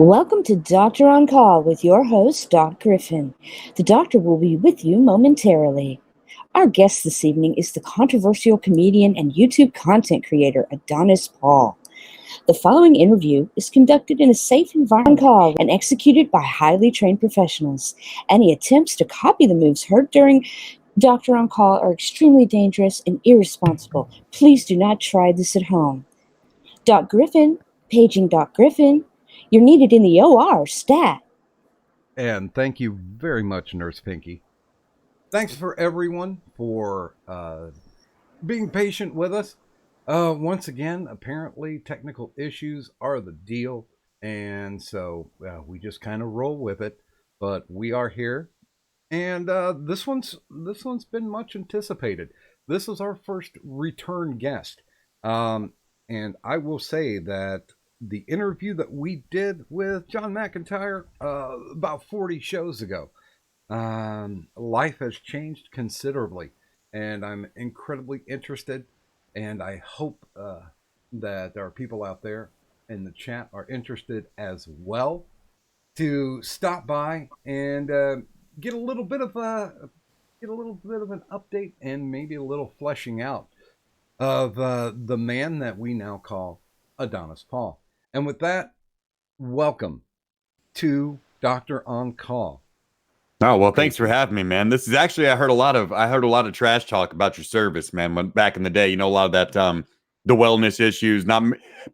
Welcome to Doctor on Call with your host, DocGriffon. The doctor will be with you momentarily. Our guest this evening is the controversial comedian and YouTube content creator, Adonis Paul. The following interview is conducted in a safe environment call and executed by highly trained professionals. Any attempts to copy the moves heard during Doctor on Call are extremely dangerous and irresponsible. Please do not try this at home. Doc Griffin, paging Doc Griffin. You're needed in the OR, stat. And thank you very much, Nurse Pinky. Thanks for everyone for being patient with us. Once again, apparently technical issues are the deal, and so we just kind of roll with it. But we are here, and this one's been much anticipated. This is our first return guest, and I will say that the interview that we did with John McIntyre about 40 shows ago, life has changed considerably, and I'm incredibly interested, and I hope that there are people out there in the chat are interested as well to stop by and get a little bit of an update and maybe a little fleshing out of the man that we now call Adonis Paul. And with that, welcome to Doctor on Call. Oh, well, thanks for having me, man. This is actually, I heard a lot of trash talk about your service, man. When back in the day, a lot of that, the wellness issues, not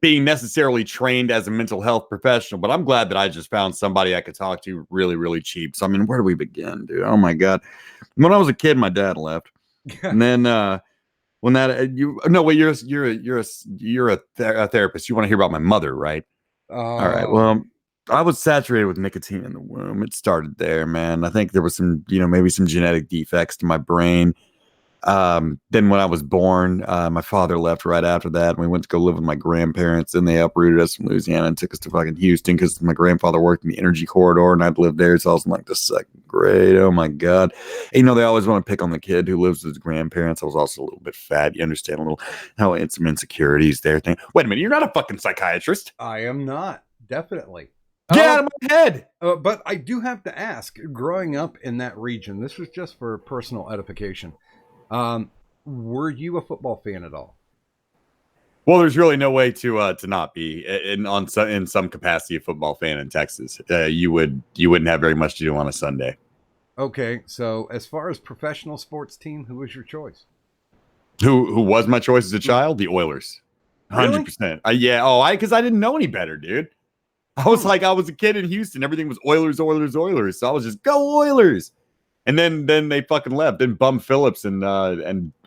being necessarily trained as a mental health professional, but I'm glad that I just found somebody I could talk to really, really cheap. So, I mean, where do we begin, dude? Oh my God. When I was a kid, my dad left. And then, when that you're a therapist. You want to hear about my mother, right? All right. Well, I was saturated with nicotine in the womb. It started there, man. I think there was some, maybe some genetic defects to my brain. Then when I was born, my father left right after that, and we went to go live with my grandparents. And they uprooted us from Louisiana and took us to fucking Houston because my grandfather worked in the energy corridor, and I'd lived there. So I was in like the second grade. Oh my God! And, they always want to pick on the kid who lives with his grandparents. I was also a little bit fat. You understand a little how some insecurities there. Wait a minute, you're not a fucking psychiatrist. I am not, definitely. Get out of my head. But I do have to ask, growing up in that region, this was just for personal edification. Were you a football fan at all? Well, there's really no way to not be in some capacity a football fan in Texas. You wouldn't have very much to do on a Sunday. Okay, so as far as professional sports team, who was your choice? Who was my choice as a child? The Oilers, 100%. Really? Yeah. Oh, because I didn't know any better, dude. I was a kid in Houston. Everything was Oilers, Oilers, Oilers. So I was just go Oilers. And then they fucking left. Then Bum Phillips and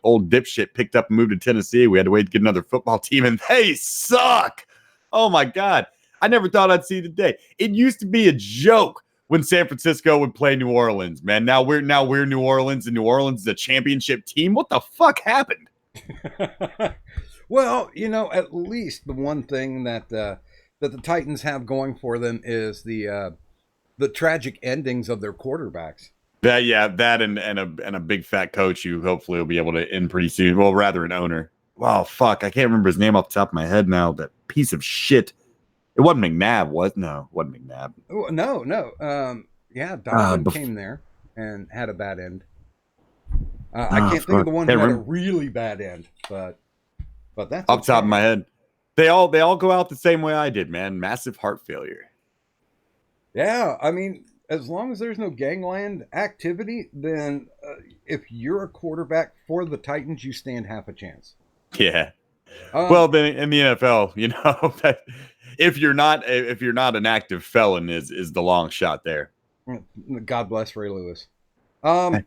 old dipshit picked up and moved to Tennessee. We had to wait to get another football team, and they suck. Oh my God. I never thought I'd see the day. It used to be a joke when San Francisco would play New Orleans, man. Now we're New Orleans, and New Orleans is a championship team. What the fuck happened? Well, at least the one thing that the Titans have going for them is the tragic endings of their quarterbacks. That and a big fat coach who hopefully will be able to end pretty soon. Well, rather an owner. Wow, fuck, I can't remember his name off the top of my head now. That piece of shit. It wasn't McNabb, was? No, it wasn't McNabb. Oh, no. Donovan came there and had a bad end. I can't think of the one who had a really bad end, but that's off the top of my head. They all go out the same way I did, man. Massive heart failure. Yeah, I mean, as long as there's no gangland activity, then if you're a quarterback for the Titans, you stand half a chance. Yeah. Well, then in the NFL, that if you're not an active felon, is the long shot there. God bless Ray Lewis. What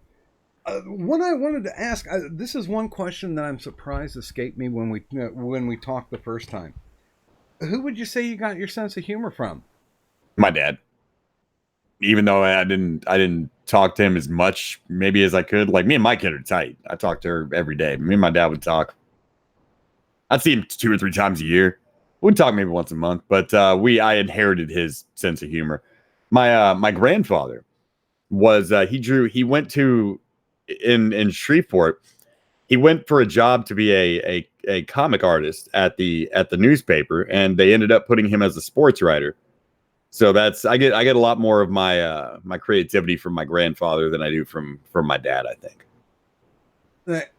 I wanted to ask, this is one question that I'm surprised escaped me when we talked the first time. Who would you say you got your sense of humor from? My dad. Even though I didn't talk to him as much maybe as I could. Like, me and my kid are tight. I talk to her every day. Me and my dad would talk. I'd see him 2 or 3 times a year. We'd talk maybe once a month, but I inherited his sense of humor. My grandfather was he went to in Shreveport. He went for a job to be a comic artist at the newspaper, and they ended up putting him as a sports writer. So I get a lot more of my my creativity from my grandfather than I do from my dad, I think.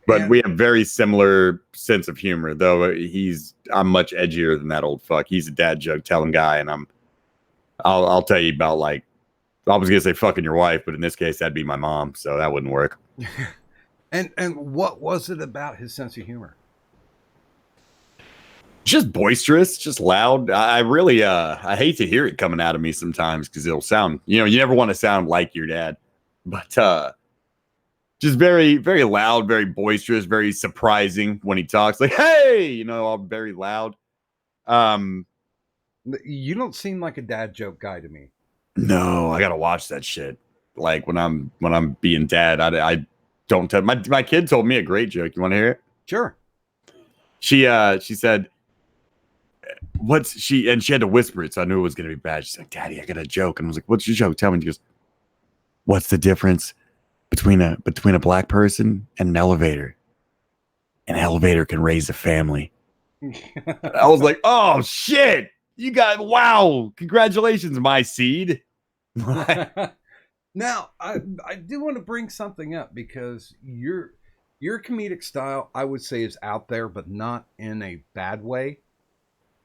But we have very similar sense of humor, though I'm much edgier than that old fuck. He's a dad joke telling guy, and I'll tell you about, like, I was gonna say fucking your wife, but in this case that'd be my mom, so that wouldn't work. And what was it about his sense of humor? Just boisterous, just loud. I really I hate to hear it coming out of me sometimes because it'll sound, you never want to sound like your dad, but just very, very loud, very boisterous, very surprising when he talks. Like, hey, all very loud. You don't seem like a dad joke guy to me. No, I gotta watch that shit. Like when I'm being dad, I don't tell. My kid told me a great joke. You want to hear it? Sure. She said, she had to whisper it, so I knew it was gonna be bad. She's like, Daddy, I got a joke, and I was like, what's your joke? Tell me. And she goes, what's the difference between a black person and an elevator? An elevator can raise a family. I was like, oh shit, wow, congratulations, my seed. Now I do want to bring something up because your comedic style, I would say, is out there, but not in a bad way.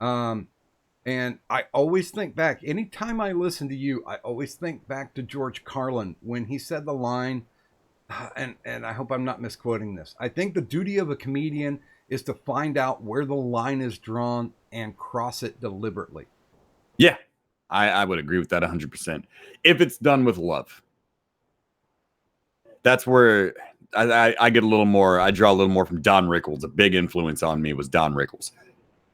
And I always think back, anytime I listen to you, I always think back to George Carlin when he said the line, and I hope I'm not misquoting this. I think the duty of a comedian is to find out where the line is drawn and cross it deliberately. Yeah, I would agree with that 100%. If it's done with love. That's where I get a little more, I draw a little more from Don Rickles. A big influence on me was Don Rickles.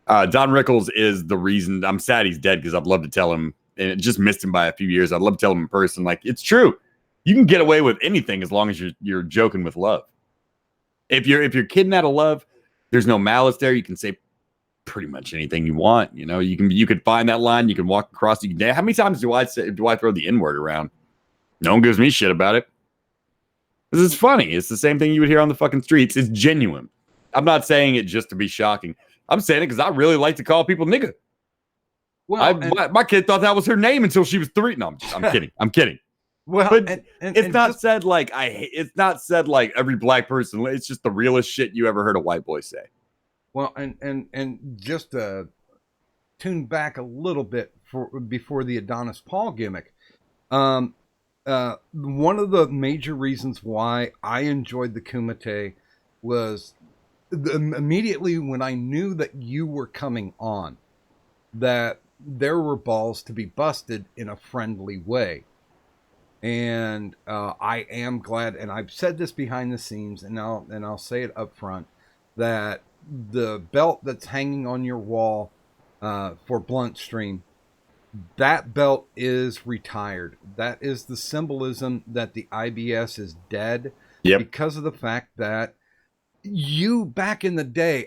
Don Rickles is the reason I'm sad he's dead, because I'd love to tell him, and it just missed him by a few years. I'd love to tell him in person, like, it's true. You can get away with anything as long as you're joking with love. If you're kidding out of love, there's no malice there. You can say pretty much anything you want. You could find that line. You can walk across. How many times do I throw the N-word around? No one gives me shit about it. This is funny. It's the same thing you would hear on the fucking streets. It's genuine. I'm not saying it just to be shocking. I'm saying it because I really like to call people nigga. Well, my kid thought that was her name until she was 3. No, I'm kidding. I'm kidding. Well, but it's not said like it's not said like every black person. It's just the realest shit you ever heard a white boy say. Well, and just to tune back a little bit before the Adonis Paul gimmick, one of the major reasons why I enjoyed the kumite was immediately when I knew that you were coming on, that there were balls to be busted in a friendly way. And I am glad, and I've said this behind the scenes, and I'll say it up front, that the belt that's hanging on your wall for Blunt Stream, that belt is retired. That is the symbolism that the IBS is dead. Yep. Because of the fact that you, back in the day,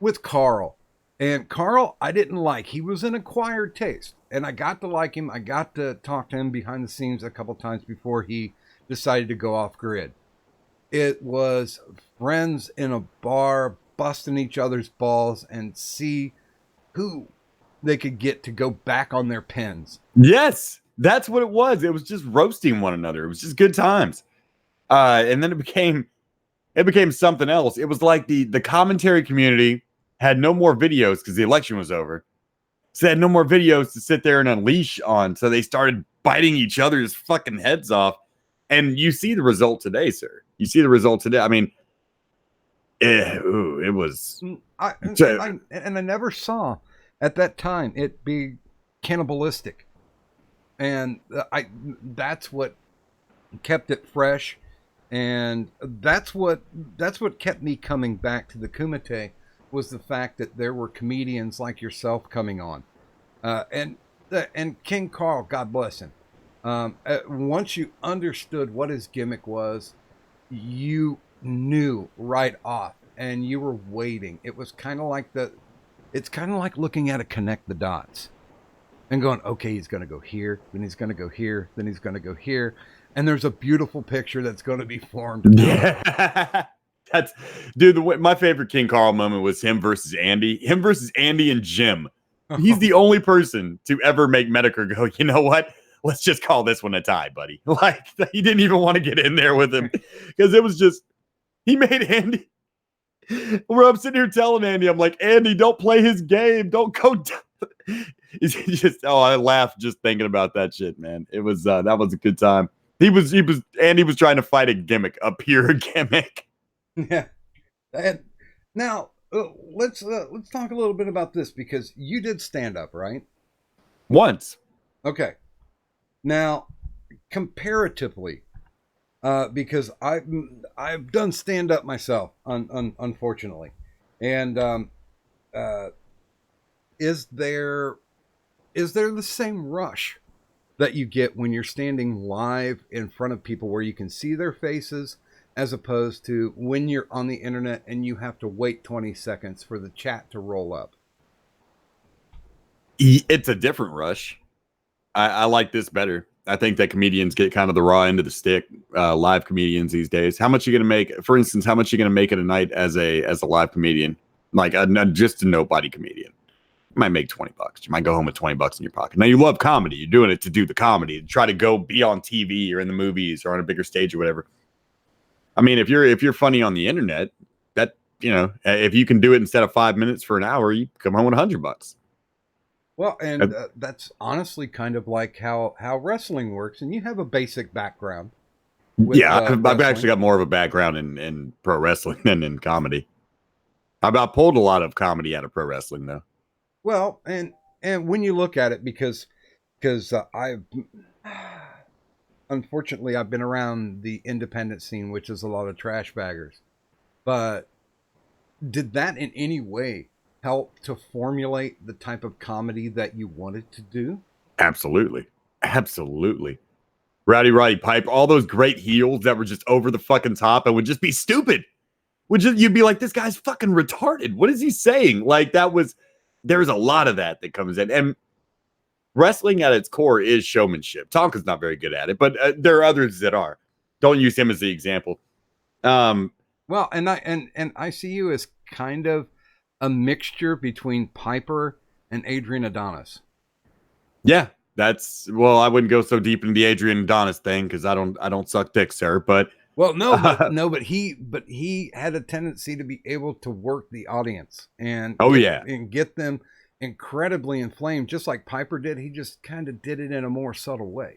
with Carl, and Carl I didn't like. He was an acquired taste. And I got to like him. I got to talk to him behind the scenes a couple times before he decided to go off grid. It was friends in a bar busting each other's balls and see who they could get to go back on their pins. Yes, that's what it was. It was just roasting one another. It was just good times. And then it became something else. It was like the commentary community had no more videos because the election was over. So they had no more videos to sit there and unleash on. So they started biting each other's fucking heads off. And you see the result today, sir. You see the result today. I mean, it was. I never saw at that time it be cannibalistic. And that's what kept it fresh. And that's what kept me coming back to the kumite, was the fact that there were comedians like yourself coming on, and King Carl, God bless him. Once you understood what his gimmick was, you knew right off, and you were waiting. It was kind of like it's kind of like looking at a connect the dots, and going, okay, he's going to go here, then he's going to go here, then he's going to go here, and there's a beautiful picture that's going to be formed. Yeah. My favorite King Carl moment was him versus Andy and Jim. He's the only person to ever make Medicare go, you know what? Let's just call this one a tie, buddy. Like, he didn't even want to get in there with him because it was just, he made Andy. Where I'm sitting here telling Andy, I'm like, Andy, don't play his game. Don't go. He's just, I laughed just thinking about that shit, man. It was, that was a good time. Andy was trying to fight a gimmick, a pure gimmick. Yeah. And now, let's talk a little bit about this because you did stand up, right? Once. Okay. Now, comparatively, because I've done stand up myself, unfortunately, and is there the same rush that you get when you're standing live in front of people where you can see their faces, as opposed to when you're on the internet and you have to wait 20 seconds for the chat to roll up? It's a different rush. I like this better. I think that comedians get kind of the raw end of the stick, live comedians these days. How much are you going to make? For instance, how much are you going to make in a night as a live comedian? Like just a nobody comedian. You might make $20. You might go home with $20 in your pocket. Now, you love comedy. You're doing it to do the comedy, to try to go be on TV or in the movies or on a bigger stage or whatever. I mean, if you're funny on the internet, that, you know, if you can do it instead of 5 minutes for an hour, you come home with $100. Well, and that's honestly kind of like how wrestling works. And you have a basic background. I've actually got more of a background in pro wrestling than in comedy. I've pulled a lot of comedy out of pro wrestling, though. Well, and when you look at it, because unfortunately I've been around the independent scene, which is a lot of trash baggers. But did that in any way help to formulate the type of comedy that you wanted to do? Absolutely. Rowdy Piper, all those great heels that were just over the fucking top and would just be stupid. You'd be like, this guy's fucking retarded. What is he saying? Like, there's a lot of that comes in. And wrestling at its core is showmanship. Tonka's not very good at it, but there are others that are. Don't use him as the example. Well, and I see you as kind of a mixture between Piper and Adrian Adonis. Yeah, I wouldn't go so deep into the Adrian Adonis thing because I don't suck dick, sir. But but he had a tendency to be able to work the audience and get them incredibly inflamed, just like Piper did. He just kind of did it in a more subtle way.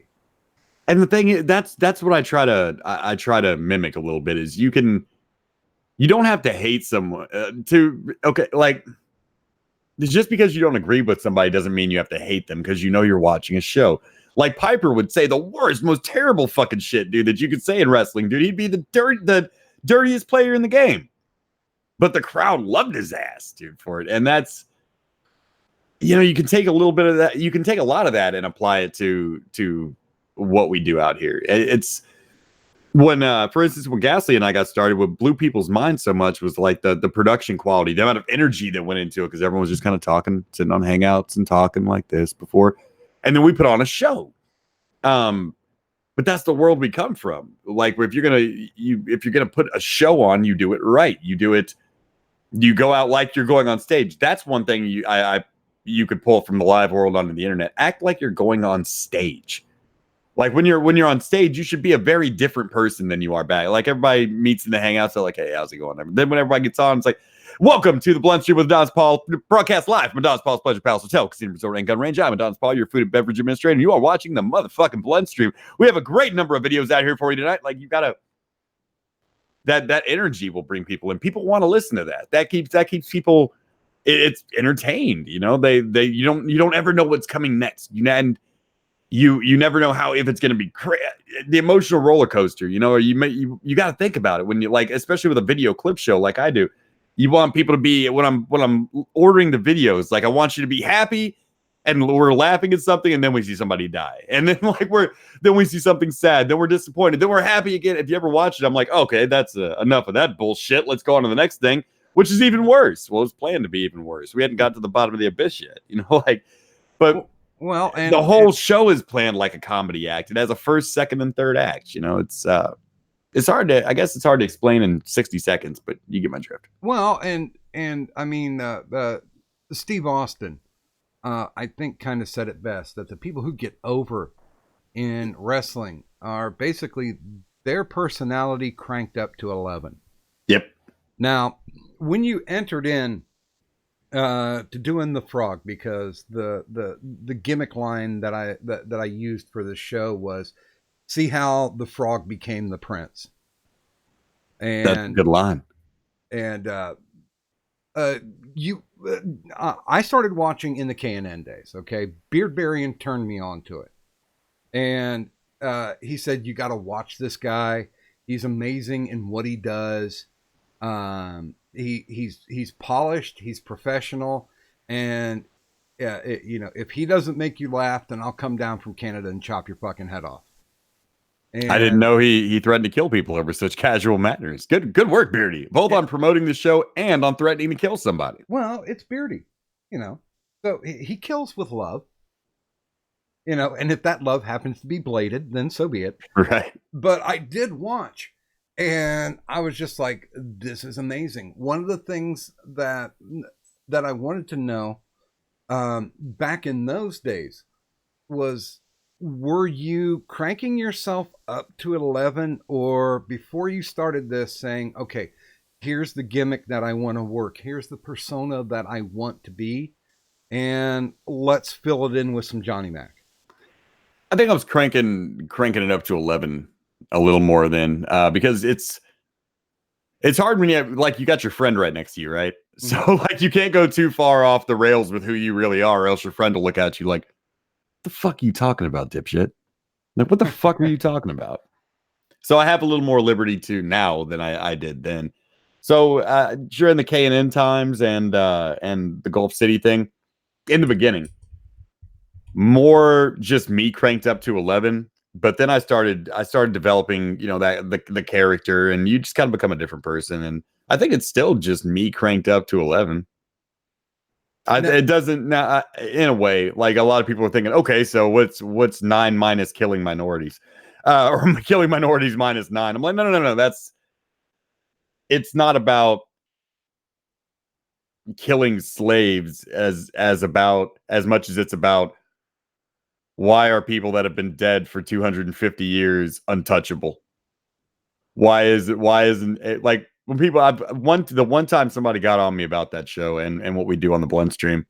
And the thing is, that's what I try to mimic a little bit. Is you don't have to hate someone like, just because you don't agree with somebody doesn't mean you have to hate them because you know you're watching a show. Like, Piper would say the worst, most terrible fucking shit, dude, that you could say in wrestling, dude. He'd be the dirtiest player in the game. But the crowd loved his ass, dude, for it. And that's, you know, you can take a little bit of that. You can take a lot of that and apply it to what we do out here. It's when, for instance, when Gasly and I got started, what blew people's minds so much was like the production quality, the amount of energy that went into it, because everyone was just kind of talking, sitting on Hangouts and talking like this before. And then we put on a show. But that's the world we come from. Like, if you're gonna put a show on, you do it right. You go out like you're going on stage. That's one thing you could pull from the live world onto the internet. Act like you're going on stage. Like, when you're on stage, you should be a very different person than you are back. Like, everybody meets in the Hangouts, they're like, hey, how's it going? Then when everybody gets on, it's like, welcome to the Blunt Stream with Adonis Paul, broadcast live from Adonis Paul's Pleasure Palace Hotel, Casino Resort, and Gun Range. I'm Adonis Paul, your food and beverage administrator, and you are watching the motherfucking Blunt Stream. We have a great number of videos out here for you tonight. Like, you gotta, that energy will bring people in. People want to listen to that. That keeps people, it's entertained. You know, you don't ever know what's coming next. You never know if it's going to be the emotional roller coaster, you know, or you got to think about it when you, like, especially with a video clip show like I do. You want people to be, when I'm ordering the videos, like, I want you to be happy and we're laughing at something, and then we see somebody die, and then then we see something sad, then we're disappointed, then we're happy again. If you ever watch it, I'm like, okay, that's enough of that bullshit. Let's go on to the next thing, which is even worse. Well, it's planned to be even worse. We hadn't got to the bottom of the abyss yet, you know, like, but. Well, and the whole show is planned like a comedy act. It has a first, second, and third act. You know, it's hard to explain in 60 seconds, but you get my drift. Well, and I mean, Steve Austin I think kind of said it best, that the people who get over in wrestling are basically their personality cranked up to 11. Yep. Now, when you entered in to doing the frog, because the gimmick line that I used for the show was, see how the frog became the prince. And that's a good line. And I started watching in the KNN days. Okay, Beardbarian turned me on to it, and he said, "You got to watch this guy. He's amazing in what he does. He's polished. He's professional, and if he doesn't make you laugh, then I'll come down from Canada and chop your fucking head off." And I didn't know he threatened to kill people over such casual matters. Good work, Beardy. Both on promoting the show and on threatening to kill somebody. Well, it's Beardy, so he kills with love. And if that love happens to be bladed, then so be it. Right. But I did watch, and I was just like, this is amazing. One of the things that I wanted to know back in those days was, were you cranking yourself up to 11, or before you started this saying, okay, here's the gimmick that I want to work, here's the persona that I want to be, and let's fill it in with some Johnny Mac? I think I was cranking it up to 11 a little more then, because it's hard when you got your friend right next to you, right? So like you can't go too far off the rails with who you really are, or else your friend will look at you like, the fuck are you talking about, dipshit? Like, what the fuck are you talking about? So I have a little more liberty to now than I did then. So during the K&N times and the Gulf City thing, in the beginning, more just me cranked up to 11. But then I started developing, that the character, and you just kind of become a different person. And I think it's still just me cranked up to 11. It doesn't now, in a way, like a lot of people are thinking, okay, so what's 9 minus killing minorities, or killing minorities minus 9? I'm like, no. It's not about killing slaves as much as it's about, why are people that have been dead for 250 years untouchable? Why isn't it like, when people, the one time somebody got on me about that show and what we do on the Blunt stream,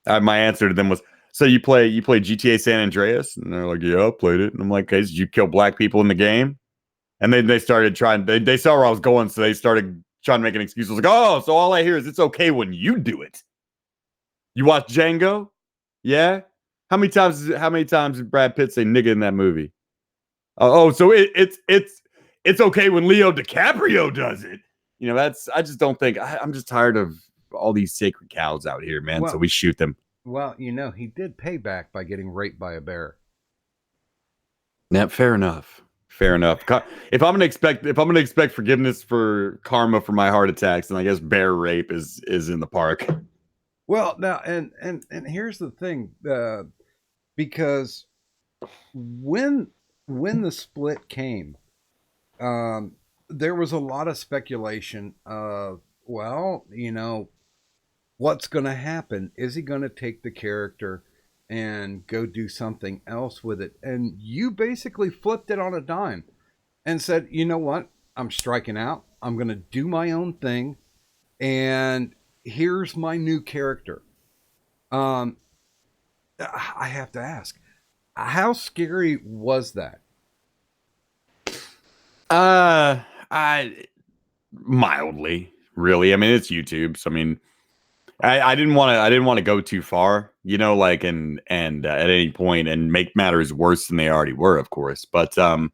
my answer to them was, so you play GTA San Andreas? And they're like, yeah, I played it. And I'm like, okay, did you kill black people in the game? And then they started trying, they saw where I was going, so they started trying to make an excuse. I was like, oh, so all I hear is it's okay when you do it. You watch Django? Yeah? How many times did Brad Pitt say nigga in that movie? So it's okay when Leo DiCaprio does it. I just don't think, I'm just tired of all these sacred cows out here, man. So we shoot them. Well, he did pay back by getting raped by a bear. Yeah, fair enough. If I'm gonna expect forgiveness for karma for my heart attacks, then I guess bear rape is in the park. Well, now and here's the thing, because when the split came, there was a lot of speculation of, well, what's going to happen? Is he going to take the character and go do something else with it? And you basically flipped it on a dime and said, you know what? I'm striking out. I'm going to do my own thing. And here's my new character. I have to ask, how scary was that? I mildly, really. I mean, it's YouTube, so I mean, I didn't want to go too far, like and at any point and make matters worse than they already were, of course. But when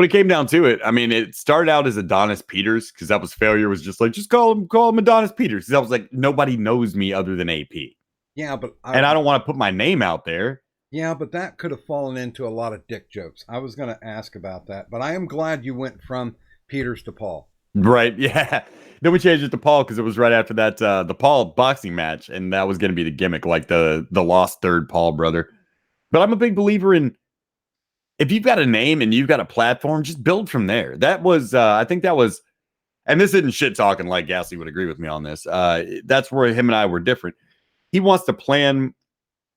it came down to it, I mean, it started out as Adonis Peters, because that was failure. Was just like, just call him Adonis Peters. Because I was like, nobody knows me other than AP. Yeah, but I don't want to put my name out there. Yeah, but that could have fallen into a lot of dick jokes. I was going to ask about that, but I am glad you went from Peters to Paul. Right, yeah. Then we changed it to Paul because it was right after that, the Paul boxing match, and that was going to be the gimmick, like the lost third Paul brother. But I'm a big believer in, if you've got a name and you've got a platform, just build from there. That was, I think that was, and this isn't shit talking like Gasly would agree with me on this. That's where him and I were different. he wants to plan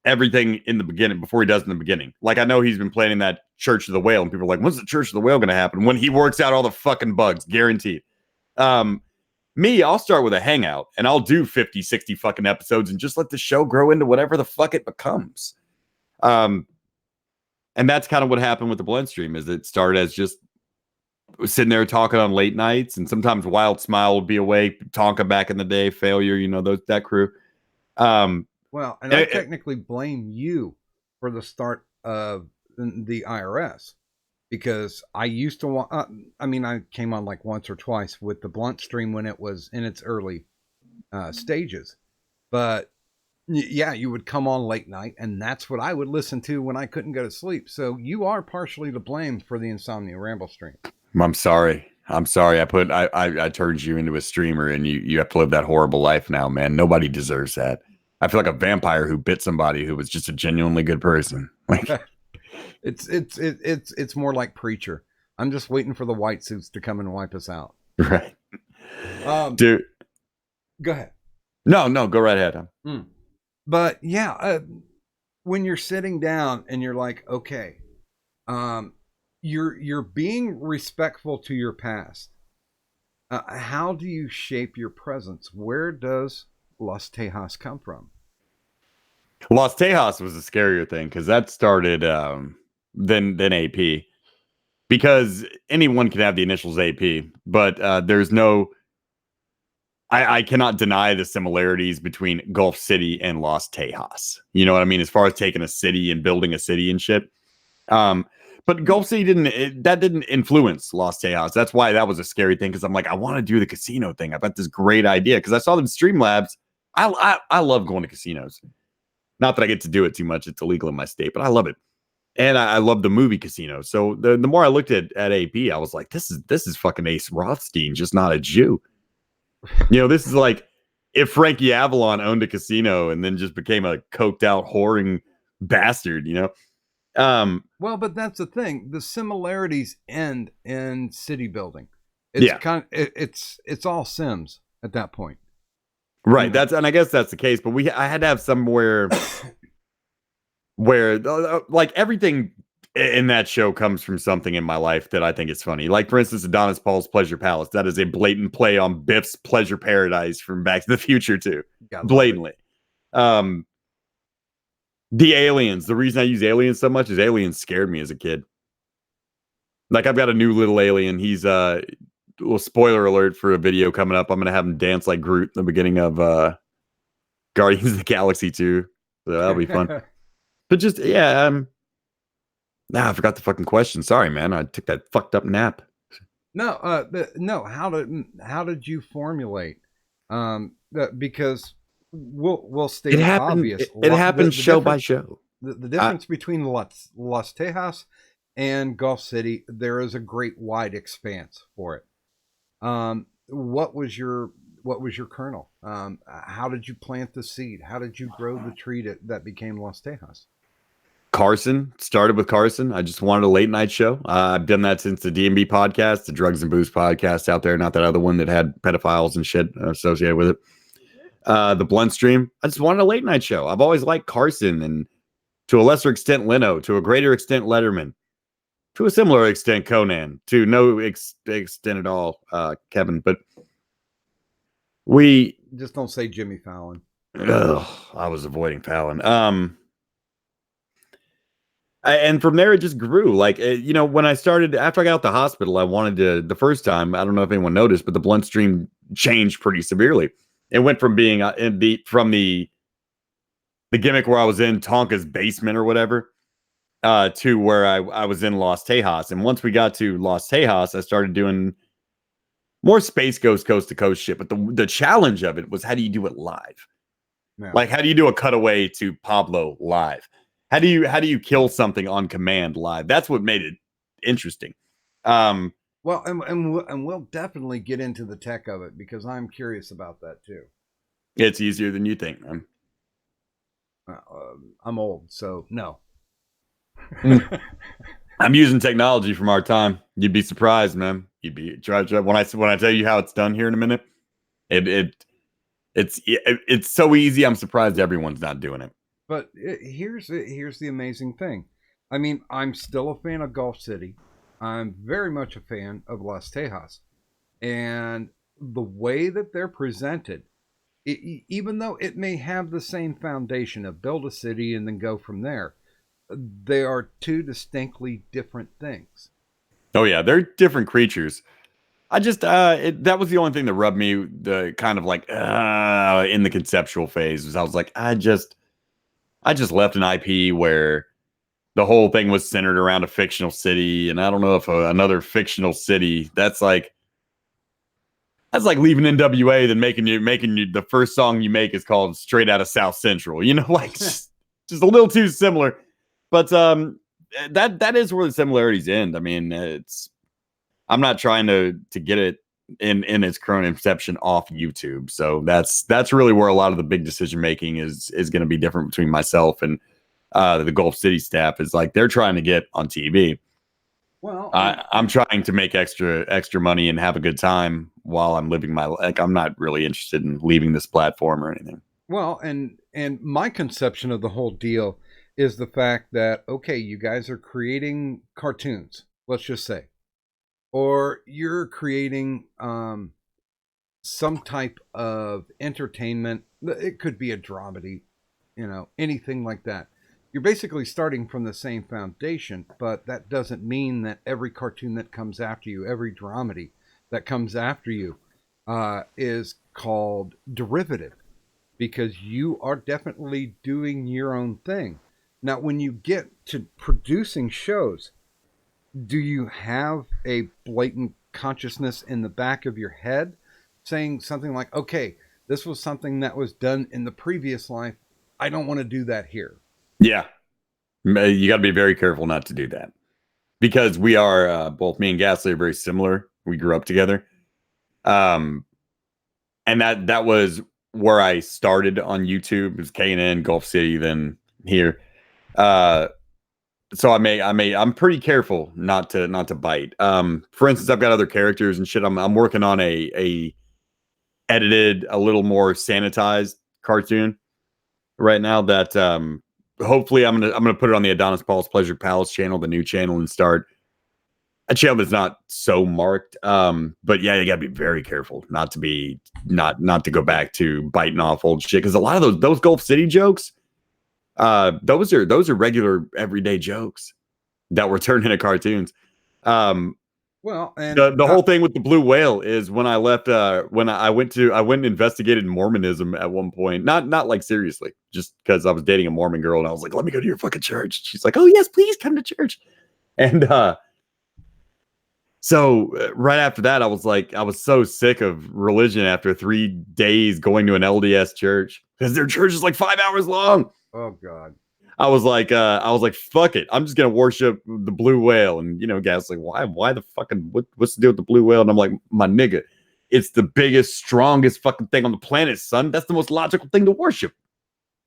everything in the beginning before he does in the beginning. Like, I know he's been planning that Church of the Whale, and people are like, when's the Church of the Whale going to happen? When he works out all the fucking bugs, guaranteed. Me, I'll start with a hangout, and I'll do 50, 60 fucking episodes and just let the show grow into whatever the fuck it becomes. And that's kind of what happened with the Blend Stream, is it started as just sitting there talking on late nights, and sometimes Wild Smile would be awake, Tonka back in the day, Failure, you know, that crew. Well, and I technically blame you for the start of the IRS, because I used to want, I came on like once or twice with the Blunt Stream when it was in its early stages. But yeah, you would come on late night, and that's what I would listen to when I couldn't go to sleep. So you are partially to blame for the Insomnia Ramble Stream. I'm sorry. I turned you into a streamer, and you have to live that horrible life now, man. Nobody deserves that. I feel like a vampire who bit somebody who was just a genuinely good person. Like, it's more like Preacher. I'm just waiting for the white suits to come and wipe us out. Right. Dude, go ahead. No, go right ahead. But yeah, when you're sitting down and you're like, okay, you're being respectful to your past. How do you shape your presence? Where does Los Tejas come from? Los Tejas was a scarier thing, because that started than AP, because anyone can have the initials AP, but there's no. I cannot deny the similarities between Gulf City and Los Tejas. You know what I mean? As far as taking a city and building a city and shit. But Gulf City didn't influence Los Tejas. That's why that was a scary thing, because I'm like, I want to do the casino thing. I've got this great idea, because I saw them Streamlabs. I love going to casinos. Not that I get to do it too much. It's illegal in my state, but I love it. And I love the movie Casino. So the more I looked at AP, I was like, this is fucking Ace Rothstein, just not a Jew. You know, this is like if Frankie Avalon owned a casino and then just became a coked out whoring bastard, you know? Well, but that's the thing. The similarities end in city building. It's all Sims at that point. Right. And I guess that's the case, but I had to have somewhere where like everything in that show comes from something in my life that I think is funny. Like, for instance, Adonis Paul's Pleasure Palace. That is a blatant play on Biff's Pleasure Paradise from Back to the Future too. Blatantly. The aliens. The reason I use aliens so much is aliens scared me as a kid. Like, I've got a new little alien. He's a little spoiler alert for a video coming up. I'm going to have him dance like Groot in the beginning of Guardians of the Galaxy 2. So that'll be fun. But just, yeah, I forgot the fucking question. Sorry, man. I took that fucked up nap. No, no. How did you formulate? Because we'll state the obvious. It happened show by show. The difference between Los Tejas and Gulf City, there is a great wide expanse for it. What was your kernel? How did you plant the seed? How did you grow the tree that became Los Tejas? Carson, started with Carson. I just wanted a late night show. I've done that since the D&B podcast, the Drugs and Booze podcast out there, not that other one that had pedophiles and shit associated with it. The Blunt Stream. I just wanted a late night show. I've always liked Carson, and to a lesser extent Leno, to a greater extent Letterman, to a similar extent Conan, to no extent at all Kevin. But we just don't say Jimmy Fallon. I was avoiding Fallon. And from there, it just grew. Like, you know, when I started, after I got out the hospital, I wanted to, the first time, I don't know if anyone noticed, but the Blunt Stream changed pretty severely. It went from being from the gimmick where I was in Tonka's basement or whatever, to where I was in Los Tejas. And once we got to Los Tejas, I started doing more Space Ghost coast to coast shit. But the challenge of it was, how do you do it live? Yeah. Like, how do you do a cutaway to Pablo live? How do you kill something on command live? That's what made it interesting. Well, and we'll definitely get into the tech of it, because I'm curious about that too. It's easier than you think, man. I'm old, so no. I'm using technology from our time. You'd be surprised, man. You'd be try when I tell you how it's done here in a minute. It's so easy. I'm surprised everyone's not doing it. But here's the amazing thing. I mean, I'm still a fan of Gulf City. I'm very much a fan of Las Tejas. And the way that they're presented, even though it may have the same foundation of build a city and then go from there, they are two distinctly different things. Oh yeah, they're different creatures. I just that was the only thing that rubbed me the kind of like in the conceptual phase was I was like I just left an IP where the whole thing was centered around a fictional city, and I don't know if another fictional city that's like leaving NWA than making you the first song you make is called Straight Out of South Central, you know, like just a little too similar. But that is where the similarities end. I mean, I'm not trying to get it in its current inception off YouTube. So that's really where a lot of the big decision making is going to be different between myself and the Gulf City staff. Is like they're trying to get on TV. Well, I'm trying to make extra money and have a good time while I'm living my like. I'm not really interested in leaving this platform or anything. Well, and my conception of the whole deal is the fact that, okay, you guys are creating cartoons, let's just say, or you're creating some type of entertainment. It could be a dramedy, you know, anything like that. You're basically starting from the same foundation, but that doesn't mean that every cartoon that comes after you, every dramedy that comes after you is called derivative, because you are definitely doing your own thing. Now, when you get to producing shows, do you have a blatant consciousness in the back of your head saying something like, okay, this was something that was done in the previous life, I don't want to do that here? Yeah, you got to be very careful not to do that, because we are both me and Gasly are very similar. We grew up together, and that was where I started on YouTube. It was K&N, Gulf City, then here. So I'm pretty careful not to bite. For instance, I've got other characters and shit. I'm working on a edited, a little more sanitized cartoon right now that hopefully I'm gonna put it on the Adonis Paul's Pleasure Palace channel, the new channel, and start a channel that's not so marked. But yeah, you gotta be very careful not to go back to biting off old shit, because a lot of those Gulf City jokes, those are regular everyday jokes that were turned into cartoons. Well, and the whole thing with the blue whale is when I left, when I went and investigated Mormonism at one point, not like seriously, just because I was dating a Mormon girl and I was like, let me go to your fucking church. She's like, oh yes, please come to church. And so right after that, I was so sick of religion after 3 days going to an LDS church, because their church is like 5 hours long. Oh God. I was like, fuck it. I'm just gonna worship the blue whale. And you know, guys like, why the fucking what's the deal with the blue whale? And I'm like, my nigga, it's the biggest, strongest fucking thing on the planet, son. That's the most logical thing to worship.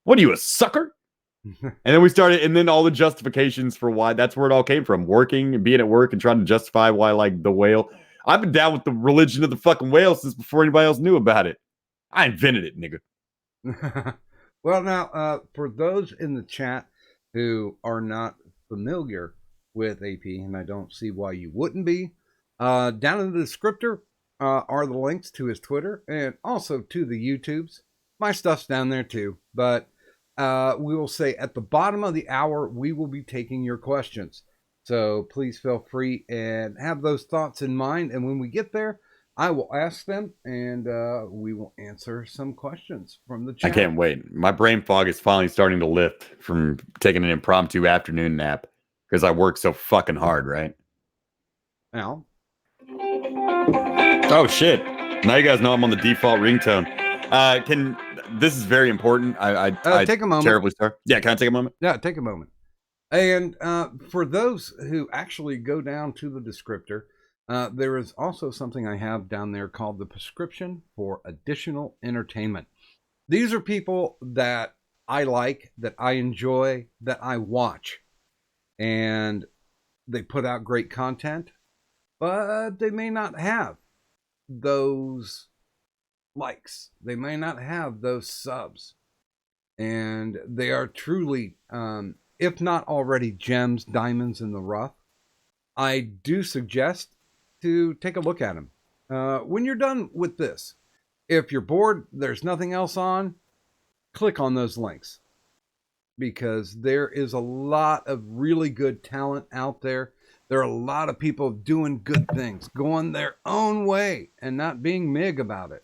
What are you, a sucker? And then we started, and then all the justifications for why, that's where it all came from. Working and being at work and trying to justify why, like, the whale. I've been down with the religion of the fucking whale since before anybody else knew about it. I invented it, nigga. Well, now, for those in the chat who are not familiar with AP, and I don't see why you wouldn't be, down in the descriptor are the links to his Twitter and also to the YouTubes. My stuff's down there too, but we will say at the bottom of the hour, we will be taking your questions. So please feel free and have those thoughts in mind. And when we get there, I will ask them, and we will answer some questions from the chat. I can't wait. My brain fog is finally starting to lift from taking an impromptu afternoon nap, because I work so fucking hard, right? Al? Oh, shit. Now you guys know I'm on the default ringtone. This is very important. I take a moment. Terribly sorry. Yeah, can I take a moment? Yeah, take a moment. And for those who actually go down to the descriptor, there is also something I have down there called the prescription for additional entertainment. These are people that I like, that I enjoy, that I watch. And they put out great content, but they may not have those likes. They may not have those subs. And they are truly, if not already gems, diamonds in the rough. I do suggest to take a look at them. When you're done with this, if you're bored, there's nothing else on, click on those links. Because there is a lot of really good talent out there. There are a lot of people doing good things, going their own way, and not being MIG about it.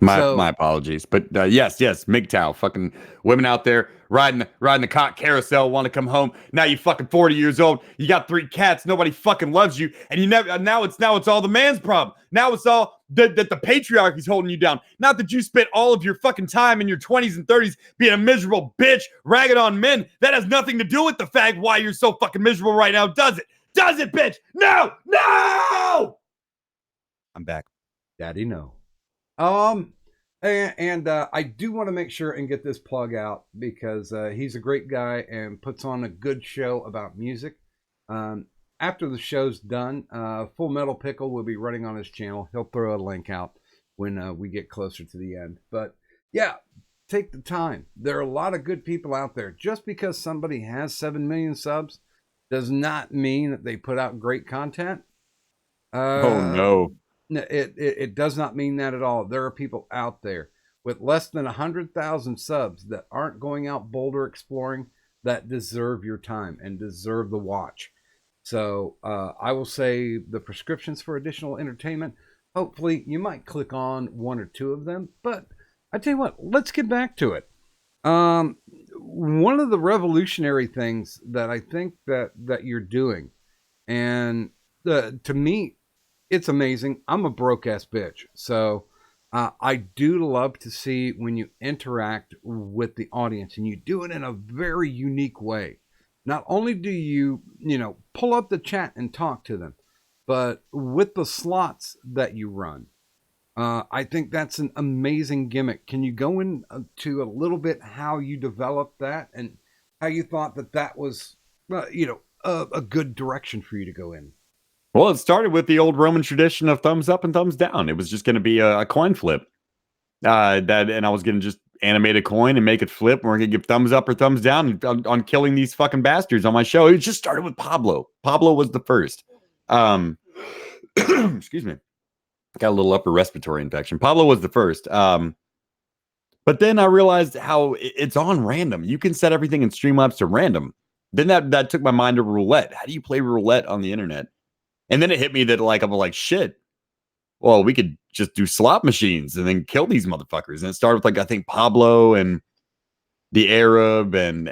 My apologies, but yes, MGTOW, fucking women out there riding the cock carousel, want to come home. Now you fucking 40 years old, you got 3 cats, nobody fucking loves you, and you never. Now it's all the man's problem. Now it's all that the patriarchy's holding you down. Not that you spent all of your fucking time in your 20s and 30s being a miserable bitch, ragging on men. That has nothing to do with the fact why you're so fucking miserable right now, does it? Does it, bitch? No. I'm back, Daddy. No. And I do want to make sure and get this plug out because he's a great guy and puts on a good show about music. After the show's done, Full Metal Pickle will be running on his channel. He'll throw a link out when we get closer to the end. But yeah, take the time. There are a lot of good people out there. Just because somebody has 7 million subs does not mean that they put out great content. Oh no. It does not mean that at all. There are people out there with less than 100,000 subs that aren't going out boulder exploring that deserve your time and deserve the watch. So I will say the prescriptions for additional entertainment, hopefully you might click on 1 or 2 of them. But I tell you what, let's get back to it. One of the revolutionary things that I think that you're doing, and to me, it's amazing. I'm a broke ass bitch. So I do love to see when you interact with the audience and you do it in a very unique way. Not only do you, pull up the chat and talk to them, but with the slots that you run, I think that's an amazing gimmick. Can you go into a little bit how you developed that and how you thought that was, a good direction for you to go in? Well, it started with the old Roman tradition of thumbs up and thumbs down. It was just going to be a coin flip. And I was going to just animate a coin and make it flip. And we're going to give thumbs up or thumbs down on killing these fucking bastards on my show. It just started with Pablo. Pablo was the first. Excuse me. Got a little upper respiratory infection. Pablo was the first. But then I realized how it's on random. You can set everything in Streamlabs to random. Then that took my mind to roulette. How do you play roulette on the internet? And then it hit me that I'm like, shit. Well, we could just do slot machines and then kill these motherfuckers. And it started with I think Pablo and the Arab and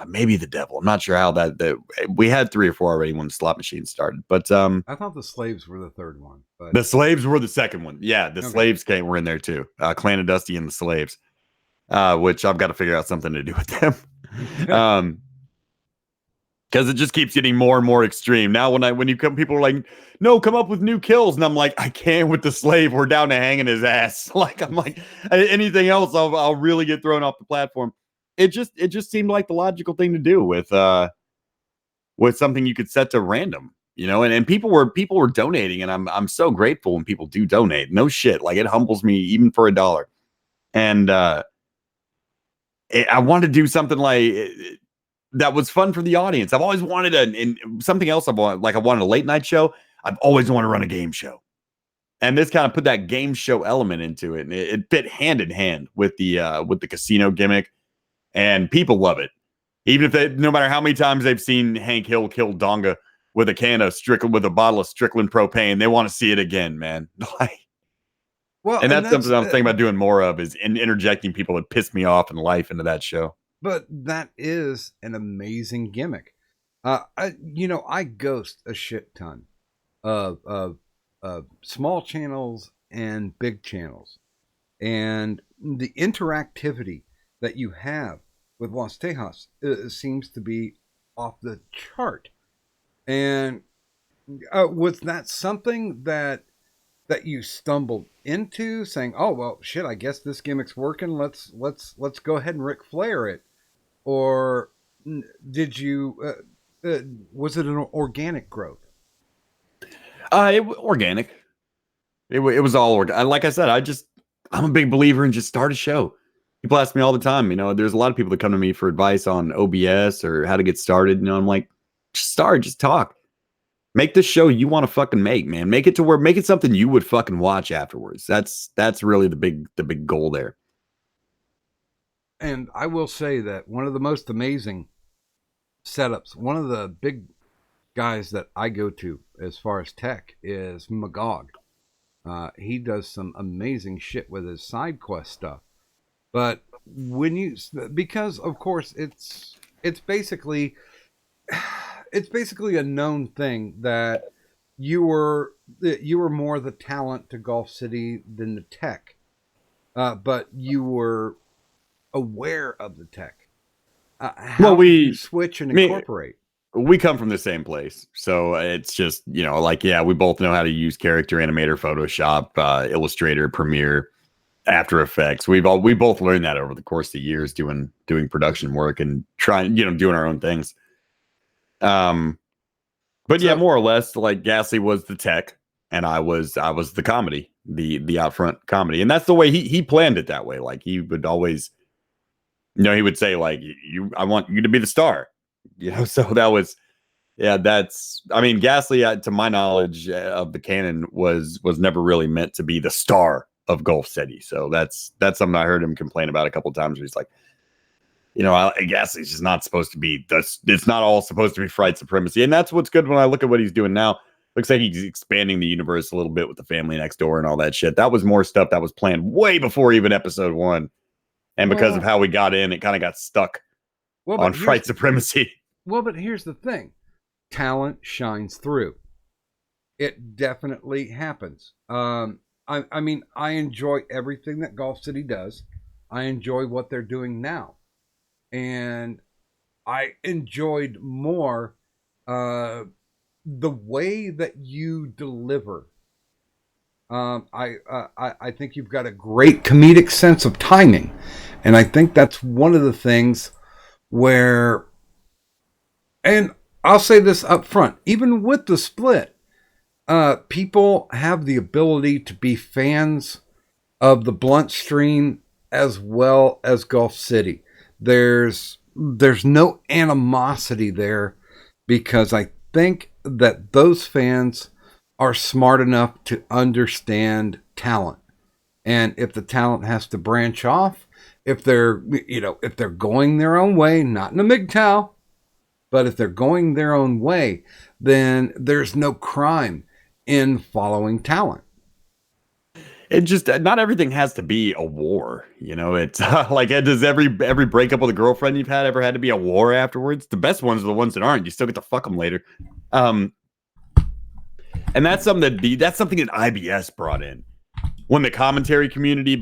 maybe the devil. I'm not sure how that we had 3 or 4 already when the slot machine started. But I thought the slaves were the third one. But the slaves were the second one. Yeah, the slaves were in there too. Clan of Dusty and the slaves, which I've got to figure out something to do with them. Because it just keeps getting more and more extreme. Now, when you come, people are like, "No, come up with new kills," and I'm like, "I can't with the slave. We're down to hanging his ass." I'm like, anything else, I'll really get thrown off the platform. It just seemed like the logical thing to do with something you could set to random, And people were donating, and I'm so grateful when people do donate. No shit, it humbles me even for $1. And I want to do something that was fun for the audience. I've always wanted something else. I wanted a late night show. I've always wanted to run a game show. And this kind of put that game show element into it. And it fit hand in hand with the casino gimmick. And people love it. Even if no matter how many times they've seen Hank Hill kill Donga with a bottle of Strickland propane, they want to see it again, man. Well, and that's something I'm thinking about doing more of is interjecting people that piss me off in life into that show. But that is an amazing gimmick. I ghost a shit ton of small channels and big channels. And the interactivity that you have with Los Tejas seems to be off the chart. And was that something that you stumbled into, saying, "Oh well, shit, I guess this gimmick's working. Let's go ahead and Ric Flair it," or did you? Was it an organic growth? Organic. It was all like I said. I'm a big believer in just start a show. People ask me all the time. There's a lot of people that come to me for advice on OBS or how to get started. I'm like, just start, just talk. Make the show you want to fucking make, man. Make it something you would fucking watch afterwards. That's really the big goal there. And I will say that one of the most amazing setups, one of the big guys that I go to as far as tech is Magog. He does some amazing shit with his side quest stuff. But because of course it's basically a known thing that you were more the talent to Golf City than the tech, but you were aware of the tech. How we switch and incorporate. We come from the same place, so it's just we both know how to use character animator, Photoshop, Illustrator, Premiere, After Effects. We both learned that over the course of the years doing production work and trying doing our own things. But yeah, more or less, like Ghastly was the tech and I was the comedy, the out front comedy, and that's the way he planned it that way. Like he would always, he would say like, I want you to be the star, So that was, Ghastly, to my knowledge of the canon, was never really meant to be the star of Golf City. So that's something I heard him complain about a couple of times. Where he's like, Ghastly's just not supposed to be. It's not all supposed to be fright supremacy, and that's what's good when I look at what he's doing now. Looks like he's expanding the universe a little bit with the family next door and all that shit. That was more stuff that was planned way before even episode 1. And because of how we got in, it kind of got stuck on fright supremacy. Well, but here's the thing. Talent shines through. It definitely happens. I enjoy everything that Golf City does. I enjoy what they're doing now. And I enjoyed more the way that you deliver. I think you've got a great comedic sense of timing. And I think that's one of the things where, and I'll say this up front, even with the split, people have the ability to be fans of the Blunt stream as well as Golf City. There's no animosity there because I think that those fans are smart enough to understand talent. And if the talent has to branch off, if they're going their own way, not in a MGTOW, but if they're going their own way, then there's no crime in following talent. It just, not everything has to be a war. It's like, does every breakup with a girlfriend you've had ever had to be a war afterwards? The best ones are the ones that aren't. You still get to fuck them later. And that's something that IBS brought in. When the commentary community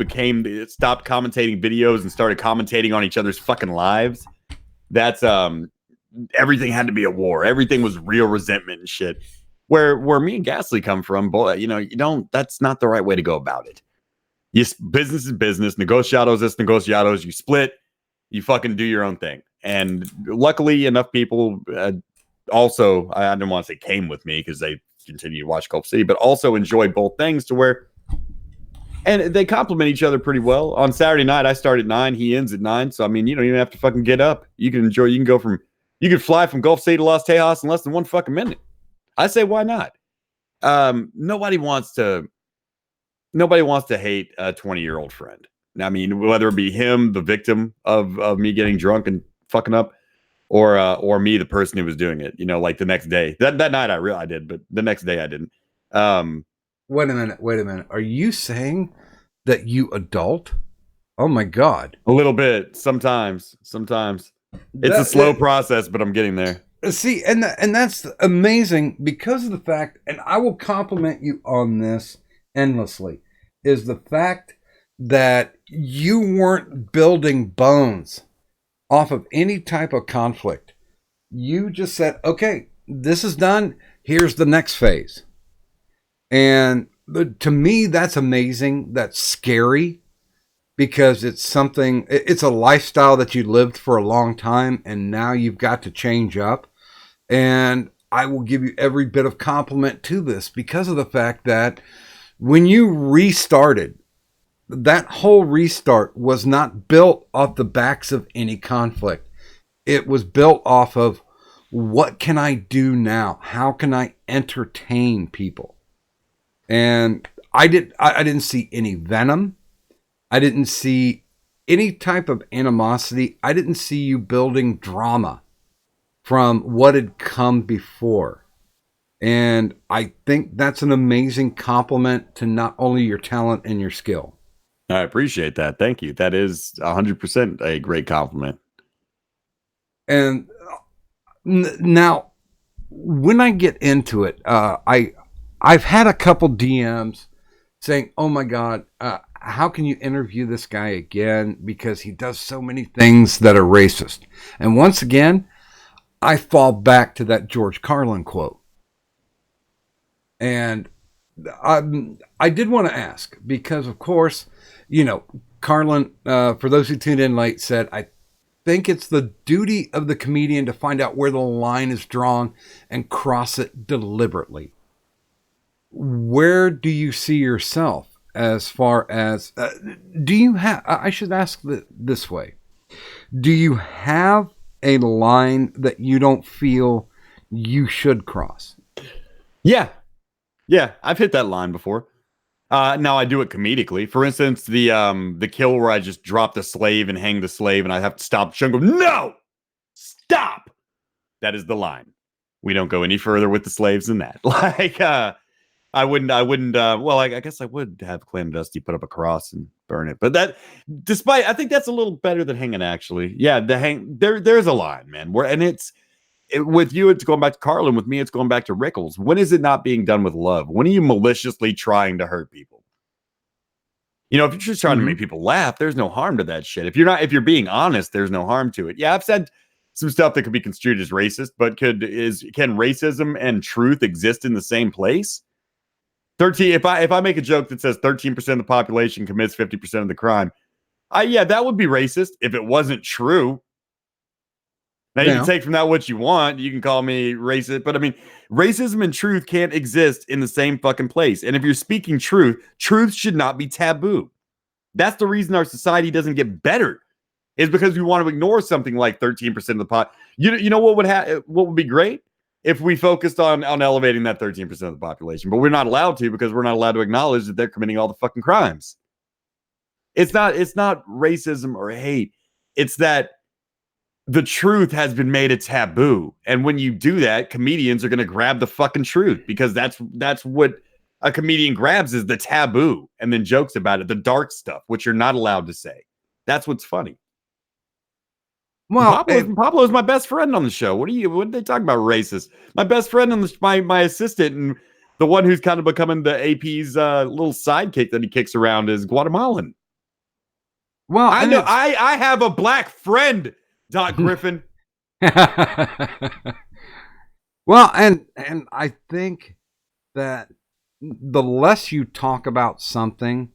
stopped commentating videos and started commentating on each other's fucking lives, that's, everything had to be a war. Everything was real resentment and shit. Where me and Ghastly come from, boy, that's not the right way to go about it. Business is business. Negociados is negociados. You split, you fucking do your own thing. And luckily enough people also, I didn't want to say came with me because they continue to watch Golf City, but also enjoy both things to where, and they complement each other pretty well. On Saturday night, I start at 9, he ends at 9. So, you don't even have to fucking get up. You can fly from Golf City to Los Tejas in less than 1 fucking minute. I say, why not? Nobody wants to hate a 20-year-old friend. Whether it be him, the victim of me getting drunk and fucking up, or me, the person who was doing it. Like the next day. That night I did, but the next day I didn't. Wait a minute. Are you saying that you adult? Oh my God. A little bit. Sometimes. It's a slow process, but I'm getting there. See, and that's amazing because of the fact, and I will compliment you on this endlessly, is the fact that you weren't building bones off of any type of conflict. You just said, okay, this is done. Here's the next phase. And to me, that's amazing. That's scary because it's a lifestyle that you lived for a long time and now you've got to change up. And I will give you every bit of compliment to this because of the fact that when you restarted, that whole restart was not built off the backs of any conflict. It was built off of, what can I do now? How can I entertain people? And I didn't see any venom. I didn't see any type of animosity. I didn't see you building drama from what had come before. And I think that's an amazing compliment to not only your talent and your skill. I appreciate that. Thank you. That is 100% a great compliment. And now, when I get into it, I've had a couple DMs saying, "Oh my God, how can you interview this guy again? Because he does so many things that are racist." And once again, I fall back to that George Carlin quote. And I did want to ask, because of course, Carlin, for those who tuned in late, said, "I think it's the duty of the comedian to find out where the line is drawn and cross it deliberately." Where do you see yourself as far as, do you have, I should ask this way, do you have a line that you don't feel you should cross? Yeah, I've hit that line before. Now I do it comedically. For instance, the kill where I just drop the slave and hang the slave, and I have to stop the show and go, "No, stop!" That is the line. We don't go any further with the slaves than that. Like, I wouldn't. Well, I guess I would have Clandestine put up a cross and burn it. But that, despite, I think that's a little better than hanging. Actually, yeah, there's a line, man. With you, it's going back to Carlin. With me, it's going back to Rickles. When is it not being done with love? When are you maliciously trying to hurt people? If you're just trying to make people laugh, there's no harm to that shit. If you're being honest, there's no harm to it. Yeah, I've said some stuff that could be construed as racist, but can racism and truth exist in the same place? 13. If I make a joke that says 13% of the population commits 50% of the crime, that would be racist if it wasn't true. Now, you can take from that what you want. You can call me racist, but I mean, racism and truth can't exist in the same fucking place. And if you're speaking truth should not be taboo. That's the reason our society doesn't get better, is because we want to ignore something like 13% of the pot. You know what would be great? If we focused on elevating that 13% of the population, but we're not allowed to, because we're not allowed to acknowledge that they're committing all the fucking crimes. It's not racism or hate. It's that the truth has been made a taboo. And when you do that, comedians are going to grab the fucking truth, because that's what a comedian grabs, is the taboo, and then jokes about it, the dark stuff, which you're not allowed to say. That's what's funny. Well, Pablo is my best friend on the show. What are they talking about? Racist? My best friend and my assistant, and the one who's kind of becoming the AP's little sidekick that he kicks around, is Guatemalan. Well, I know I have a black friend, DocGriffon. Well, and I think that the less you talk about something,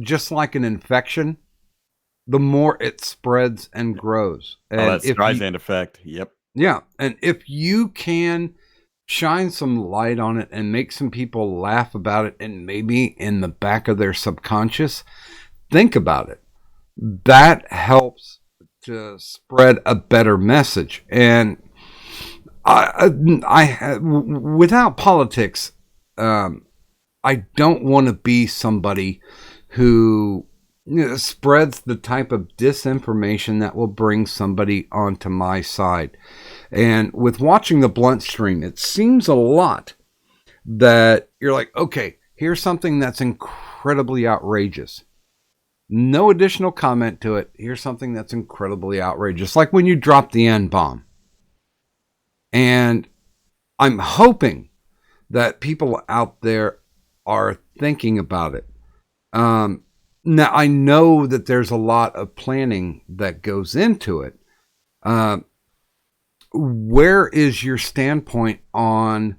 just like an infection, the more it spreads and grows. And that's Streisand effect. Yep. Yeah. And if you can shine some light on it and make some people laugh about it, and maybe in the back of their subconscious, think about it. That helps to spread a better message. And without politics, I don't want to be somebody who spreads the type of disinformation that will bring somebody onto my side. And with watching the blunt stream, it seems a lot that you're like, okay, here's something that's incredibly outrageous. No additional comment to it. Here's something that's incredibly outrageous. Like when you drop the N-bomb. And I'm hoping that people out there are thinking about it. Now, I know that there's a lot of planning that goes into it. Where is your standpoint on,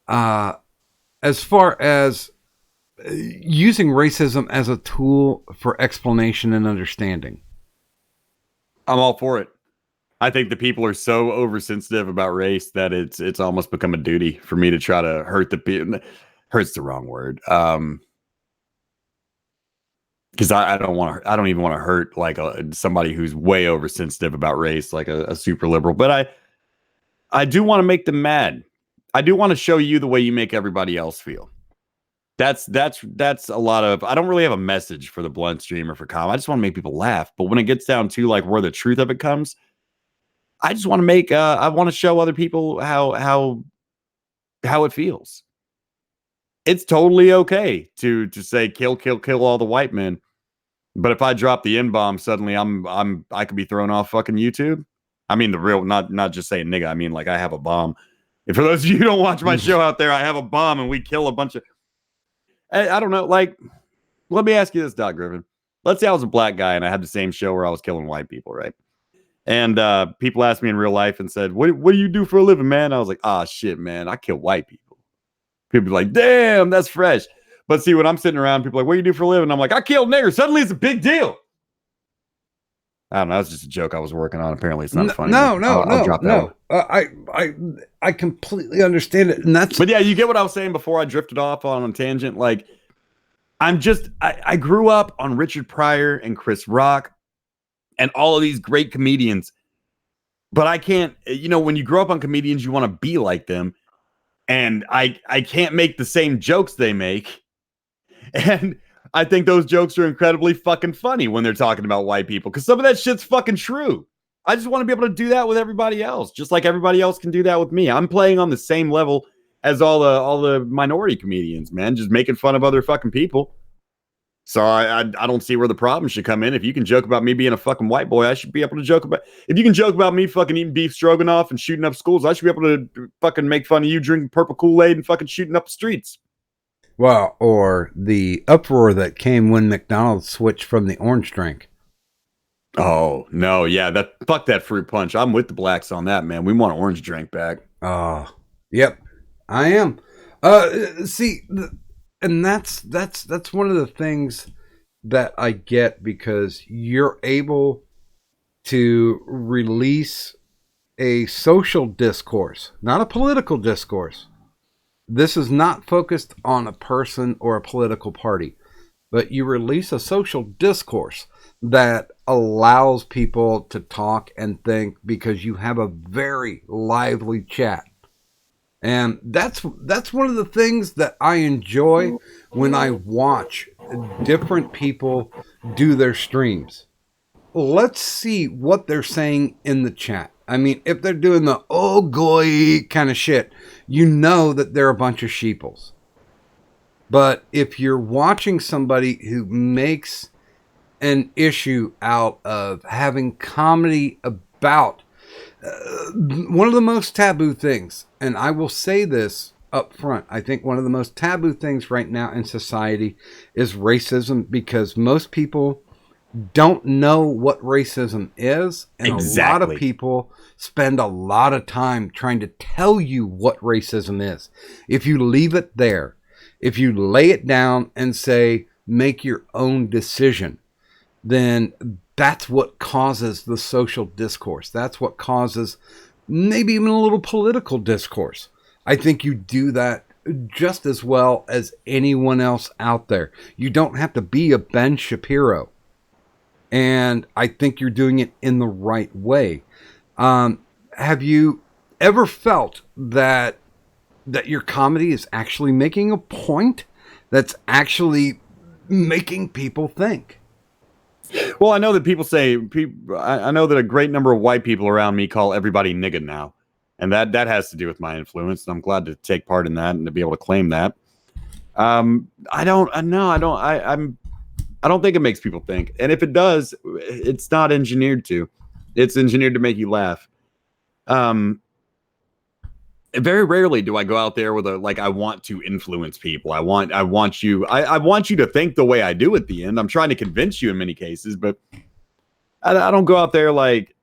as far as using racism as a tool for explanation and understanding? I'm all for it. I think the people are so oversensitive about race that it's almost become a duty for me to try to hurt the people. hurt's the wrong word. Because I don't even want to hurt like somebody who's way oversensitive about race, like a super liberal. But I do want to make them mad. I do want to show you the way you make everybody else feel. That's a lot of. I don't really have a message for the blunt stream or for comedy. I just want to make people laugh. But when it gets down to like where the truth of it comes, I just want to make. I want to show other people how it feels. It's totally okay to say kill all the white men. But if I drop the N-bomb, suddenly I could be thrown off fucking YouTube. I mean the real, not just saying nigga. I mean like I have a bomb. And for those of you who don't watch my show out there, I have a bomb and we kill a bunch of. I don't know. Like, let me ask you this, DocGriffon. Let's say I was a black guy and I had the same show where I was killing white people, right? And people asked me in real life and said, "What do you do for a living, man?" I was like, "Ah, shit, man, I kill white people." People be like, "Damn, that's fresh." But see, when I'm sitting around, people are like, "What do you do for a living?" I'm like, "I kill niggers." Suddenly it's a big deal. I don't know. That's just a joke I was working on. Apparently it's not funny. No. I completely understand it. And but yeah, you get what I was saying before I drifted off on a tangent. Like, I grew up on Richard Pryor and Chris Rock and all of these great comedians. But I can't, when you grow up on comedians, you want to be like them. And I can't make the same jokes they make. And I think those jokes are incredibly fucking funny when they're talking about white people, because some of that shit's fucking true. I just want to be able to do that with everybody else, just like everybody else can do that with me. I'm playing on the same level as all the minority comedians, man, just making fun of other fucking people. So I don't see where the problem should come in. If you can joke about me being a fucking white boy, I should be able to joke about. If you can joke about me fucking eating beef stroganoff and shooting up schools, I should be able to fucking make fun of you drinking purple Kool-Aid and fucking shooting up the streets. Well, or the uproar that came when McDonald's switched from the orange drink. Oh, no. Yeah, fuck that fruit punch. I'm with the blacks on that, man. We want orange drink back. Oh, yep. I am. See, and that's one of the things that I get, because you're able to release a social discourse, not a political discourse. This is not focused on a person or a political party, but you release a social discourse that allows people to talk and think, because you have a very lively chat. And that's one of the things that I enjoy when I watch different people do their streams. Let's see what they're saying in the chat. I mean, if they're doing the oh goy kind of shit, you know that they're a bunch of sheeples. But if you're watching somebody who makes an issue out of having comedy about one of the most taboo things, and I will say this up front, I think one of the most taboo things right now in society is racism, because most people don't know what racism is, and exactly. A lot of people spend a lot of time trying to tell you what racism is. If you leave it there, if you lay it down and say make your own decision, then that's what causes the social discourse. That's what causes maybe even a little political discourse. I think you do that just as well as anyone else out there. You don't have to be a Ben Shapiro. And I think you're doing it in the right way. Have you ever felt that your comedy is actually making a point that's actually making people think? Well, I know that people say, I know that a great number of white people around me call everybody nigga now. And that has to do with my influence. And I'm glad to take part in that and to be able to claim that. I don't think it makes people think. And if it does, it's not engineered to. It's engineered to make you laugh. Very rarely do I go out there with I want to influence people. I want you to think the way I do at the end. I'm trying to convince you in many cases, but I don't go out there like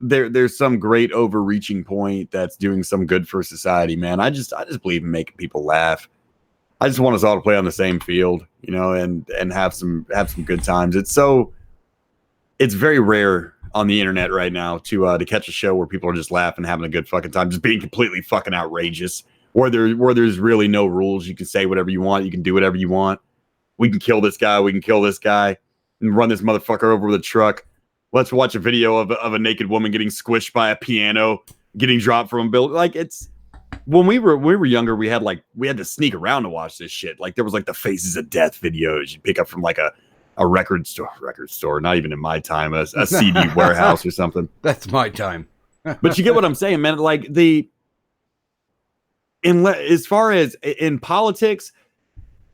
there's some great overreaching point that's doing some good for society, man. I just believe in making people laugh. I just want us all to play on the same field, and have some good times. It's very rare on the internet right now to catch a show where people are just laughing, having a good fucking time, just being completely fucking outrageous where there's really no rules. You can say whatever you want. You can do whatever you want. We can kill this guy. We can kill this guy and run this motherfucker over with a truck. Let's watch a video of a naked woman getting squished by a piano, getting dropped from a building. Like, it's when we were younger, we had to sneak around to watch this shit. Like, there was like the Faces of Death videos you pick up from like a record store, not even in my time, a CD warehouse or something. That's my time. But you get what I'm saying, man. Like, as far as in politics,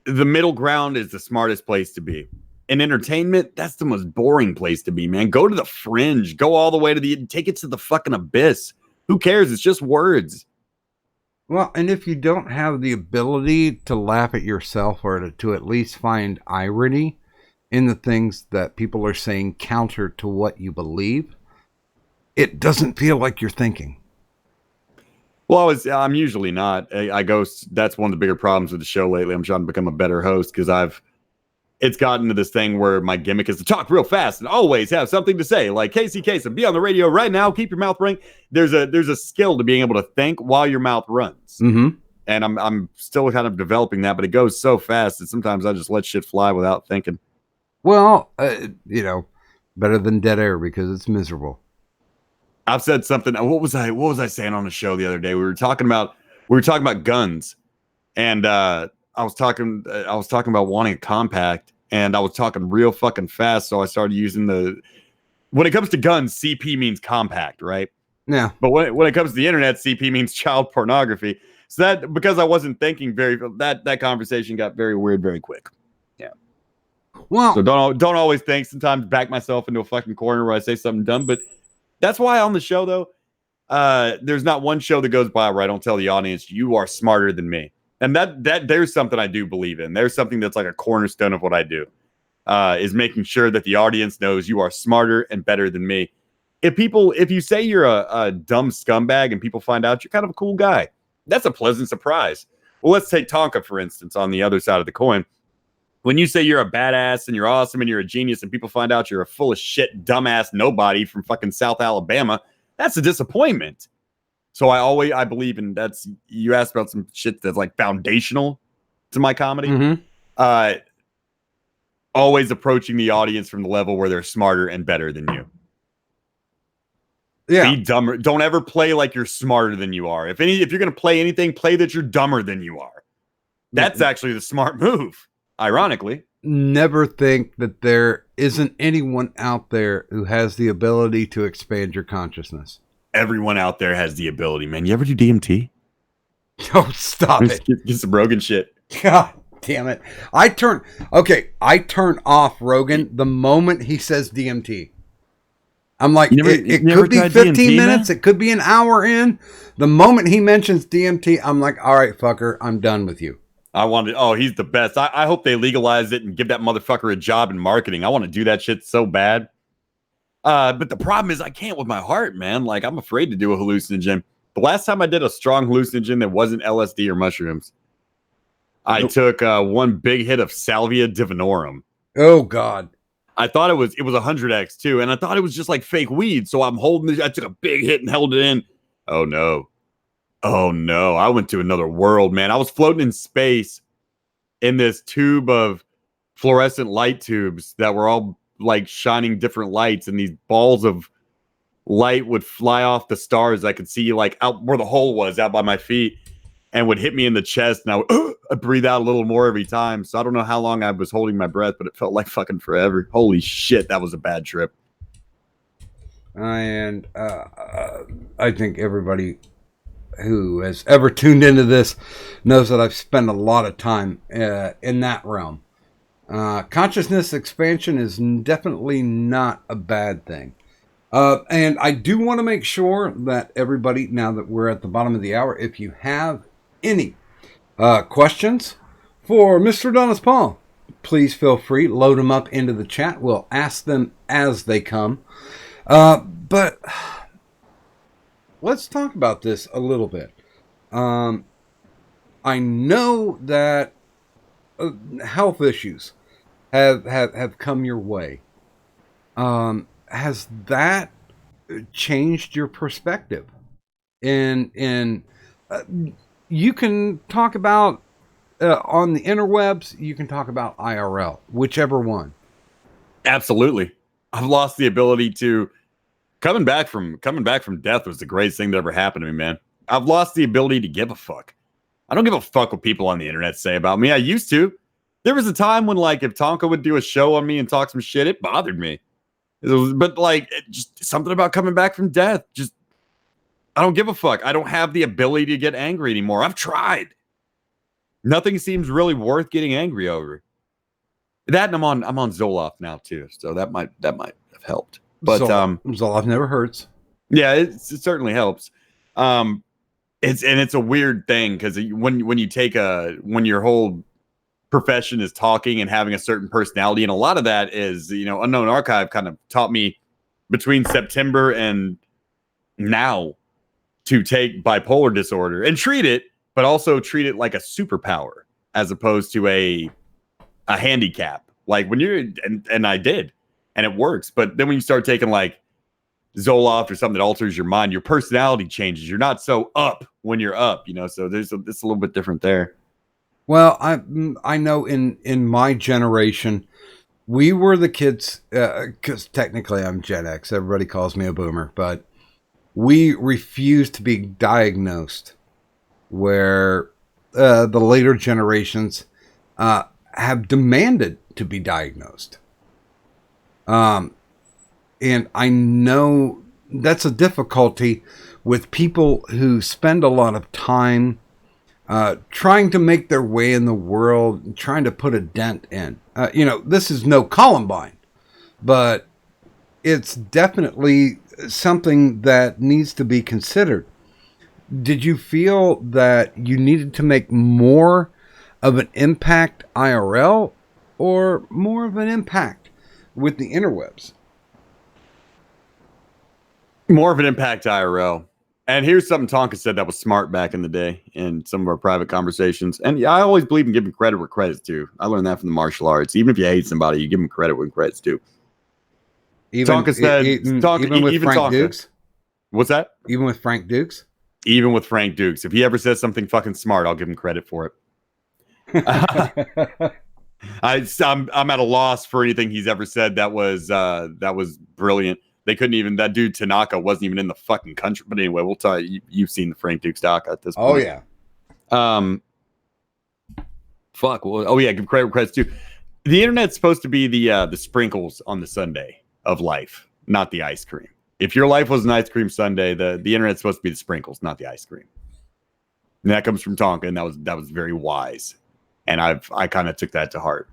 the middle ground is the smartest place to be. In entertainment, that's the most boring place to be, man. Go to the fringe. Go all the way take it to the fucking abyss. Who cares? It's just words. Well, and if you don't have the ability to laugh at yourself or to at least find irony in the things that people are saying counter to what you believe, it doesn't feel like you're thinking. Well, I'm usually not. That's one of the bigger problems with the show lately. I'm trying to become a better host because it's gotten to this thing where my gimmick is to talk real fast and always have something to say. Like, Casey Kasem, be on the radio right now. Keep your mouth running. There's a skill to being able to think while your mouth runs. Mm-hmm. And I'm still kind of developing that, but it goes so fast that sometimes I just let shit fly without thinking. Well, better than dead air because it's miserable. I've said something. What was I saying on the show the other day? We were talking about guns, and I was talking about wanting a compact, and I was talking real fucking fast, so I started using when it comes to guns, CP means compact, right? Yeah. But when it comes to the internet, CP means child pornography. So that, because I wasn't thinking that conversation got very weird very quick. Yeah. Well, so don't always think. Sometimes back myself into a fucking corner where I say something dumb, but that's why on the show though, there's not one show that goes by where I don't tell the audience you are smarter than me. And that there's something I do believe in. There's something that's like a cornerstone of what I do, is making sure that the audience knows you are smarter and better than me. If you say you're a dumb scumbag and people find out you're kind of a cool guy, that's a pleasant surprise. Well, let's take Tonka, for instance, on the other side of the coin. When you say you're a badass and you're awesome and you're a genius and people find out you're a full of shit, dumbass nobody from fucking South Alabama, that's a disappointment. So I believe in you asked about some shit that's like foundational to my comedy. Mm-hmm. Always approaching the audience from the level where they're smarter and better than you. Yeah. Be dumber. Don't ever play like you're smarter than you are. If you're going to play anything, play that you're dumber than you are. That's actually the smart move. Ironically. Never think that there isn't anyone out there who has the ability to expand your consciousness. Everyone out there has the ability, man. You ever do DMT? Oh, stop it. Get some Rogan shit. God damn it. I turn off Rogan the moment he says DMT. I'm like, it could be 15 DMT, minutes. Man? It could be an hour in. The moment he mentions DMT, I'm like, all right, fucker, I'm done with you. He's the best. I hope they legalize it and give that motherfucker a job in marketing. I want to do that shit so bad. But the problem is I can't with my heart, man. Like, I'm afraid to do a hallucinogen. The last time I did a strong hallucinogen that wasn't LSD or mushrooms, I took one big hit of Salvia divinorum. Oh, God. I thought it was 100x too, and I thought it was just like fake weed. So I'm holding it. I took a big hit and held it in. Oh no. I went to another world, man. I was floating in space in this tube of fluorescent light tubes that were all like shining different lights, and these balls of light would fly off the stars. I could see like out where the hole was out by my feet and would hit me in the chest, and I'd breathe out a little more every time. So I don't know how long I was holding my breath, but it felt like fucking forever. Holy shit, that was a bad trip. And I think everybody who has ever tuned into this knows that I've spent a lot of time in that realm. Consciousness expansion is definitely not a bad thing. And I do want to make sure that everybody, now that we're at the bottom of the hour, if you have any questions for Mr. Adonis Paul, please feel free, load them up into the chat. We'll ask them as they come. But let's talk about this a little bit. I know that health issues have come your way. Has that changed your perspective in you can talk about on the interwebs, you can talk about IRL, whichever one. Absolutely. I've lost the ability to coming back from death was the greatest thing that ever happened to me, man. I've lost the ability to give a fuck. I don't give a fuck what people on the internet say about me. I used to. There was a time when, like, if Tonka would do a show on me and talk some shit, it bothered me. But just something about coming back from death. Just, I don't give a fuck. I don't have the ability to get angry anymore. I've tried. Nothing seems really worth getting angry over. That, and I'm on Zoloft now too, so that might have helped. But Zoloft never hurts. Yeah, it certainly helps. It's a weird thing because when your whole profession is talking and having a certain personality, and a lot of that is, Unknown Archive kind of taught me between September and now to take bipolar disorder and treat it, but also treat it like a superpower as opposed to a handicap. Like when you're, and I did, and it works. But then when you start taking like Zoloft or something that alters your mind, your personality changes. You're not so up when you're up, so it's a little bit different there. Well, I know in my generation, we were the kids, because technically I'm Gen X. Everybody calls me a boomer, but we refused to be diagnosed, where the later generations have demanded to be diagnosed. And I know that's a difficulty with people who spend a lot of time trying to make their way in the world, and trying to put a dent in. This is no Columbine, but it's definitely something that needs to be considered. Did you feel that you needed to make more of an impact IRL or more of an impact with the interwebs? More of an impact IRL. And here's something Tonka said that was smart back in the day in some of our private conversations. And yeah, I always believe in giving credit where credit's due. I learned that from the martial arts. Even if you hate somebody, you give them credit when credit's due. Tonka said, even with Frank Tonka. Dukes? What's that? Even with Frank Dukes? Even with Frank Dukes. If he ever says something fucking smart, I'll give him credit for it. I'm at a loss for anything he's ever said that was brilliant. They couldn't even, that dude Tanaka wasn't even in the fucking country. But anyway, we'll tell you, you've seen the Frank Dukes doc at this point. Oh yeah. Fuck. Well, oh yeah, give credit where credit's due. The internet's supposed to be the sprinkles on the sundae of life, not the ice cream. If your life was an ice cream sundae, the internet's supposed to be the sprinkles, not the ice cream. And that comes from Tonka, and that was very wise. And I kind of took that to heart.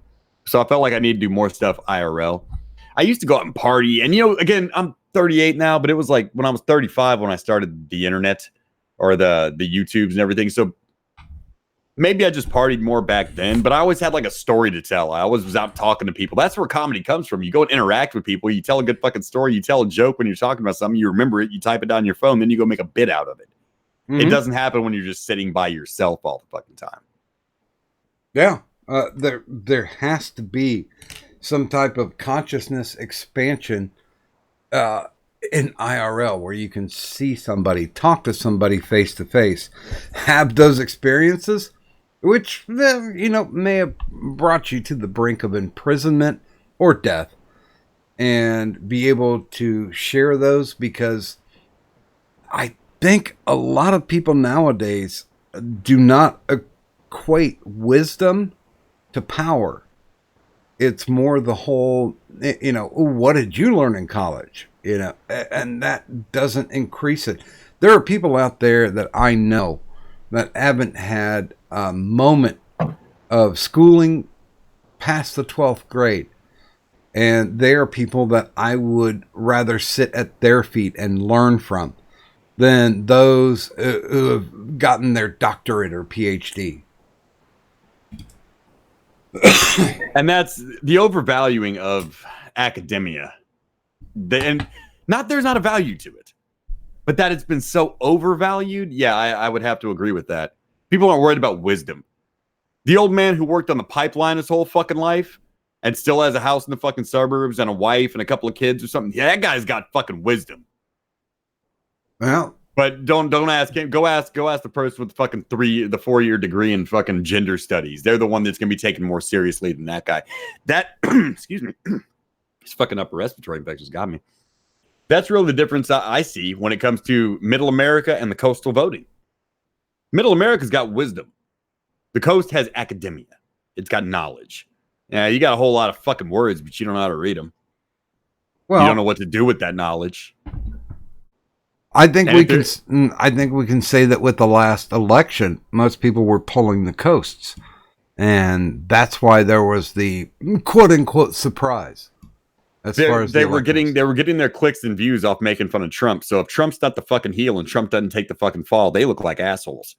So I felt like I needed to do more stuff IRL. I used to go out and party, and again, I'm 38 now, but it was like when I was 35 when I started the internet or the YouTubes and everything. So maybe I just partied more back then, but I always had like a story to tell. I always was out talking to people. That's where comedy comes from. You go and interact with people. You tell a good fucking story. You tell a joke when you're talking about something. You remember it. You type it down on your phone. Then you go make a bit out of it. Mm-hmm. It doesn't happen when you're just sitting by yourself all the fucking time. Yeah. There has to be some type of consciousness expansion in IRL where you can see somebody, talk to somebody face to face, have those experiences, which, may have brought you to the brink of imprisonment or death, and be able to share those, because I think a lot of people nowadays do not equate wisdom to power. It's more the whole, what did you learn in college? And that doesn't increase it. There are people out there that I know that haven't had a moment of schooling past the 12th grade. And they are people that I would rather sit at their feet and learn from than those who have gotten their doctorate or PhD. And that's the overvaluing of academia. And there's not a value to it, but that it's been so overvalued. Yeah, I would have to agree with that. People aren't worried about wisdom. The old man who worked on the pipeline his whole fucking life and still has a house in the fucking suburbs and a wife and a couple of kids or something. Yeah, that guy's got fucking wisdom. Well, But don't ask him. Go ask the person with the 4-year degree in fucking gender studies. They're the one that's gonna be taken more seriously than that guy. That excuse me, his fucking upper respiratory infections got me. That's really the difference I see when it comes to Middle America and the coastal voting. Middle America's got wisdom. The coast has academia. It's got knowledge. Yeah, you got a whole lot of fucking words, but you don't know how to read them. Well, you don't know what to do with that knowledge. I think we can say that with the last election, most people were pulling the coasts, and that's why there was the quote unquote surprise. They were getting their clicks and views off making fun of Trump. So if Trump's not the fucking heel and Trump doesn't take the fucking fall, they look like assholes.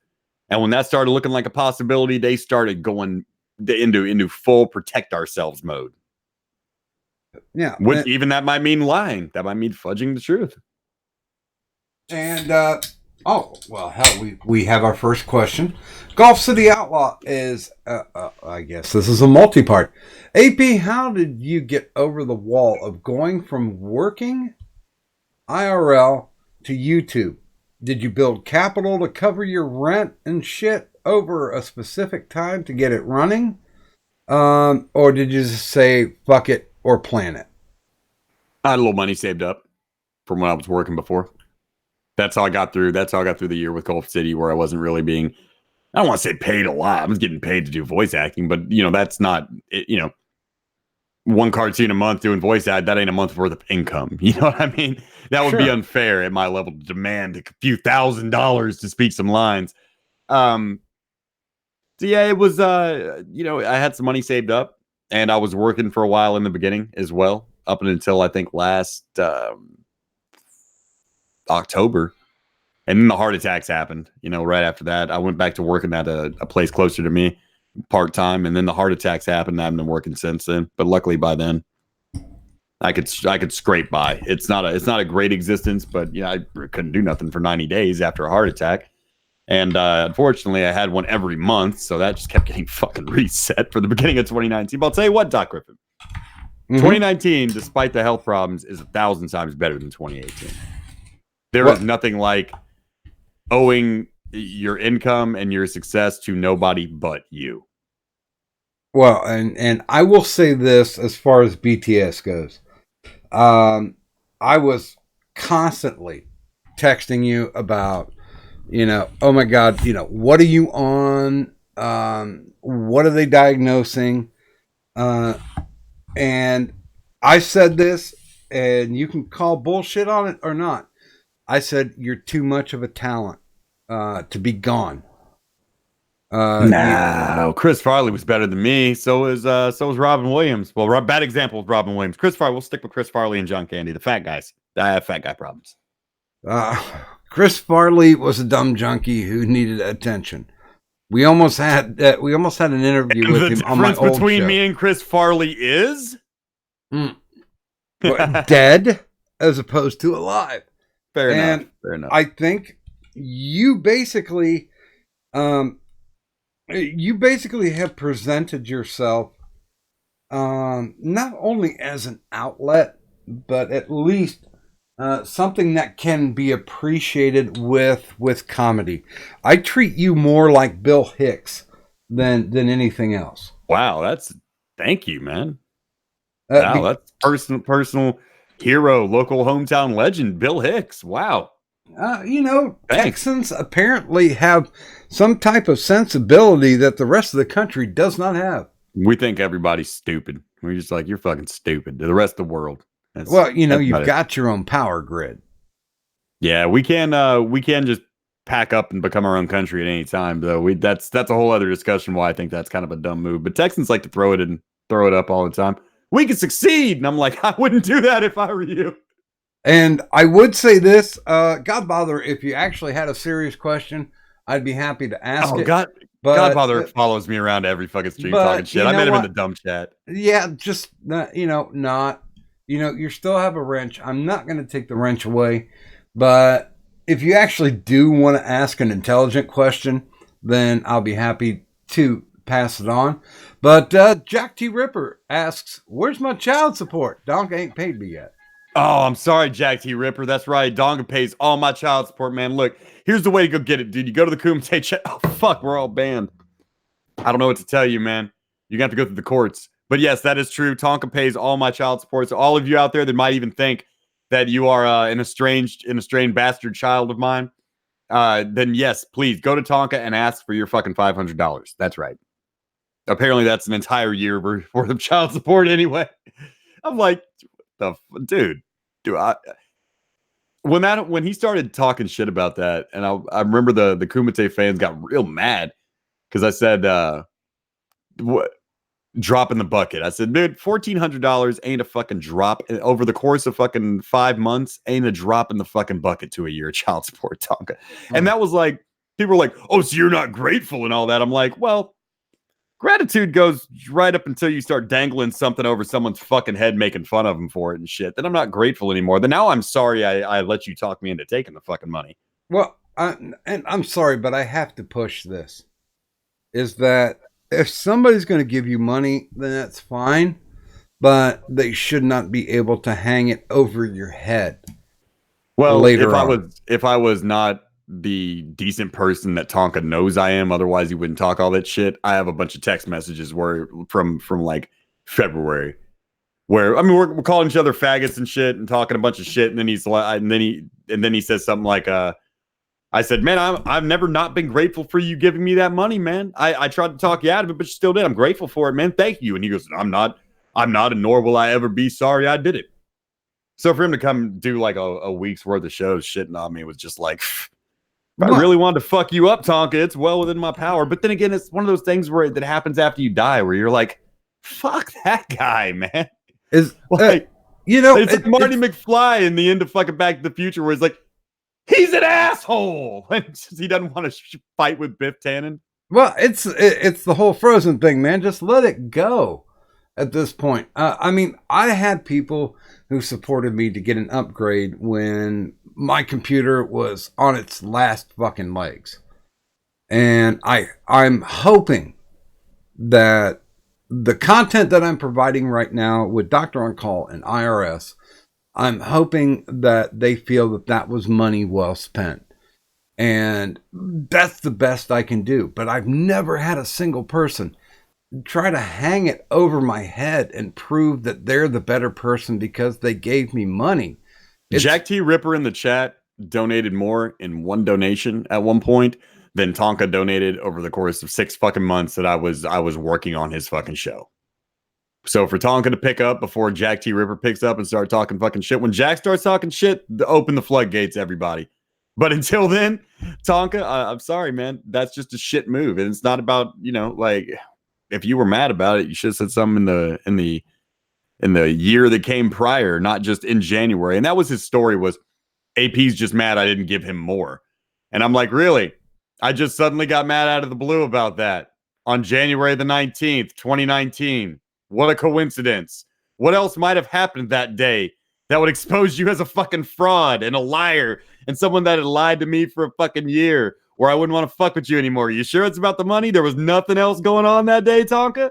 And when that started looking like a possibility, they started going into full protect ourselves mode. Yeah, which even that might mean lying. That might mean fudging the truth. And we have our first question. Golf City Outlaw is I guess this is a multi-part. AP, how did you get over the wall of going from working IRL to YouTube? Did you build capital to cover your rent and shit over a specific time to get it running? Or did you just say fuck it or plan it? I had a little money saved up from when I was working before. That's how I got through the year with Golf City, where I wasn't really being, I don't want to say paid a lot. I was getting paid to do voice acting, but that's not, one cartoon a month doing voice ad, that ain't a month's worth of income. You know what I mean? That would be unfair at my level to demand a few $1,000s to speak some lines. So yeah, it was, I had some money saved up and I was working for a while in the beginning as well, up until I think last October. And then the heart attacks happened, right after that. I went back to working at a place closer to me, part-time, and then the heart attacks happened. I haven't been working since then, but luckily by then I could scrape by. It's not a great existence, but I couldn't do nothing for 90 days after a heart attack. And unfortunately I had one every month, so that just kept getting fucking reset for the beginning of 2019. But I'll tell you what, Doc Griffin, 2019, despite the health problems, is 1,000 times better than 2018. There is nothing like owing your income and your success to nobody but you. Well, and I will say this as far as BTS goes. I was constantly texting you about, oh my God, what are you on? What are they diagnosing? And I said this, and you can call bullshit on it or not. I said, you're too much of a talent to be gone. No, Chris Farley was better than me. So was Robin Williams. Well, bad example of Robin Williams. Chris Farley. We'll stick with Chris Farley and John Candy, the fat guys. I have fat guy problems. Chris Farley was a dumb junkie who needed attention. We almost had an interview with him on my old show. The difference between me and Chris Farley is dead as opposed to alive. Fair enough. I think you basically have presented yourself not only as an outlet, but at least something that can be appreciated with comedy. I treat you more like Bill Hicks than anything else. Wow, thank you, man. Wow, that's personal hero, local hometown legend, Bill Hicks. Wow. Texans apparently have some type of sensibility that the rest of the country does not have. We think everybody's stupid. We're just like, you're fucking stupid to the rest of the world. You've got your own power grid. Yeah, we can just pack up and become our own country at any time, though. That's a whole other discussion why I think that's kind of a dumb move. But Texans like to throw it up all the time. We can succeed. And I'm like, I wouldn't do that if I were you. And I would say this, God bother, if you actually had a serious question, I'd be happy to ask it. God bother follows me around every fucking stream talking shit. I met him in the dumb chat. Yeah, just, you still have a wrench. I'm not going to take the wrench away. But if you actually do want to ask an intelligent question, then I'll be happy to pass it on. But Jack T. Ripper asks, where's my child support? Donk ain't paid me yet. Oh, I'm sorry, Jack T. Ripper. That's right. Donga pays all my child support, man. Look, here's the way to go get it, dude. You go to the Kumite chat. Oh, fuck, we're all banned. I don't know what to tell you, man. You're going to have to go through the courts. But yes, that is true. Tonka pays all my child support. So all of you out there that might even think that you are an estranged bastard child of mine, then yes, please go to Tonka and ask for your fucking $500. That's right. Apparently, that's an entire year worth of child support anyway. I'm like, dude, when he started talking shit about that, and I remember the Kumite fans got real mad because I said, what? Drop in the bucket. I said, dude, $1,400 ain't a fucking drop over the course of fucking 5 months. Ain't a drop in the fucking bucket to a year of child support, Tonka. And that was like, people were like, oh, so you're not grateful and all that. I'm like, well, gratitude goes right up until you start dangling something over someone's fucking head, making fun of them for it and shit. Then I'm not grateful anymore. Then now I'm sorry I let you talk me into taking the fucking money. Well, and I'm sorry, but I have to push this. Is that if somebody's going to give you money, then that's fine, but they should not be able to hang it over your head. Well, if I was not the decent person that Tonka knows I am, otherwise he wouldn't talk all that shit. I have a bunch of text messages from like February, where I mean we're calling each other faggots and shit and talking a bunch of shit, and then he says something like I said, man, I've never not been grateful for you giving me that money, man. I tried to talk you out of it, but you still did. I'm grateful for it, man. Thank you. And he goes, I'm not, and nor will I ever be sorry I did it. So for him to come do like a week's worth of shows shitting on me was just like, if I really wanted to fuck you up, Tonka, it's well within my power. But then again, it's one of those things that happens after you die, where you're like, fuck that guy, man. Is like, it's like Marty McFly in the end of fucking Back to the Future, where it's like, he's an asshole. He doesn't want to fight with Biff Tannen. Well, it's the whole Frozen thing, man. Just let it go at this point. I mean, I had people who supported me to get an upgrade when my computer was on its last fucking legs. And I'm hoping that the content that I'm providing right now with Dr. On Call and IRS, I'm hoping that they feel that that was money well spent. And that's the best I can do. But I've never had a single person try to hang it over my head and prove that they're the better person because they gave me money. Jack T. Ripper in the chat donated more in one donation at one point than Tonka donated over the course of 6 fucking months that I was working on his fucking show. So for Tonka to pick up before Jack T. Ripper picks up and start talking fucking shit, when Jack starts talking shit, open the floodgates, everybody. But until then, Tonka, I'm sorry, man. That's just a shit move. And it's not about, like, if you were mad about it, you should have said something in the year that came prior, not just in January. And that was his story, was AP's just mad I didn't give him more. And I'm like, really? I just suddenly got mad out of the blue about that on January the 19th, 2019. What a coincidence. What else might have happened that day that would expose you as a fucking fraud and a liar and someone that had lied to me for a fucking year, or I wouldn't want to fuck with you anymore? You sure it's about the money? There was nothing else going on that day, Tonka?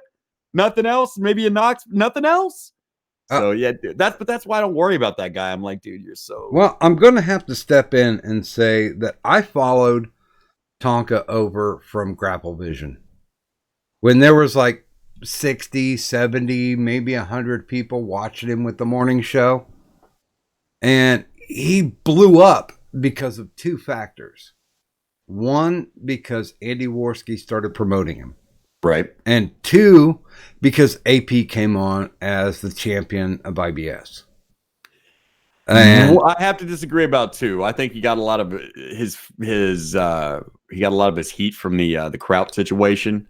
Nothing else? Maybe a Knox? Nothing else? So yeah, dude, that's why I don't worry about that guy. I'm like, dude, you're so... Well, I'm going to have to step in and say that I followed Tonka over from Grapple Vision. When there was like 60, 70, maybe 100 people watching him with the morning show. And he blew up because of 2 factors. One, because Andy Worski started promoting him. Right. And 2, because AP came on as the champion of IBS. And I have to disagree about 2. I think he got a lot of his heat from the Kraut situation.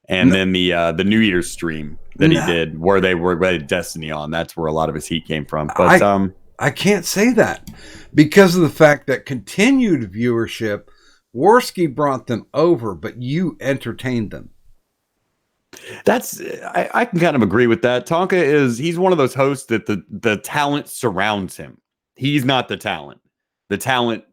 And then the New Year's stream that he did, where they had Destiny on, that's where a lot of his heat came from. But I can't say that because of the fact that continued viewership, Worski brought them over, but you entertained them. I can kind of agree with that. Tonka he's one of those hosts that the talent surrounds him. He's not the talent. The talent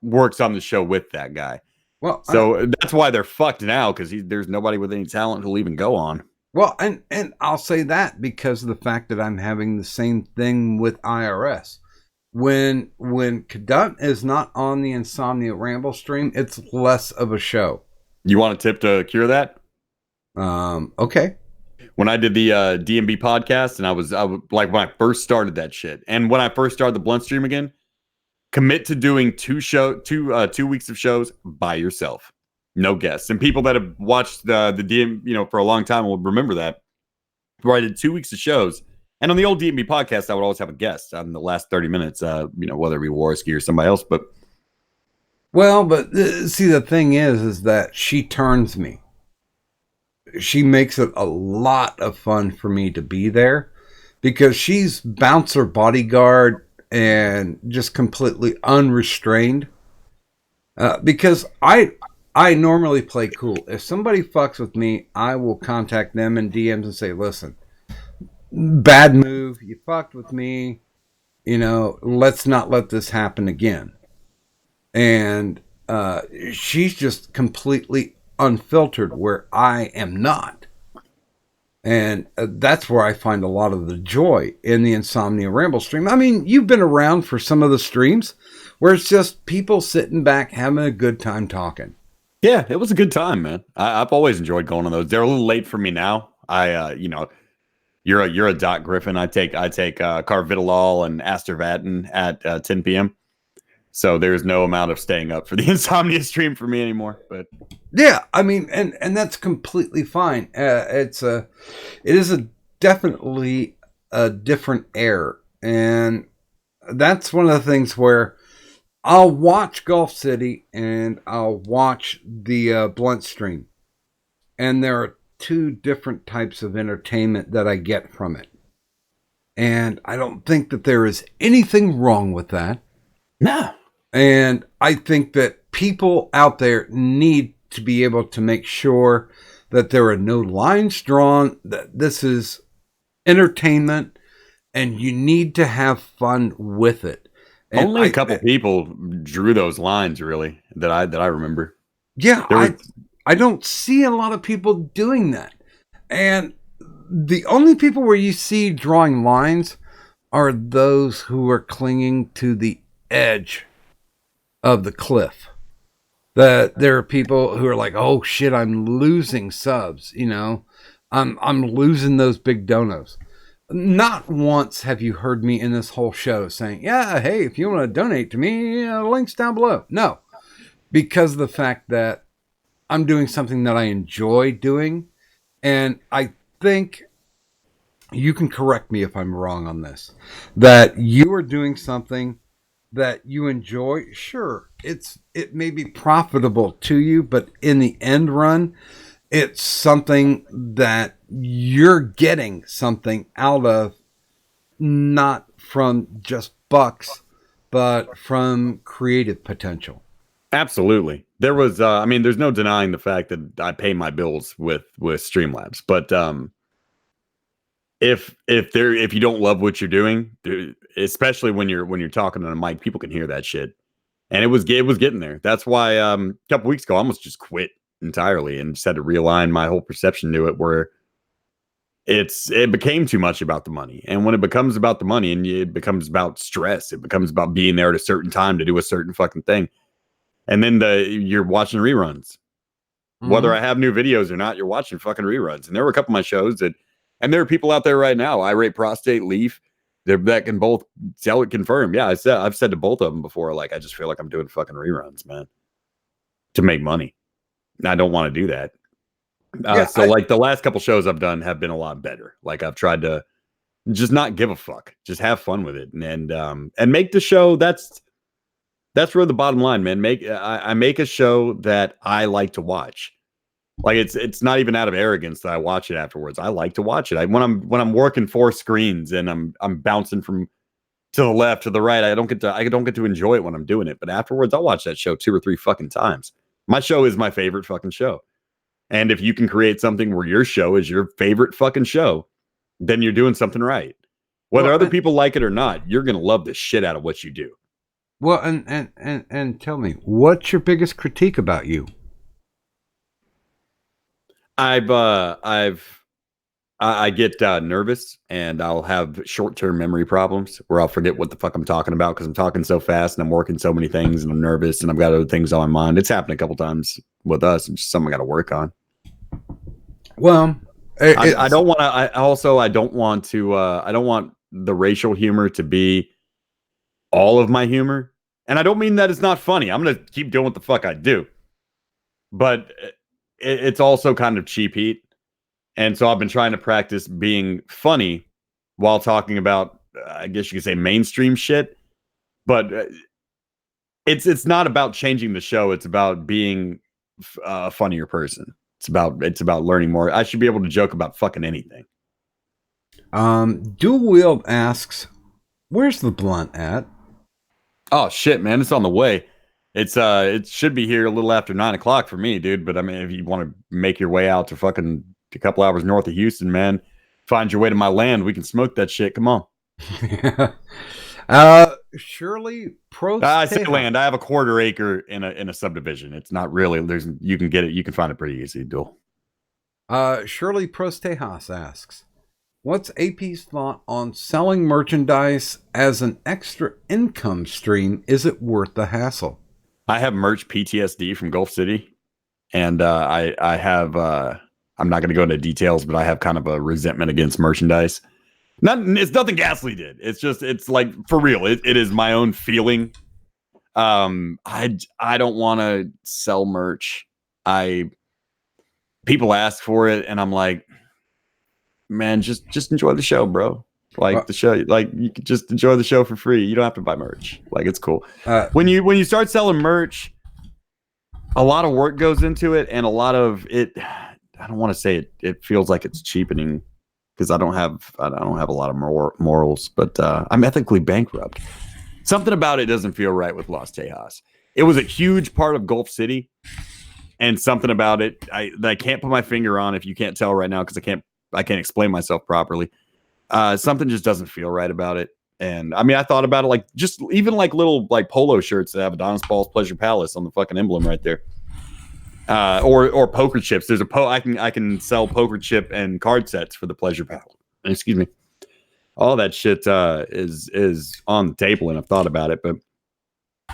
works on the show with that guy. Well, so that's why they're fucked now, because there's nobody with any talent who'll even go on. Well, and I'll say that because of the fact that I'm having the same thing with IRS. When Cadunt is not on the Insomnia Ramble stream, it's less of a show. You want a tip to cure that? Okay. When I did the DMB podcast, and I was like when I first started that shit, and when I first started the Blunt stream again, commit to doing 2 weeks of shows by yourself, no guests. And people that have watched the DM, for a long time will remember that. Where I did 2 weeks of shows, and on the old DMB podcast, I would always have a guest on the last 30 minutes, whether it be Warski or somebody else. But see, the thing is that she turns me. She makes it a lot of fun for me to be there because she's bouncer bodyguard and just completely unrestrained. Because I normally play cool. If somebody fucks with me, I will contact them in DMs and say, listen, bad move. You fucked with me. Let's not let this happen again. And she's just completely unfiltered where I am not. And that's where I find a lot of the joy in the Insomnia Ramble stream. I mean, you've been around for some of the streams where it's just people sitting back having a good time talking. Yeah, it was a good time, man. I've always enjoyed going on those. They're a little late for me now. You're a DocGriffon. I take carvedilol and astervatin at 10 p.m. So there's no amount of staying up for the Insomnia stream for me anymore. But yeah, I mean, and that's completely fine. It is definitely a different air, and that's one of the things where I'll watch Gulf City and I'll watch the Blunt stream, and there are two different types of entertainment that I get from it, and I don't think that there is anything wrong with that. No. And I think that people out there need to be able to make sure that there are no lines drawn, that this is entertainment, and you need to have fun with it. And only a couple people drew those lines, really, that I remember. Yeah, I don't see a lot of people doing that. And the only people where you see drawing lines are those who are clinging to the edge of the cliff. That there are people who are like, oh shit, I'm losing subs, I'm losing those big donos. Not once have you heard me in this whole show saying, yeah, hey, if you want to donate to me, links down below. No, because of the fact that I'm doing something that I enjoy doing. And I think you can correct me if I'm wrong on this, that you are doing something that you enjoy. Sure, it may be profitable to you, but in the end run, it's something that you're getting something out of, not from just bucks, but from creative potential. Absolutely. There was there's no denying the fact that I pay my bills with Streamlabs, but if you don't love what you're doing, especially when you're talking on a mic, people can hear that shit. And it was getting there. That's why a couple weeks ago I almost just quit entirely and just had to realign my whole perception to it, where it became too much about the money. And when it becomes about the money, and it becomes about stress, it becomes about being there at a certain time to do a certain fucking thing. And then you're watching reruns. Mm-hmm. Whether I have new videos or not, you're watching fucking reruns. And there were a couple of my shows and there are people out there right now, Irate Prostate, Leaf, that can both tell it, confirm. Yeah, I've said to both of them before, like, I just feel like I'm doing fucking reruns, man, to make money. And I don't want to do that. Like the last couple shows I've done have been a lot better. Like, I've tried to just not give a fuck, just have fun with it, and make the show. That's really the bottom line, man. I make a show that I like to watch. Like, it's not even out of arrogance that I watch it afterwards. I like to watch it. When I'm working 4 screens and I'm bouncing from to the left to the right, I don't get to enjoy it when I'm doing it. But afterwards, I'll watch that show 2 or 3 fucking times. My show is my favorite fucking show. And if you can create something where your show is your favorite fucking show, then you're doing something right. Whether other people like it or not, you're gonna love the shit out of what you do. Well, and tell me, what's your biggest critique about you? I've I get nervous, and I'll have short-term memory problems where I'll forget what the fuck I'm talking about because I'm talking so fast and I'm working so many things and I'm nervous and I've got other things on my mind. It's happened a couple times with us. It's just something I got to work on. Well, I don't want to. I don't want to. I don't want the racial humor to be all of my humor, and I don't mean that it's not funny. I'm gonna keep doing what the fuck I do, but it's also kind of cheap heat. And so I've been trying to practice being funny while talking about, I guess you could say, mainstream shit. But it's not about changing the show. It's about being a funnier person. It's about learning more. I should be able to joke about fucking anything. Dual Wield asks, "Where's the blunt at?" Oh shit, man! It's on the way. It should be here a little after 9 o'clock for me, dude. But I mean, if you want to make your way out to fucking a couple hours north of Houston, man, find your way to my land. We can smoke that shit. Come on. Shirley Pro. I say land. I have a quarter acre in a subdivision. It's not really. You can get it. You can find it pretty easy, dude. Shirley Prostejas asks, "What's AP's thought on selling merchandise as an extra income stream? Is it worth the hassle?" I have merch PTSD from Gulf City, and I have. I'm not going to go into details, but I have kind of a resentment against merchandise. It's nothing Ghastly did. It's like for real. It is my own feeling. I don't want to sell merch. People ask for it, and I'm like, man, just enjoy the show, bro. Like the show, like you can just enjoy the show for free. You don't have to buy merch. Like it's cool. When you start selling merch, a lot of work goes into it, and a lot of it. I don't want to say it feels like it's cheapening because I don't have a lot of morals, but I'm ethically bankrupt. Something about it doesn't feel right with Las Tejas. It was a huge part of Gulf City, and something about it that I can't put my finger on. If you can't tell right now, because I can't explain myself properly. Something just doesn't feel right about it. And I mean, I thought about it like just even like little like polo shirts that have Adonis Paul's Pleasure Palace on the fucking emblem right there. Or poker chips. There's I can sell poker chip and card sets for the Pleasure Palace. Excuse me. All that shit is on the table, and I've thought about it. But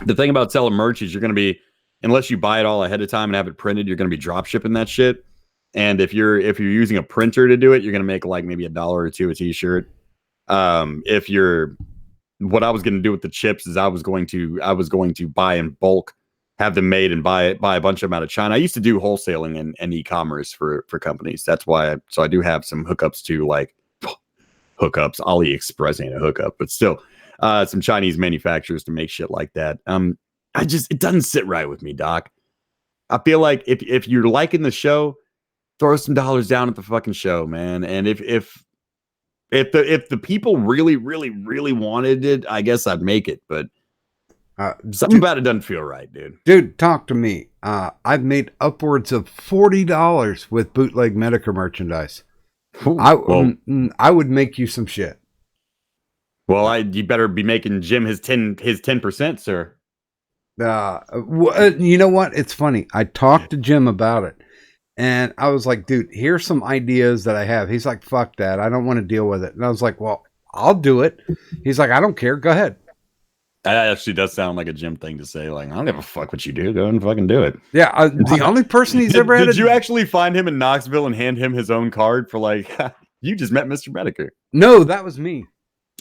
the thing about selling merch is you're going to be, unless you buy it all ahead of time and have it printed, you're going to be drop shipping that shit. And if you're using a printer to do it, you're going to make like maybe $1 or $2 a t-shirt. What I was going to do with the chips is I was going to buy in bulk, have them made, and buy a bunch of them out of China. I used to do wholesaling and e-commerce for companies. That's why I do have some hookups to like hookups. AliExpress ain't a hookup, but still some Chinese manufacturers to make shit like that. It doesn't sit right with me, Doc. I feel like if you're liking the show, throw some dollars down at the fucking show, man. And if the people really, really, really wanted it, I guess I'd make it. But something about it doesn't feel right, dude. Dude, talk to me. I've made upwards of $40 with bootleg Medicare merchandise. Ooh, I would make you some shit. Well, you better be making Jim his 10%, sir. You know what? It's funny. I talked to Jim about it, and I was like, dude, here's some ideas that I have. He's like, fuck that. I don't want to deal with it. And I was like, well, I'll do it. He's like, I don't care. Go ahead. That actually does sound like a Jim thing to say. Like, I don't give a fuck what you do. Go and fucking do it. Yeah. The only person he's ever had. Did you actually find him in Knoxville and hand him his own card for like, you just met Mr. Medicare? No, that was me.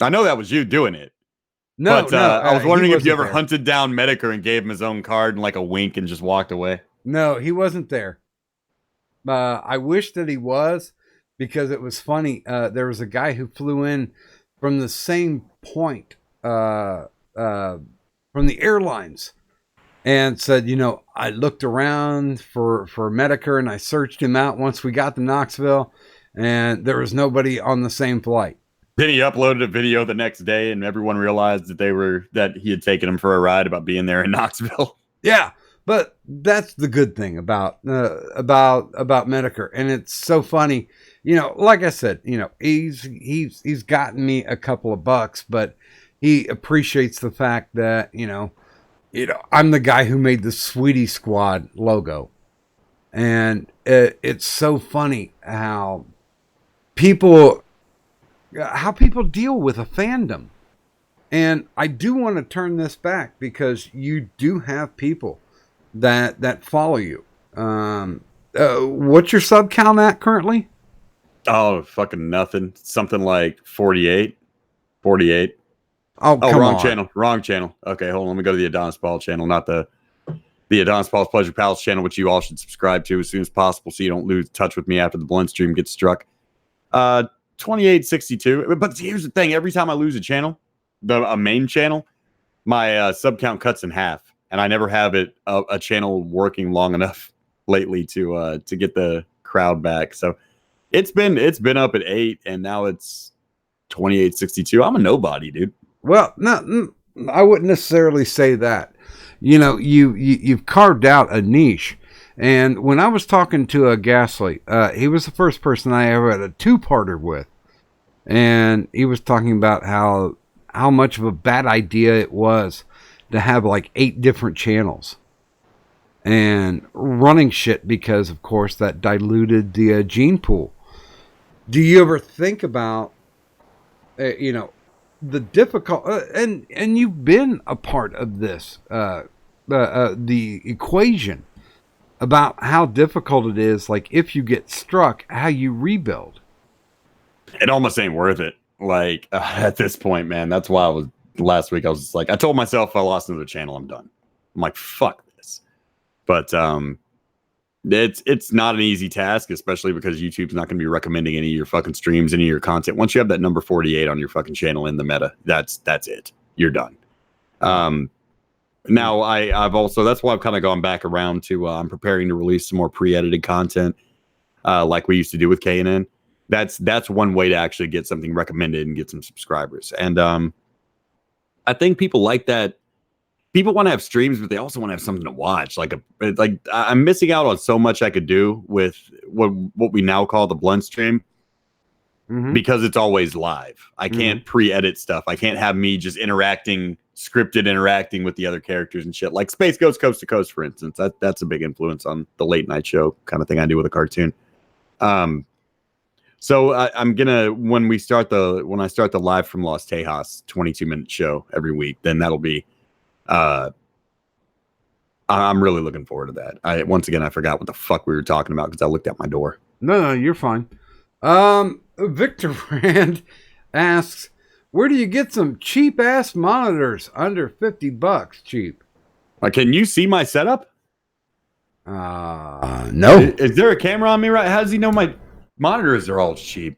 I know that was you doing it. No, but, I was wondering if you ever hunted down Medicare and gave him his own card and like a wink and just walked away. No, he wasn't there. I wish that he was, because it was funny. There was a guy who flew in from the same point from the airlines and said, I looked around for Medicare and I searched him out once we got to Knoxville, and there was nobody on the same flight. Then he uploaded a video the next day, and everyone realized that he had taken him for a ride about being there in Knoxville. Yeah, but that's the good thing about Medicare, and it's so funny. Like I said, he's gotten me a couple of bucks, but he appreciates the fact that I'm the guy who made the Sweetie Squad logo, and it's so funny how how people deal with a fandom. And I do want to turn this back because you do have people that follow you. What's your sub count at currently? Oh, fucking nothing. Something like 48. Oh, wrong channel. Wrong channel. Okay, hold on. Let me go to the Adonis Paul channel, not the Adonis Paul's Pleasure Palace channel, which you all should subscribe to as soon as possible so you don't lose touch with me after the blunt stream gets struck. 2862. But here's the thing. Every time I lose a channel, a main channel, my sub count cuts in half. And I never have a channel working long enough lately to get the crowd back. So it's been up at 8 and now it's 2862. I'm a nobody, dude. Well, no, I wouldn't necessarily say that. You know, you've carved out a niche. And when I was talking to a Gasly, he was the first person I ever had a two-parter with. And he was talking about how much of a bad idea it was to have like 8 different channels and running shit because, of course, that diluted the gene pool. Do you ever think about, the difficult and you've been a part of this, the equation about how difficult it is, like if you get struck, how you rebuild. It almost ain't worth it. Like at this point, man, that's why last week I was just like, I told myself if I lost another channel, I'm done. I'm like, fuck this. But it's not an easy task, especially because YouTube's not going to be recommending any of your fucking streams, any of your content. Once you have that number 48 on your fucking channel in the meta, that's it. You're done. Now I've also, that's why I've kind of gone back around to I'm preparing to release some more pre-edited content, like we used to do with K&N. That's one way to actually get something recommended and get some subscribers. And I think people like that. People want to have streams, but they also want to have something to watch. Like I'm missing out on so much I could do with what we now call the blunt stream, because it's always live. I can't pre-edit stuff. I can't have me just scripted interacting with the other characters and shit. Like Space Ghost Coast to Coast, for instance. That's a big influence on the late night show kind of thing I do with a cartoon. So I'm gonna when I start the live from Los Tejas 22-minute show every week, then that'll be. I'm really looking forward to that. I forgot what the fuck we were talking about because I looked at my door. No, you're fine. Victor Rand asks, where do you get some cheap ass monitors under $50 cheap? Can you see my setup? No. Is there a camera on me? Right? How does he know my monitors are all cheap?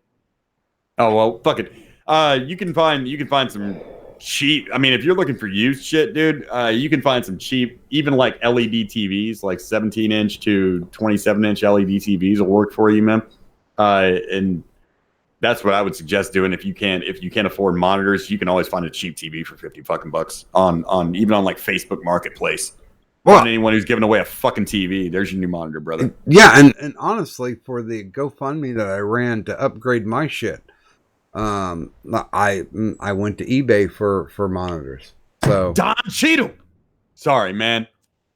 Oh well, fuck it. You can find some cheap. I mean, if you're looking for used shit, dude, you can find some cheap, even like LED TVs, like 17-inch to 27-inch LED TVs will work for you, man. And that's what I would suggest doing. If you can't afford monitors, you can always find a cheap TV for $50 on even on like Facebook Marketplace. Well, anyone who's giving away a fucking TV, there's your new monitor, brother. Yeah, and honestly, for the GoFundMe that I ran to upgrade my shit, I went to eBay for monitors. So Don Cheadle, sorry man,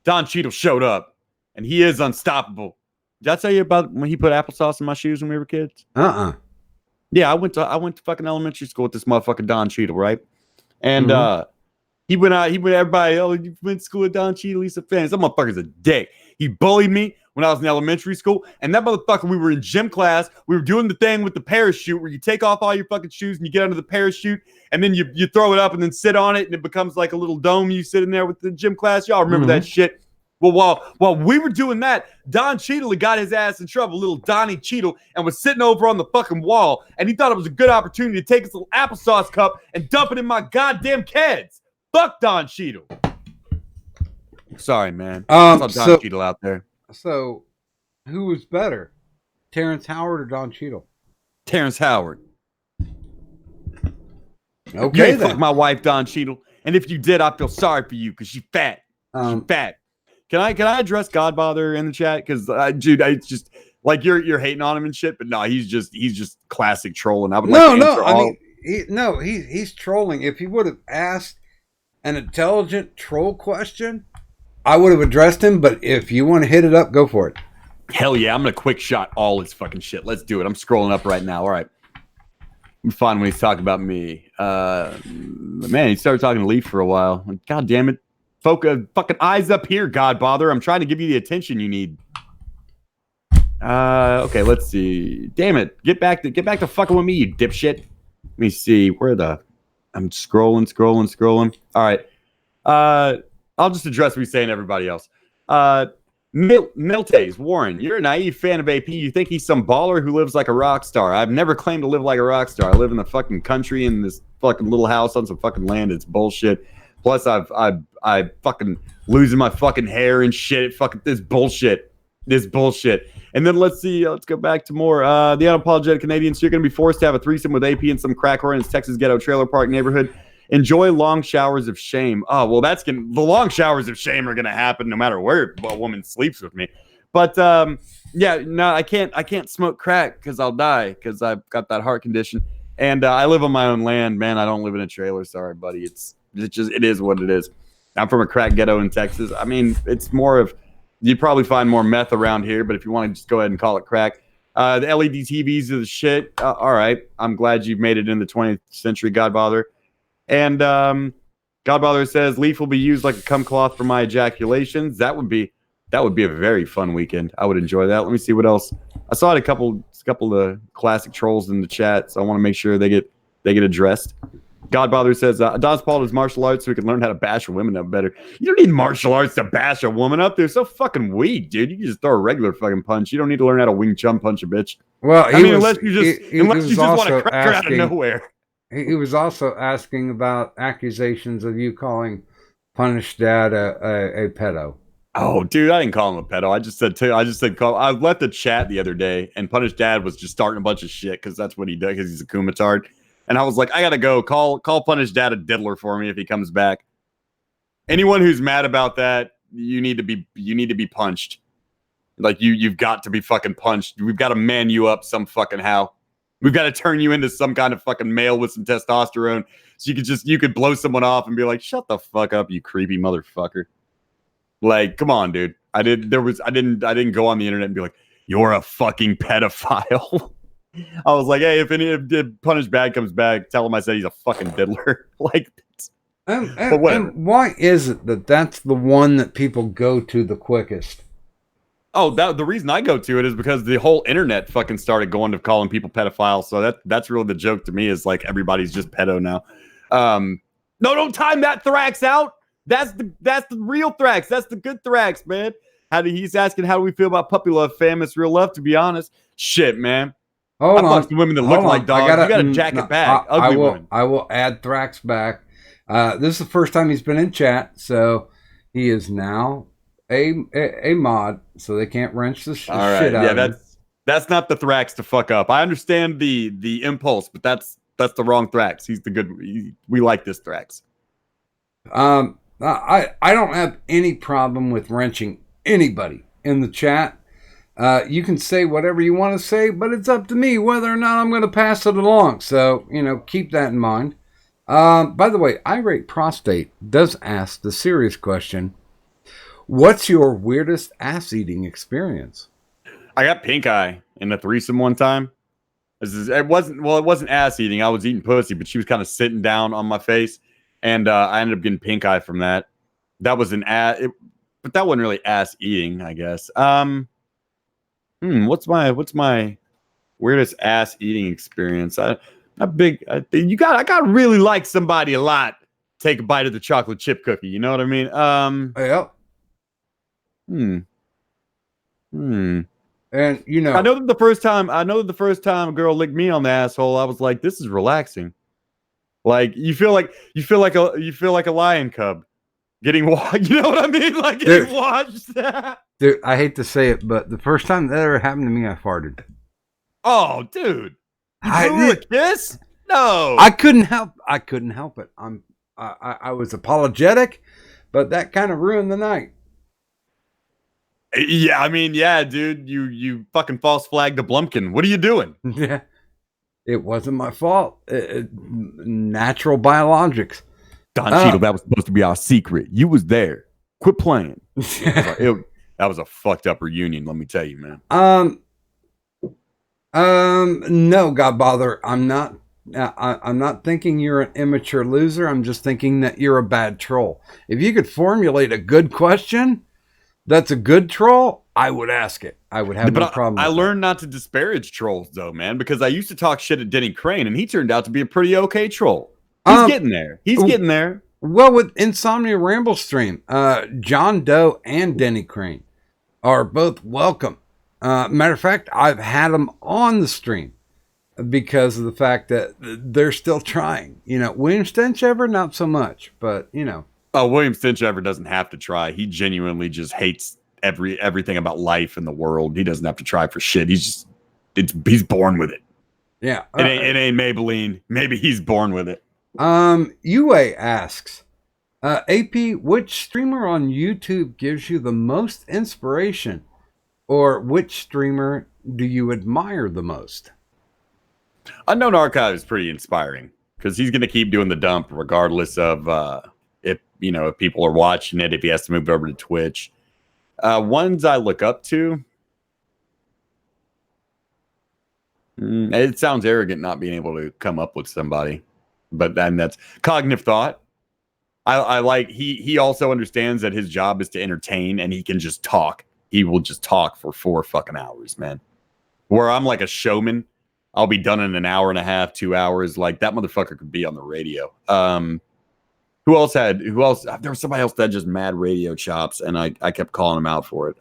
Don Cheadle showed up, and he is unstoppable. Did I tell you about when he put applesauce in my shoes when we were kids? Yeah, I went to fucking elementary school with this motherfucker Don Cheadle, right? And he went out. Everybody, you went to school with Don Cheadle. He's a fan. That motherfucker's a dick. He bullied me when I was in elementary school. And that motherfucker, we were in gym class. We were doing the thing with the parachute where you take off all your fucking shoes and you get under the parachute. And then you throw it up and then sit on it. And it becomes like a little dome. You sit in there with the gym class. Y'all remember that shit? Well, while we were doing that, Don Cheadle got his ass in trouble, little Donnie Cheadle, and was sitting over on the fucking wall. And he thought it was a good opportunity to take his little applesauce cup and dump it in my goddamn kids. Fuck Don Cheadle. Sorry, man. I saw Don Cheadle out there. So, who was better, Terrence Howard or Don Cheadle? Terrence Howard. Okay, you fuck my wife, Don Cheadle. And if you did, I feel sorry for you because she's fat. She's fat. Can I address Godfather in the chat? Because dude, it's just like you're hating on him and shit, but no, he's just classic trolling. I would he's trolling. If he would have asked an intelligent troll question, I would have addressed him. But if you want to hit it up, go for it. Hell yeah, I'm gonna quick shot all his fucking shit. Let's do it. I'm scrolling up right now. All right. I'm fine when he's talking about me. Man, he started talking to Leaf for a while. God damn it. Fucking eyes up here, God bother. I'm trying to give you the attention you need. Okay, let's see. Damn it. Get back to fucking with me, you dipshit. Let me see. I'm scrolling. All right. I'll just address what he's saying to everybody else. Miltes, Warren, you're a naive fan of AP. You think he's some baller who lives like a rock star. I've never claimed to live like a rock star. I live in the fucking country in this fucking little house on some fucking land. It's bullshit. Plus, I fucking losing my fucking hair and shit. Fucking this bullshit. And then let's see. Let's go back to more. The unapologetic Canadians. So you're going to be forced to have a threesome with AP in some crack whore in his Texas ghetto trailer park neighborhood. Enjoy long showers of shame. Oh, well, the long showers of shame are going to happen no matter where a woman sleeps with me. But yeah, no, I can't smoke crack because I'll die because I've got that heart condition. And I live on my own land, man. I don't live in a trailer. Sorry, buddy. It is what it is. I'm from a crack ghetto in Texas. I mean, it's more of, you'd probably find more meth around here, but if you want to just go ahead and call it crack. The LED TVs are the shit. All right. I'm glad you've made it in the 20th century, Godfather. And Godfather says Leaf will be used like a cum cloth for my ejaculations. That would be a very fun weekend. I would enjoy that. Let me see what else. I saw a couple of classic trolls in the chat, so I want to make sure they get addressed. Godfather says Adonis Paul does martial arts so he can learn how to bash women up better. You don't need martial arts to bash a woman up. They're so fucking weak, dude. You can just throw a regular fucking punch. You don't need to learn how to Wing Chun punch a bitch. Well, unless you just want to crack her out of nowhere. He was also asking about accusations of you calling Punished Dad a pedo. Oh, dude, I didn't call him a pedo. I just said call. I left the chat the other day, and Punished Dad was just starting a bunch of shit because that's what he does. Because he's a kumatard, and I was like, I gotta go. Call Punished Dad a diddler for me if he comes back. Anyone who's mad about that, you need to be punched. Like you've got to be fucking punched. We've got to man you up some fucking how. We've got to turn you into some kind of fucking male with some testosterone, so you could blow someone off and be like, "Shut the fuck up, you creepy motherfucker!" Like, come on, dude. I didn't go on the internet and be like, "You're a fucking pedophile." I was like, "Hey, if Punished Bad comes back, tell him I said he's a fucking diddler." Like, and why is it that that's the one that people go to the quickest? Oh, the reason I go to it is because the whole internet fucking started going to calling people pedophiles. So that's really the joke to me, is like everybody's just pedo now. No, don't time that Thrax out. That's the real Thrax. That's the good Thrax, man. He's asking how do we feel about puppy love, famous real love? To be honest, shit, man. Hold on. I fucked women that look like dogs. You got to jack it back. Ugly women. I will add Thrax back. This is the first time he's been in chat, so he is now a mod, so they can't wrench the shit out of him. That's not the Thrax to fuck up. I understand the impulse, but that's the wrong Thrax. He's the good. We like this Thrax. I don't have any problem with wrenching anybody in the chat. You can say whatever you want to say, but it's up to me whether or not I'm going to pass it along. So keep that in mind. By the way, Irate Prostate does ask the serious question. What's your weirdest ass-eating experience? I got pink eye in a threesome one time. It wasn't ass-eating. I was eating pussy, but she was kind of sitting down on my face, and I ended up getting pink eye from that. That was but that wasn't really ass-eating, I guess. What's my weirdest ass-eating experience? I gotta really like somebody a lot. Take a bite of the chocolate chip cookie. You know what I mean? Yep. And I know that the first time a girl licked me on the asshole, I was like, this is relaxing. Like you feel like a lion cub getting washed. You know what I mean? Like getting washed. Dude, I hate to say it, but the first time that ever happened to me, I farted. Oh, dude. You blew a kiss? No. I couldn't help it. I was apologetic, but that kind of ruined the night. Yeah, I mean, yeah, dude, you fucking false flagged the Blumpkin. What are you doing? Yeah, it wasn't my fault. Natural biologics. Don Cheadle, that was supposed to be our secret. You was there. Quit playing. That was a fucked up reunion, let me tell you, man. No, Godbother, I'm not. I'm not thinking you're an immature loser. I'm just thinking that you're a bad troll. If you could formulate a good question, that's a good troll, I would ask it. I would have no problem with I learned not to disparage trolls, though, man, because I used to talk shit at Denny Crane, and he turned out to be a pretty okay troll. He's getting there. He's getting there. Well, with Insomnia Ramble stream, John Doe and Denny Crane are both welcome. Matter of fact, I've had them on the stream because of the fact that they're still trying. You know, William Stenchever, not so much, but you know. Oh, William Stenchever doesn't have to try. He genuinely just hates everything about life and the world. He doesn't have to try for shit. He's born with it. Yeah. It ain't Maybelline. Maybe he's born with it. UA asks, AP, which streamer on YouTube gives you the most inspiration? Or which streamer do you admire the most? Unknown Archive is pretty inspiring because he's going to keep doing the dump regardless of if people are watching it, if he has to move over to Twitch. Ones I look up to. It sounds arrogant not being able to come up with somebody, but then that's Cognitive Thought. I like he also understands that his job is to entertain and he can just talk. He will just talk for 4 fucking hours, man. Where I'm like a showman, I'll be done in an hour and a half, 2 hours. Like that motherfucker could be on the radio. Who else? There was somebody else that had just mad radio chops, and I kept calling him out for it.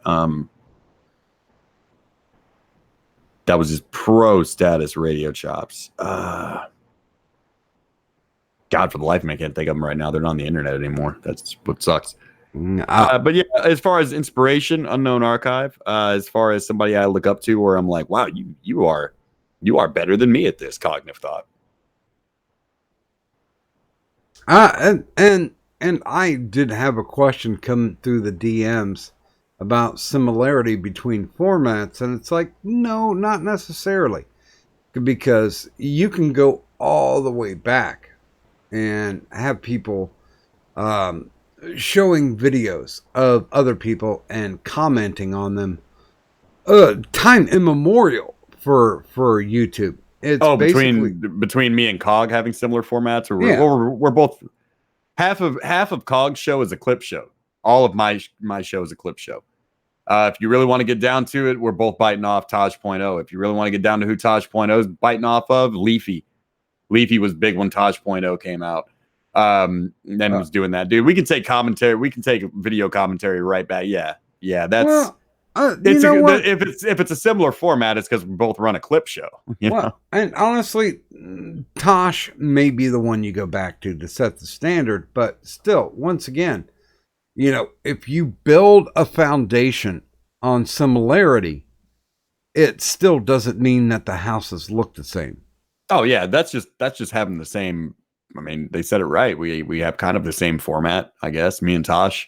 That was just pro status radio chops. God, for the life of me, I can't think of them right now. They're not on the internet anymore. That's what sucks. But yeah, as far as inspiration, Unknown Archive. As far as somebody I look up to, where I'm like, wow, you are better than me at this. Cognitive Thought. And I did have a question come through the DMs about similarity between formats, and it's like, no, not necessarily, because you can go all the way back and have people showing videos of other people and commenting on them time immemorial for YouTube. It's between me and Cog having similar formats, or we're both half of Cog's show is a clip show. All of my show is a clip show. If you really want to get down to it, we're both biting off Taj.0. If you really want to get down to who Taj.0 is biting off of, Leafy was big when Taj.0 came out. And then was doing that, dude. We can take commentary. We can take video commentary right back. Yeah. That's if it's a similar format, it's because we both run a clip show. Know? And honestly, Tosh may be the one you go back to set the standard, but still, once again, if you build a foundation on similarity, it still doesn't mean that the houses look the same. Oh yeah, that's just having the same. I mean, they said it right. We have kind of the same format, I guess. Me and Tosh.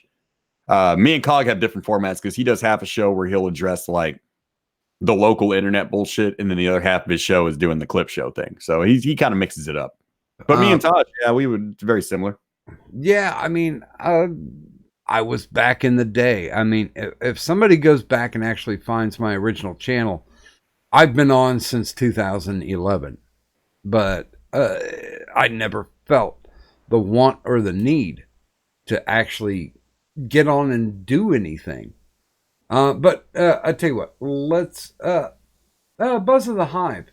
Me and Cog have different formats because he does half a show where he'll address like the local internet bullshit, and then the other half of his show is doing the clip show thing. So he kind of mixes it up. But me and Tosh, it's very similar. Yeah, I mean, I was back in the day. I mean, if somebody goes back and actually finds my original channel, I've been on since 2011, but I never felt the want or the need to actually get on and do anything. But I tell you what, let's Buzz of the Hive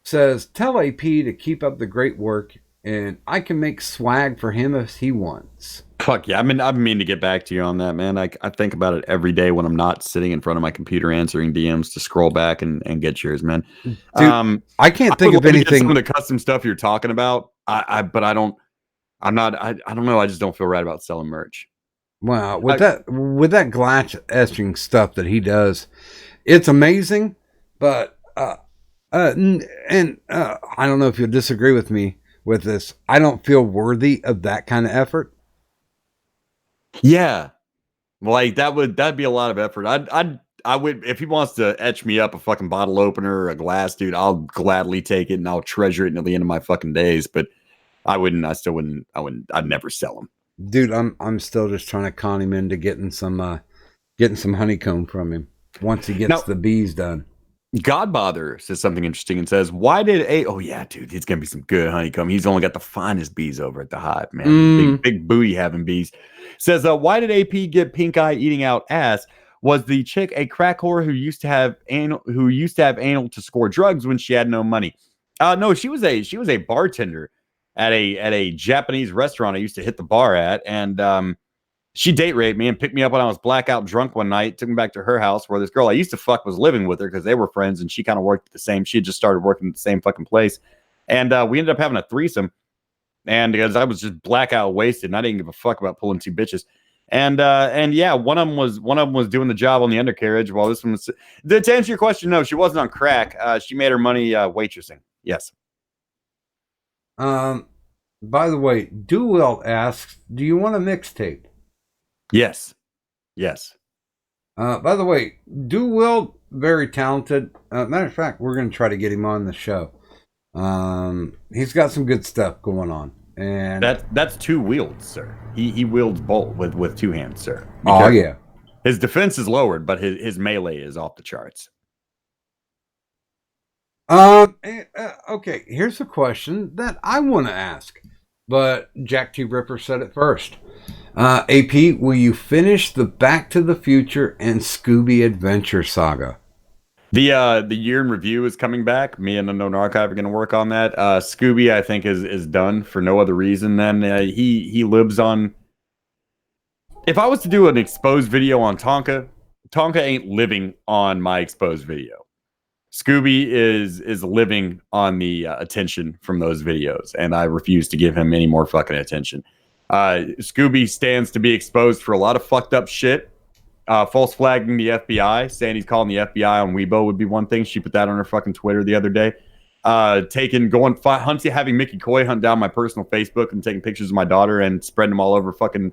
says, tell AP to keep up the great work, and I can make swag for him if he wants. Fuck yeah. I've been meaning to get back to you on that, man. I think about it every day when I'm not sitting in front of my computer answering DMs to scroll back and get yours, man. Dude, I can't think of anything. Some of the custom stuff you're talking about, I don't know. I just don't feel right about selling merch. Wow. With that glass etching stuff that he does, it's amazing, but, I don't know if you'll disagree with me with this. I don't feel worthy of that kind of effort. Yeah, like that'd be a lot of effort. I would, if he wants to etch me up a fucking bottle opener or a glass, dude, I'll gladly take it and I'll treasure it until the end of my fucking days. But I'd never sell them. Dude, I'm still just trying to con him into getting some Getting some honeycomb from him once he gets the bees done. Godbother says something interesting and says, why did oh yeah, dude, it's gonna be some good honeycomb. He's only got the finest bees over at the hive, man. Big booty having bees. Says, why did AP get pink eye eating out ass? Was the chick a crack whore who used to have anal to score drugs when she had no money? No, she was a bartender at a Japanese restaurant I used to hit the bar at, and she date raped me and picked me up when I was blackout drunk one night, took me back to her house where this girl I used to fuck was living with her because they were friends, and she kind of worked at the same. She had just started working at the same fucking place. And we ended up having a threesome. And because I was just blackout wasted and I didn't give a fuck about pulling two bitches. And yeah, one of them was doing the job on the undercarriage while this one was to answer your question, no, she wasn't on crack. She made her money waitressing. Yes. By the way, Duwell asks, do you want a mixtape? Yes. By the way, Will, very talented. Matter of fact, we're going to try to get him on the show. He's got some good stuff going on, and that's two wields, sir. He wields both with two hands, sir. Oh yeah, his defense is lowered, but his melee is off the charts. Okay. Here's a question that I want to ask, but Jack T. Ripper said it first. AP, will you finish the Back to the Future and Scooby Adventure saga? The year in review is coming back. Me and Unknown Archive are going to work on that. Scooby, I think, is done for no other reason than he lives on. If I was to do an exposed video on Tonka ain't living on my exposed video. Scooby is living on the attention from those videos, and I refuse to give him any more fucking attention. Scooby stands to be exposed for a lot of fucked up shit. False flagging the FBI, saying he's calling the FBI on Weibo would be one thing. She put that on her fucking Twitter the other day. Having Mickey Coy hunt down my personal Facebook and taking pictures of my daughter and spreading them all over fucking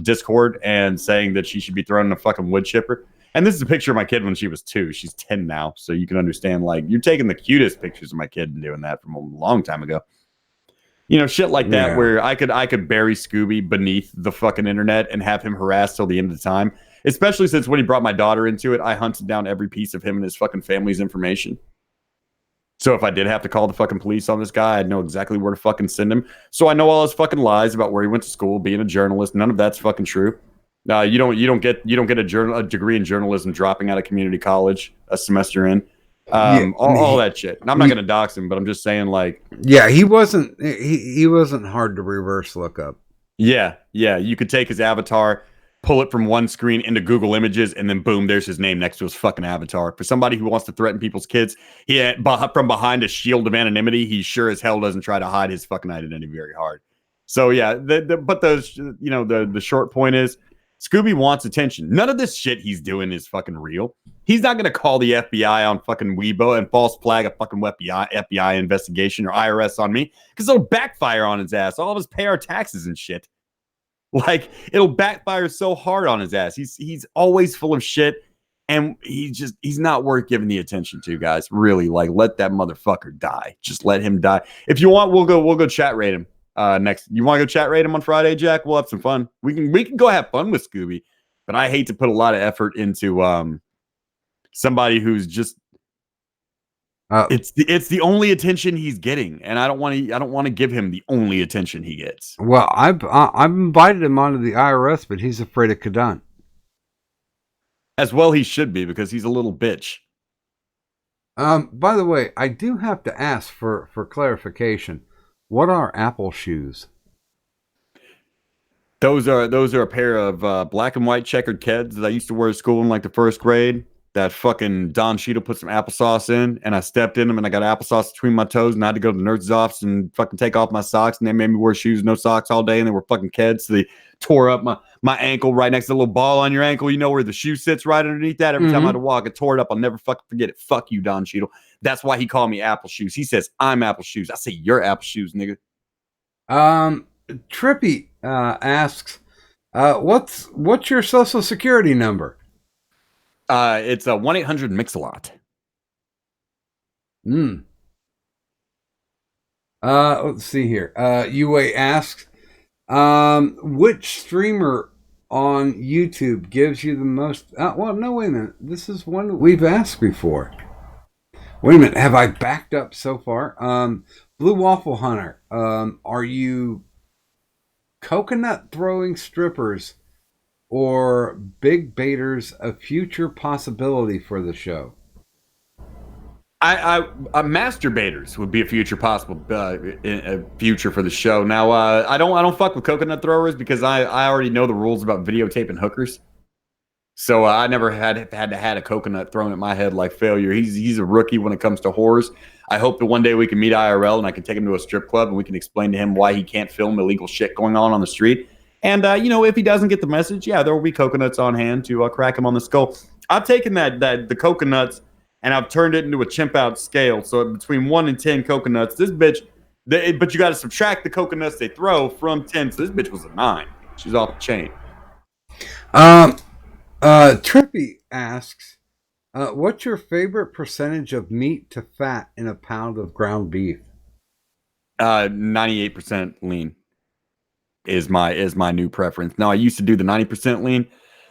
Discord and saying that she should be thrown in a fucking wood chipper. And this is a picture of my kid when she was 2. She's 10 now, so you can understand, like, you're taking the cutest pictures of my kid and doing that from a long time ago. You know, shit like that, where I could bury Scooby beneath the fucking internet and have him harassed till the end of the time. Especially since when he brought my daughter into it, I hunted down every piece of him and his fucking family's information. So if I did have to call the fucking police on this guy, I'd know exactly where to fucking send him. So I know all his fucking lies about where he went to school, being a journalist. None of that's fucking true. You don't get a degree in journalism dropping out of community college a semester in. All that shit. And I'm not going to dox him, but I'm just saying, like, yeah, he wasn't hard to reverse look up. Yeah, you could take his avatar, pull it from one screen into Google Images, and then boom, there's his name next to his fucking avatar. For somebody who wants to threaten people's kids, from behind a shield of anonymity, he sure as hell doesn't try to hide his fucking identity very hard. So yeah, the short point is, Scooby wants attention. None of this shit he's doing is fucking real. He's not going to call the FBI on fucking Weibo and false flag a fucking FBI investigation or IRS on me, because it'll backfire on his ass. All of us pay our taxes and shit. Like, it'll backfire so hard on his ass. He's always full of shit, and he's not worth giving the attention to, guys. Really, like, let that motherfucker die. Just let him die. If you want, we'll go chat rate him. Next, you want to go chat rate him on Friday, Jack? We'll have some fun. We can go have fun with Scooby, but I hate to put a lot of effort into somebody who's just it's the only attention he's getting, and I don't want to give him the only attention he gets. Well, I've invited him onto the IRS, but he's afraid of Kadant. As well, he should be, because he's a little bitch. By the way, I do have to ask for clarification. What are Apple shoes? Those are a pair of black and white checkered Keds that I used to wear at school in like the first grade. That fucking Don Cheadle put some applesauce in, and I stepped in them, and I got applesauce between my toes, and I had to go to the nurse's office and fucking take off my socks, and they made me wear shoes, no socks all day, and they were fucking Keds, so they tore up my ankle right next to the little ball on your ankle. You know where the shoe sits right underneath that? Every time I had to walk, it tore it up. I'll never fucking forget it. Fuck you, Don Cheadle. That's why he called me Apple Shoes. He says I'm Apple Shoes. I say you're Apple Shoes, nigga. Trippy asks, what's your social security number? It's a 1-800-MIX-A-LOT. Let's see here. UA asks, which streamer on YouTube gives you the most... well, no, wait a minute. This is one that we've asked before. Wait a minute. Have I backed up so far? Blue Waffle Hunter. Are you coconut throwing strippers or big baiters a future possibility for the show? Masturbators would be a future possible a future for the show. Now, I don't fuck with coconut throwers because I already know the rules about videotaping hookers. So I never had a coconut thrown at my head like Failure. He's a rookie when it comes to horrors. I hope that one day we can meet IRL and I can take him to a strip club and we can explain to him why he can't film illegal shit going on the street. And if he doesn't get the message, yeah, there will be coconuts on hand to crack him on the skull. I've taken the coconuts and I've turned it into a chimp out scale. So between 1 and 10 coconuts, this bitch, but you got to subtract the coconuts they throw from 10. So this bitch was a 9. She's off the chain. Trippy asks, what's your favorite percentage of meat to fat in a pound of ground beef? 98% lean is my new preference. Now I used to do the 90% lean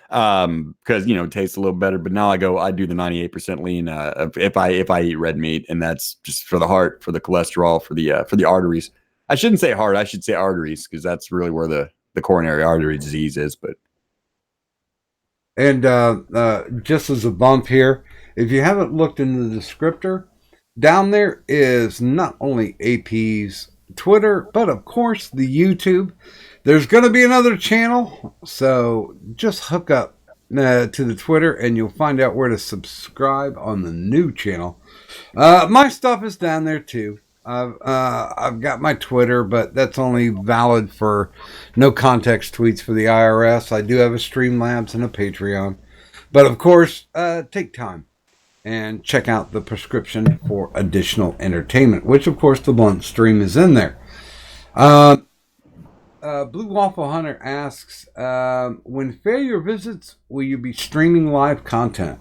because it tastes a little better, but now I do the 98% lean if I eat red meat, and that's just for the heart, for the cholesterol, for the arteries. I shouldn't say heart, I should say arteries, because that's really where the coronary artery disease is. But and just as a bump here, if you haven't looked into the descriptor, down there is not only AP's Twitter, but of course the YouTube. There's going to be another channel, so just hook up to the Twitter and you'll find out where to subscribe on the new channel. My stuff is down there too. I've got my Twitter, but that's only valid for no context tweets for the IRS. I do have a Streamlabs and a Patreon. But of course, take time and check out the prescription for additional entertainment, which of course the blunt stream is in there. Blue Waffle Hunter asks, when Failure visits, will you be streaming live content?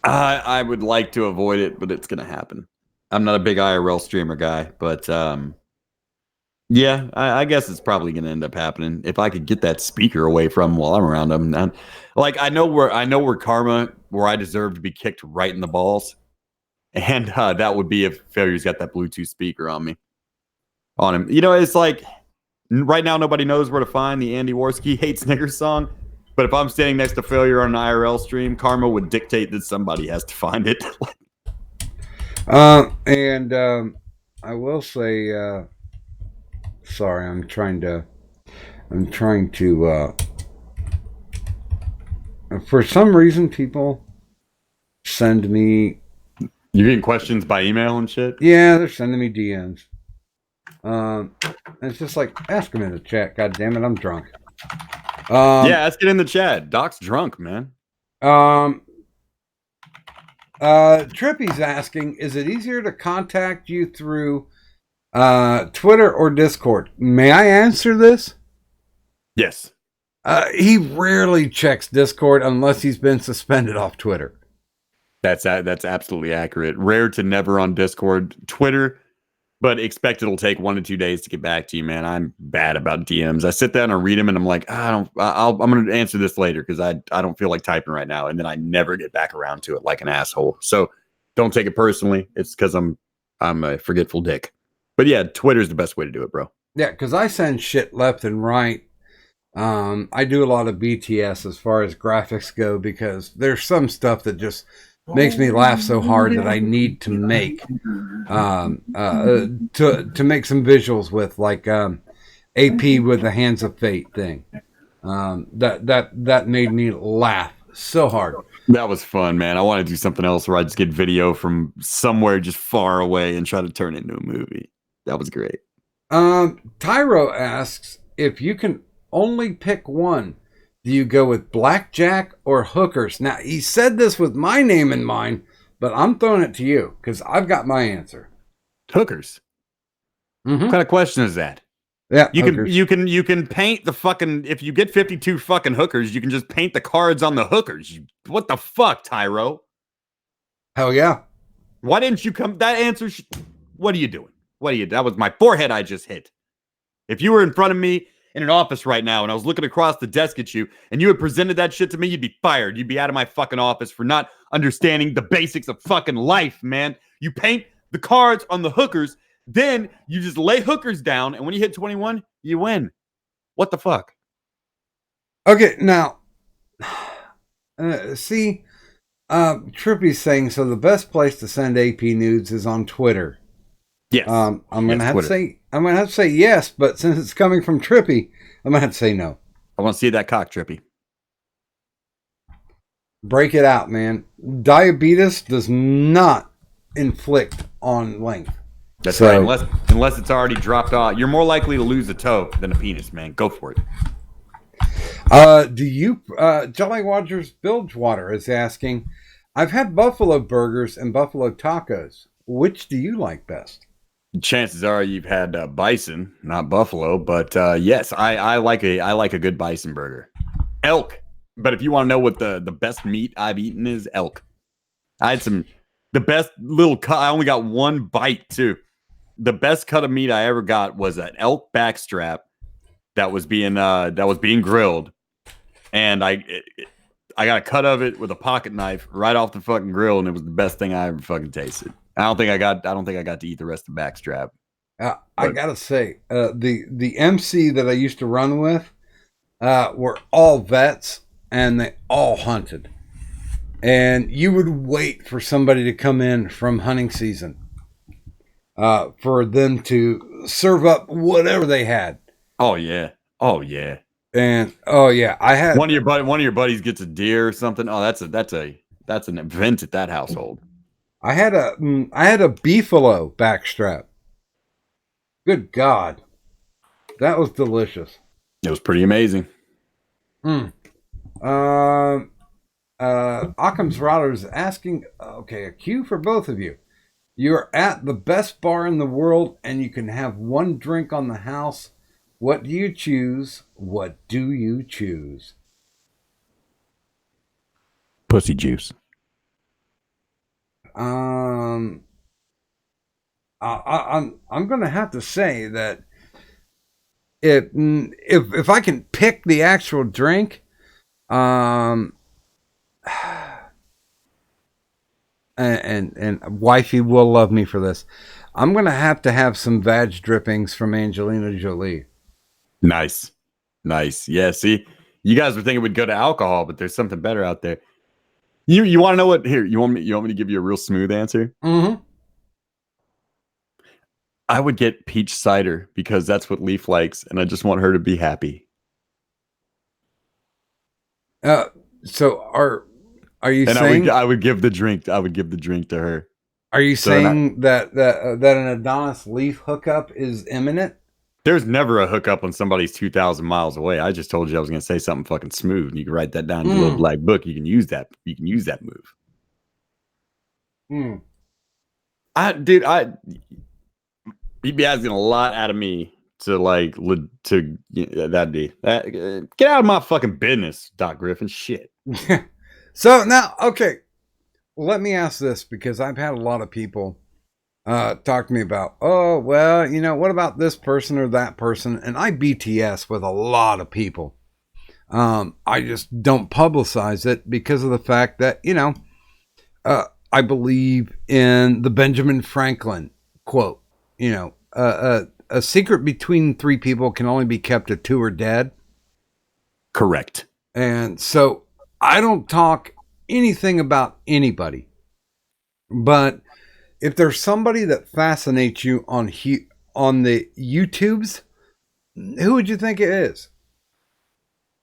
I would like to avoid it, but it's going to happen. I'm not a big IRL streamer guy, but yeah, I guess it's probably going to end up happening if I could get that speaker away from him while I'm around him. And, I know where karma, where I deserve to be kicked right in the balls, and that would be if Failure's got that Bluetooth speaker on him. It's like right now nobody knows where to find the Andy Worski Hates Niggers song, but if I'm standing next to Failure on an IRL stream, karma would dictate that somebody has to find it. I will say, sorry, I'm trying to, for some reason, people send me. You're getting questions by email and shit? Yeah, they're sending me DMs. It's just like, ask them in the chat. God damn it, I'm drunk. Yeah, ask it in the chat. Doc's drunk, man. Trippy's asking, is it easier to contact you through Twitter or Discord? May I answer this? Yes. He rarely checks Discord unless he's been suspended off Twitter. That's absolutely accurate. Rare to never on Discord. Twitter, but expect it'll take 1 to 2 days to get back to you, man. I'm bad about DMs. I sit down and read them, and I'm like, I'm going to answer this later because I don't feel like typing right now, and then I never get back around to it like an asshole. So don't take it personally. It's because I'm a forgetful dick. But yeah, Twitter's the best way to do it, bro. Yeah, because I send shit left and right. I do a lot of BTS as far as graphics go because there's some stuff that just makes me laugh so hard that I need to make to make some visuals with, like AP with the Hands of Fate thing. That made me laugh so hard. That was fun, man. I want to do something else where I just get video from somewhere just far away and try to turn it into a movie. That was great. Tyro asks, if you can only pick one, do you go with blackjack or hookers? Now, he said this with my name in mind, but I'm throwing it to you because I've got my answer. Hookers? Mm-hmm. What kind of question is that? Yeah, you can paint the fucking, if you get 52 fucking hookers, you can just paint the cards on the hookers. What the fuck, Tyro? Hell yeah. Why didn't you come? That answer, what are you doing? That was my forehead I just hit. If you were in front of me in an office right now and I was looking across the desk at you and you had presented that shit to me, you'd be fired. You'd be out of my fucking office for not understanding the basics of fucking life, man. You paint the cards on the hookers, then you just lay hookers down, and when you hit 21, you win. What the fuck? Okay, now, see, Trippy's saying, so the best place to send AP nudes is on Twitter. Yes. I'm gonna have to say yes, but since it's coming from Trippy, I'm gonna have to say no. I want to see that cock, Trippy. Break it out, man. Diabetes does not inflict on length. That's right. Unless it's already dropped off, you're more likely to lose a toe than a penis, man. Go for it. Jolly Rogers Bilgewater is asking, I've had buffalo burgers and buffalo tacos. Which do you like best? Chances are you've had bison, not buffalo, but yes, I like a good bison burger. Elk, but if you want to know what the best meat I've eaten is, elk. I had the best little cut. I only got one bite too. The best cut of meat I ever got was an elk backstrap that was being grilled, and I got a cut of it with a pocket knife right off the fucking grill, and it was the best thing I ever fucking tasted. I don't think I got to eat the rest of the backstrap. I gotta say, the MC that I used to run with were all vets, and they all hunted. And you would wait for somebody to come in from hunting season for them to serve up whatever they had. Oh yeah, and I had one of your buddies gets a deer or something. Oh, that's an event at that household. I had a beefalo backstrap. Good God, that was delicious. It was pretty amazing. Occam's Router is asking. Okay, a cue for both of you. You're at the best bar in the world, and you can have one drink on the house. What do you choose? What do you choose? Pussy juice. I'm gonna have to say that if I can pick the actual drink, and wifey will love me for this, I'm gonna have to have some vag drippings from Angelina Jolie. Nice. Yeah, see, you guys were thinking we'd go to alcohol, but there's something better out there. You want to know what? Here, you want me to give you a real smooth answer? Mm-hmm. I would get peach cider because that's what Leaf likes, and I just want her to be happy. So are you and saying I would give the drink to her? Are you saying that an Adonis Leaf hookup is imminent? There's never a hookup when somebody's 2,000 miles away. I just told you I was going to say something fucking smooth. And you can write that down in your little black book. You can use that. You can use that move. You'd be asking a lot out of me to get out of my fucking business, DocGriffon. Shit. So now, okay, let me ask this, because I've had a lot of people talk to me about, oh, well, what about this person or that person? And I BTS with a lot of people. I just don't publicize it because of the fact that, I believe in the Benjamin Franklin quote, a secret between three people can only be kept if two are dead. Correct. And so I don't talk anything about anybody, but if there's somebody that fascinates you on the YouTubes, who would you think it is?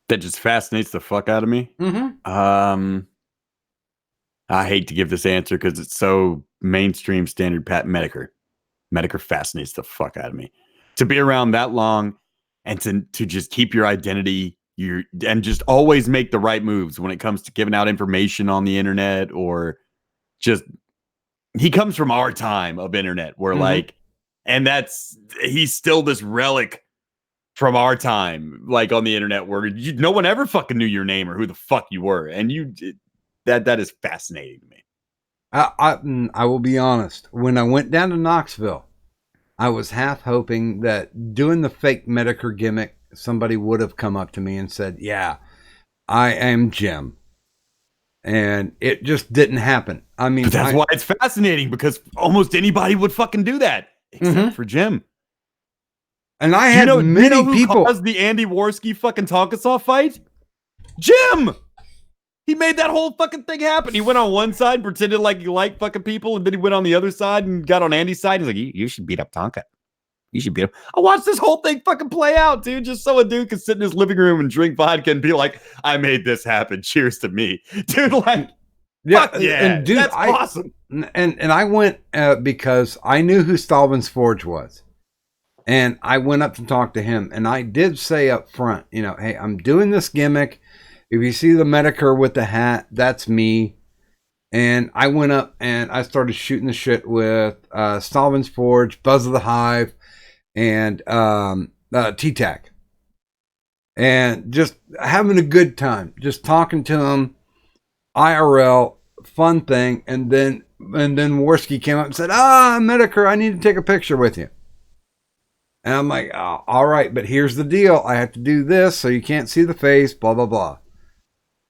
That just fascinates the fuck out of me? Mm-hmm. I hate to give this answer because it's so mainstream standard. Pat Medicare fascinates the fuck out of me. To be around that long and to just keep your identity, and just always make the right moves when it comes to giving out information on the internet, or just, he comes from our time of internet where he's still this relic from our time, like on the internet where no one ever fucking knew your name or who the fuck you were. And that is fascinating to me. I will be honest. When I went down to Knoxville, I was half hoping that doing the fake Medicare gimmick somebody would have come up to me and said, yeah, I am Jim. And it just didn't happen. I mean, but that's why it's fascinating, because almost anybody would fucking do that except for Jim. And I had many people. Who caused the Andy Worski fucking Tonkasaw fight? Jim! He made that whole fucking thing happen. He went on one side, pretended like he liked fucking people, and then he went on the other side and got on Andy's side. He's like, you should beat up Tonka. You should beat him. I watched this whole thing fucking play out, dude. Just so a dude could sit in his living room and drink vodka and be like, I made this happen. Cheers to me. Dude, like, yeah, and dude, that's awesome. And I went because I knew who Stalvin's Forge was. And I went up to talk to him. And I did say up front, you know, hey, I'm doing this gimmick. If you see the Medicare with the hat, that's me. And I went up and I started shooting the shit with Stalvin's Forge, Buzz of the Hive, and T-Tac. And just having a good time. Just talking to him. IRL, fun thing. And then Worski came up and said, Medicare, I need to take a picture with you. And I'm like, oh, all right, but here's the deal. I have to do this so you can't see the face, blah, blah, blah.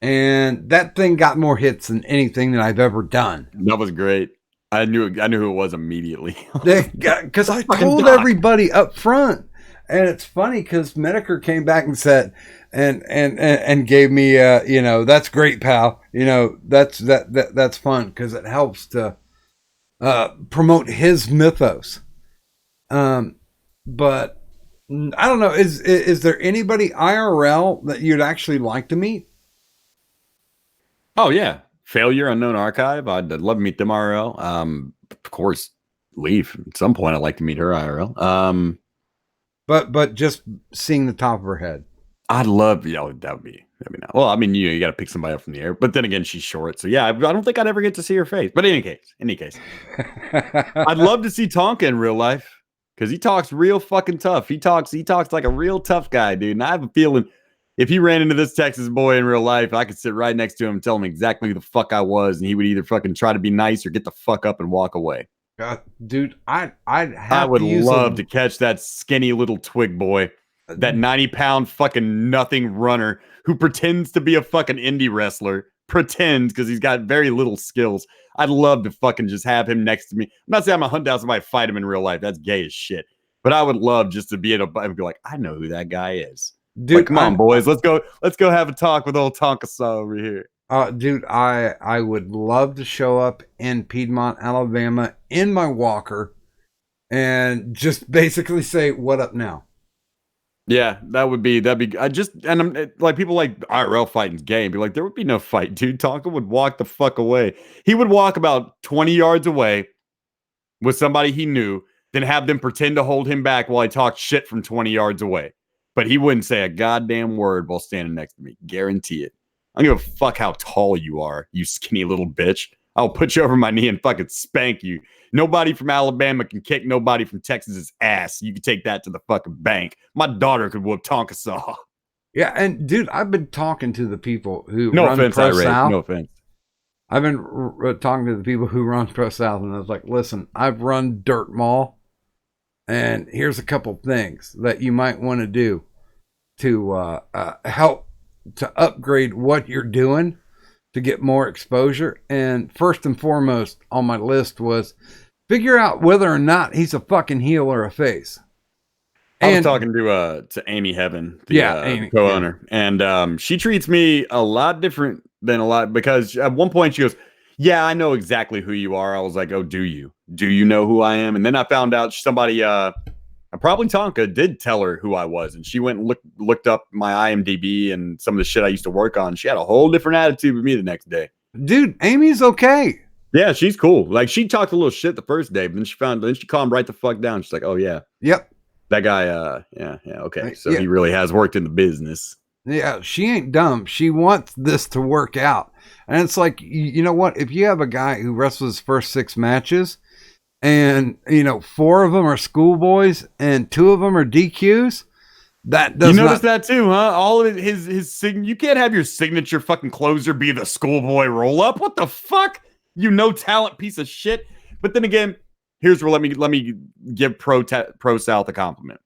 And that thing got more hits than anything that I've ever done. That was great. I knew who it was immediately. Because I told everybody up front. And it's funny because Medicare came back and said, and gave me, you know, that's great, pal. You know, that's fun because it helps to promote his mythos. But I don't know. Is there anybody IRL that you'd actually like to meet? Oh yeah, Failure Unknown Archive. I'd love to meet them IRL. Of course, Leaf. At some point, I'd like to meet her IRL. But just seeing the top of her head. I'd love. Yeah, that would be. I mean, well, I mean, you got to pick somebody up from the air. But then again, she's short, so yeah, I don't think I'd ever get to see her face. But in any case, I'd love to see Tonka in real life. Because he talks real fucking tough. He talks like a real tough guy, dude. And I have a feeling if he ran into this Texas boy in real life, I could sit right next to him and tell him exactly who the fuck I was. And he would either fucking try to be nice or get the fuck up and walk away. Dude, I would love to catch that skinny little twig boy. That 90-pound fucking nothing runner who pretends to be a fucking indie wrestler. Pretends because he's got very little skills. I'd love to fucking just have him next to me. I'm not saying I'm gonna hunt down somebody, fight him in real life. That's gay as shit. But I would love just to be able to be like, I know who that guy is. Dude, like, come on, boys, let's go have a talk with old Tonkasaw over here. Dude, I would love to show up in Piedmont, Alabama, in my walker, and just basically say, "What up now?" Yeah, that'd be. I'm like, people like IRL fighting's gay. Be like, there would be no fight, dude. Tonka would walk the fuck away. He would walk about 20 yards away with somebody he knew, then have them pretend to hold him back while he talked shit from 20 yards away. But he wouldn't say a goddamn word while standing next to me. Guarantee it. I don't give a fuck how tall you are, you skinny little bitch. I'll put you over my knee and fucking spank you. Nobody from Alabama can kick nobody from Texas's ass. You can take that to the fucking bank. My daughter could whoop Tonkasaw. Yeah, and dude, I've been talking to the people who no run offense, Pro South. No offense. I've been talking to the people who run Pro South, and I was like, listen, I've run Dirt Mall, and here's a couple things that you might want to do to help to upgrade what you're doing to get more exposure. And first and foremost on my list was figure out whether or not he's a fucking heel or a face. I was talking to Amy Heaven, the co-owner, and she treats me a lot different than a lot, because at one point she goes, yeah, I know exactly who you are. I was like, oh, do you? Do you know who I am? And then I found out somebody, probably Tonka, did tell her who I was, and she went and looked up my IMDb and some of the shit I used to work on. She had a whole different attitude with me the next day. Dude, Amy's okay. Yeah, she's cool. Like, she talked a little shit the first day, but then she calmed right the fuck down. She's like, oh yeah. Yep. That guy, okay. So he really has worked in the business. Yeah, she ain't dumb. She wants this to work out. And it's like, you know what? If you have a guy who wrestles his first 6 matches, and, 4 of them are schoolboys and 2 of them are DQs, that does You notice that too, huh? All of his you can't have your signature fucking closer be the schoolboy roll-up. What the fuck? You no talent piece of shit. But then again, here's where let me give Pro South a compliment.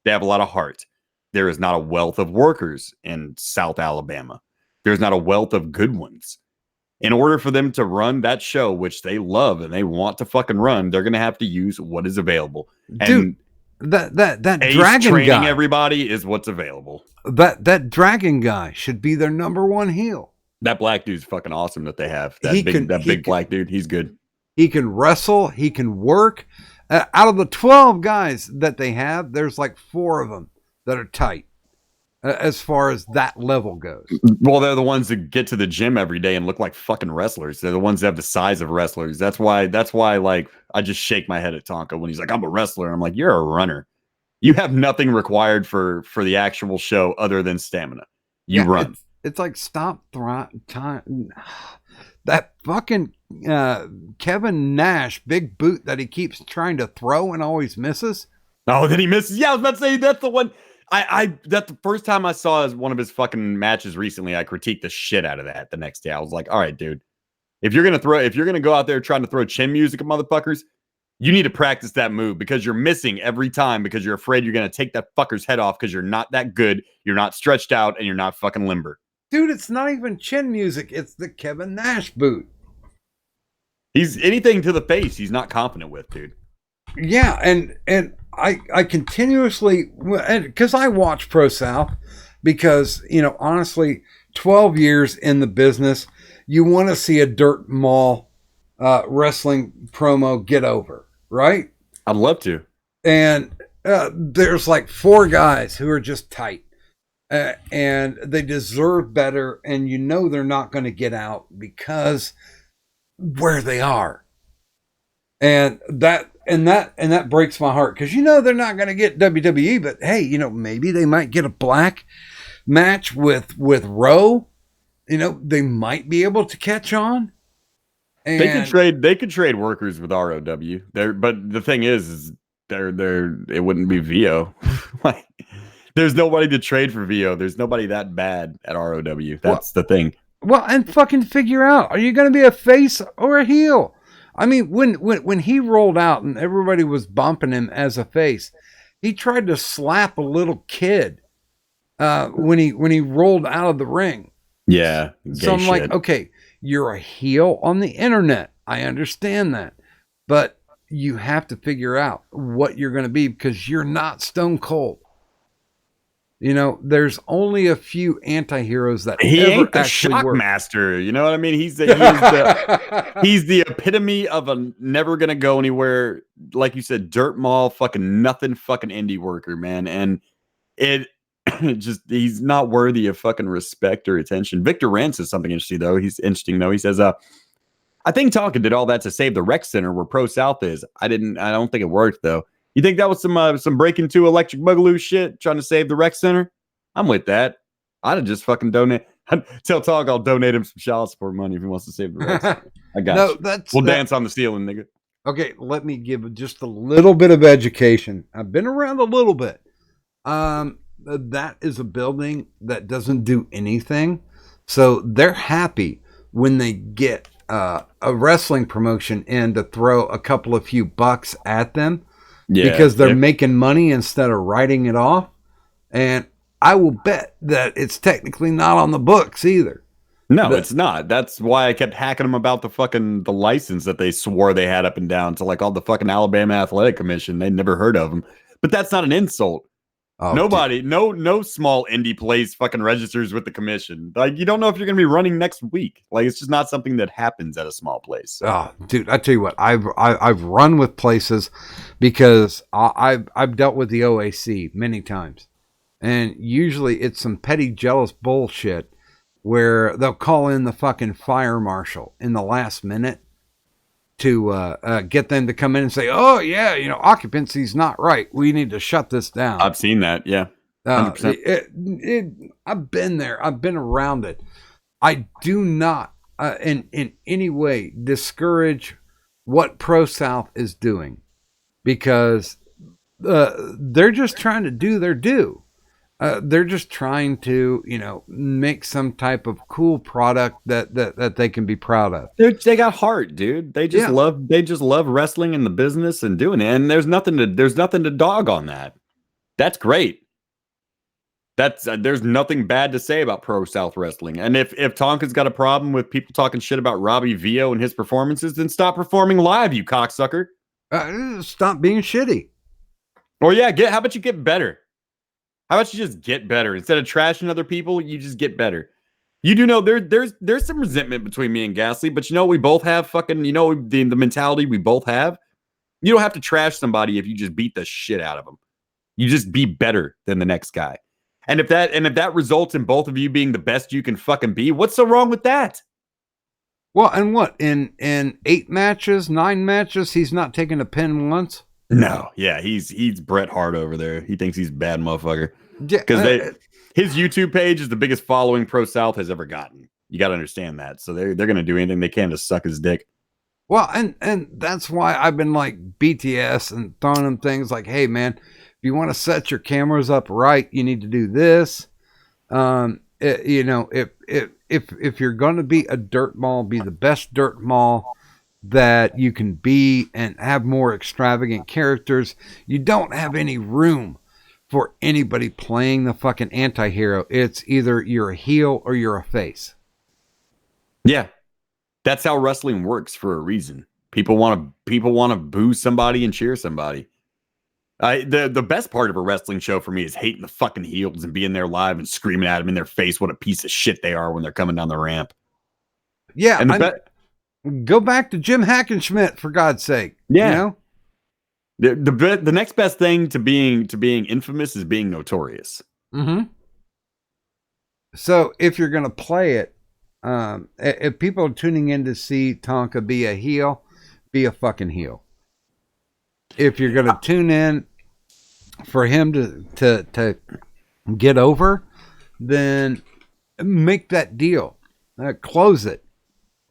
They have a lot of heart. there is not a wealth of workers in South Alabama. There's not a wealth of good ones. In order for them to run that show, which they love and they want to fucking run, they're going to have to use what is available. Dude, and that Ace dragon training guy, everybody is what's available. That dragon guy should be their number one heel. That black dude's fucking awesome that they have. That big black dude, he's good. He can wrestle. He can work. Out of the 12 guys that they have, there's like 4 of them that are tight as far as that level goes. Well, they're the ones that get to the gym every day and look like fucking wrestlers. They're the ones that have the size of wrestlers. That's why like I just shake my head at Tonka when he's like, I'm a wrestler. I'm like, you're a runner. You have nothing required for the actual show other than stamina. You run. It's like stop time. That fucking Kevin Nash big boot that he keeps trying to throw and always misses. Oh, then he misses. Yeah, I was about to say that's the one. That's the first time I saw one of his fucking matches recently. I critiqued the shit out of that the next day. I was like, all right, dude, if you're gonna go out there trying to throw chin music at motherfuckers, you need to practice that move because you're missing every time because you're afraid you're gonna take that fucker's head off because you're not that good, you're not stretched out, and you're not fucking limber. Dude, it's not even chin music. It's the Kevin Nash boot. He's anything to the face he's not confident with, dude. Yeah, and I continuously, because I watch Pro South, because, honestly, 12 years in the business, you want to see a dirt mall wrestling promo get over, right? I'd love to. And there's like 4 guys who are just tight. And they deserve better, and they're not going to get out because where they are, and that breaks my heart because they're not going to get WWE, but hey, maybe they might get a black match with Rowe. They might be able to catch on. And they could trade workers with ROW. But the thing is it wouldn't be VO. Like. There's nobody to trade for VO. There's nobody that bad at ROW. That's the thing. Well, and fucking figure out, are you going to be a face or a heel? I mean, when he rolled out and everybody was bumping him as a face, he tried to slap a little kid when he rolled out of the ring. Yeah. So I'm like, okay, you're a heel on the internet. I understand that. But you have to figure out what you're going to be because you're not Stone Cold. There's only a few anti-heroes that he ain't the Shockmaster. You know what I mean? He's the epitome of a never gonna go anywhere. Like you said, dirt mall, fucking nothing, fucking indie worker, man. And it just he's not worthy of fucking respect or attention. Victor Rance is something interesting though. He says, I think Tonka did all that to save the rec center where Pro South is. I don't think it worked though. You think that was some break into Electric Boogaloo shit trying to save the rec center? I'm with that. I'd have just fucking donate. Tell Tog I'll donate him some child support money if he wants to save the rec center. I got you. We'll dance on the ceiling, nigga. Okay, let me give just a little bit of education. I've been around a little bit. That is a building that doesn't do anything. So they're happy when they get a wrestling promotion in to throw a couple of few bucks at them. Yeah, because they're making money instead of writing it off. And I will bet that it's technically not on the books either. No, it's not. That's why I kept hacking them about the license that they swore they had up and down to like all the fucking Alabama Athletic Commission. They'd never heard of them. But that's not an insult. Oh, nobody, no small indie place fucking registers with the commission. Like, you don't know if you're going to be running next week. Like, it's just not something that happens at a small place. So. Oh, dude, I tell you what, I've run with places because I've dealt with the OAC many times, and usually it's some petty, jealous bullshit where they'll call in the fucking fire marshal in the last minute to get them to come in and say, oh, yeah, occupancy's not right. We need to shut this down. I've seen that, yeah. 100%. I've been there. I've been around it. I do not in any way discourage what Pro South is doing because they're just trying to do their due. They're just trying to, make some type of cool product that they can be proud of. They got heart, dude. They just love wrestling in the business and doing it. And there's nothing to dog on that. That's great. That's there's nothing bad to say about Pro South Wrestling. And if Tonka's got a problem with people talking shit about Robbie Vio and his performances, then stop performing live, you cocksucker. Stop being shitty. Or yeah, how about you get better? How about you just get better? Instead of trashing other people, you just get better. You do know there's some resentment between me and Ghastly, but you know we both have fucking, you know, the mentality we both have. You don't have to trash somebody if you just beat the shit out of them. You just be better than the next guy. And if that results in both of you being the best you can fucking be, what's so wrong with that? Well, and what? In 8 matches, 9 matches, he's not taken a pin once? No, yeah, he's Bret Hart over there. He thinks he's a bad motherfucker. Yeah, Because his YouTube page is the biggest following Pro South has ever gotten. You got to understand that. So they're going to do anything they can to suck his dick. Well, and that's why I've been like BTS and throwing them things like, hey, man, if you want to set your cameras up right, you need to do this. You know, if you're going to be a dirt mall, be the best dirt mall that you can be and have more extravagant characters. You don't have any room for anybody playing the fucking anti-hero. It's either you're a heel or you're a face. Yeah. That's how wrestling works for a reason. People want to boo somebody and cheer somebody. The best part of a wrestling show for me is hating the fucking heels and being there live and screaming at them in their face what a piece of shit they are when they're coming down the ramp. Yeah, and go back to Jim Hackenschmidt for God's sake. Yeah, you know? The next best thing to being infamous is being notorious. Mm-hmm. So if you're gonna play it, if people are tuning in to see Tonka be a heel, be a fucking heel. If you're gonna tune in for him to get over, then make that deal, close it,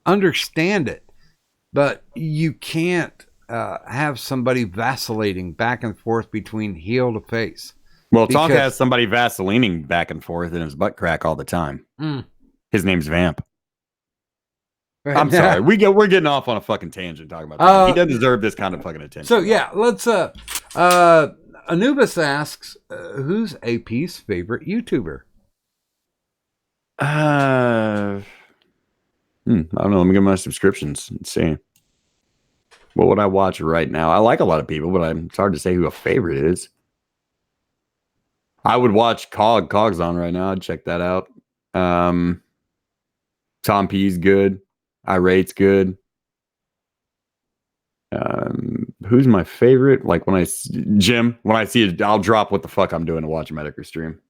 understand it. But you can't have somebody vacillating back and forth between heel to face. Well, Tonka has somebody vaselining back and forth in his butt crack all the time. His name's Vamp. I'm sorry. We're getting off on a fucking tangent talking about that. He doesn't deserve this kind of fucking attention. So yeah, let's Anubis asks, who's AP's favorite YouTuber? I don't know. Let me get my subscriptions and see. What would I watch right now? I like a lot of people, but it's hard to say who a favorite is. I would watch Cog's on right now. I'd check that out. Tom P's good. Irate's good. Who's my favorite? Like Jim, when I see it, I'll drop what the fuck I'm doing to watch a Medicker stream.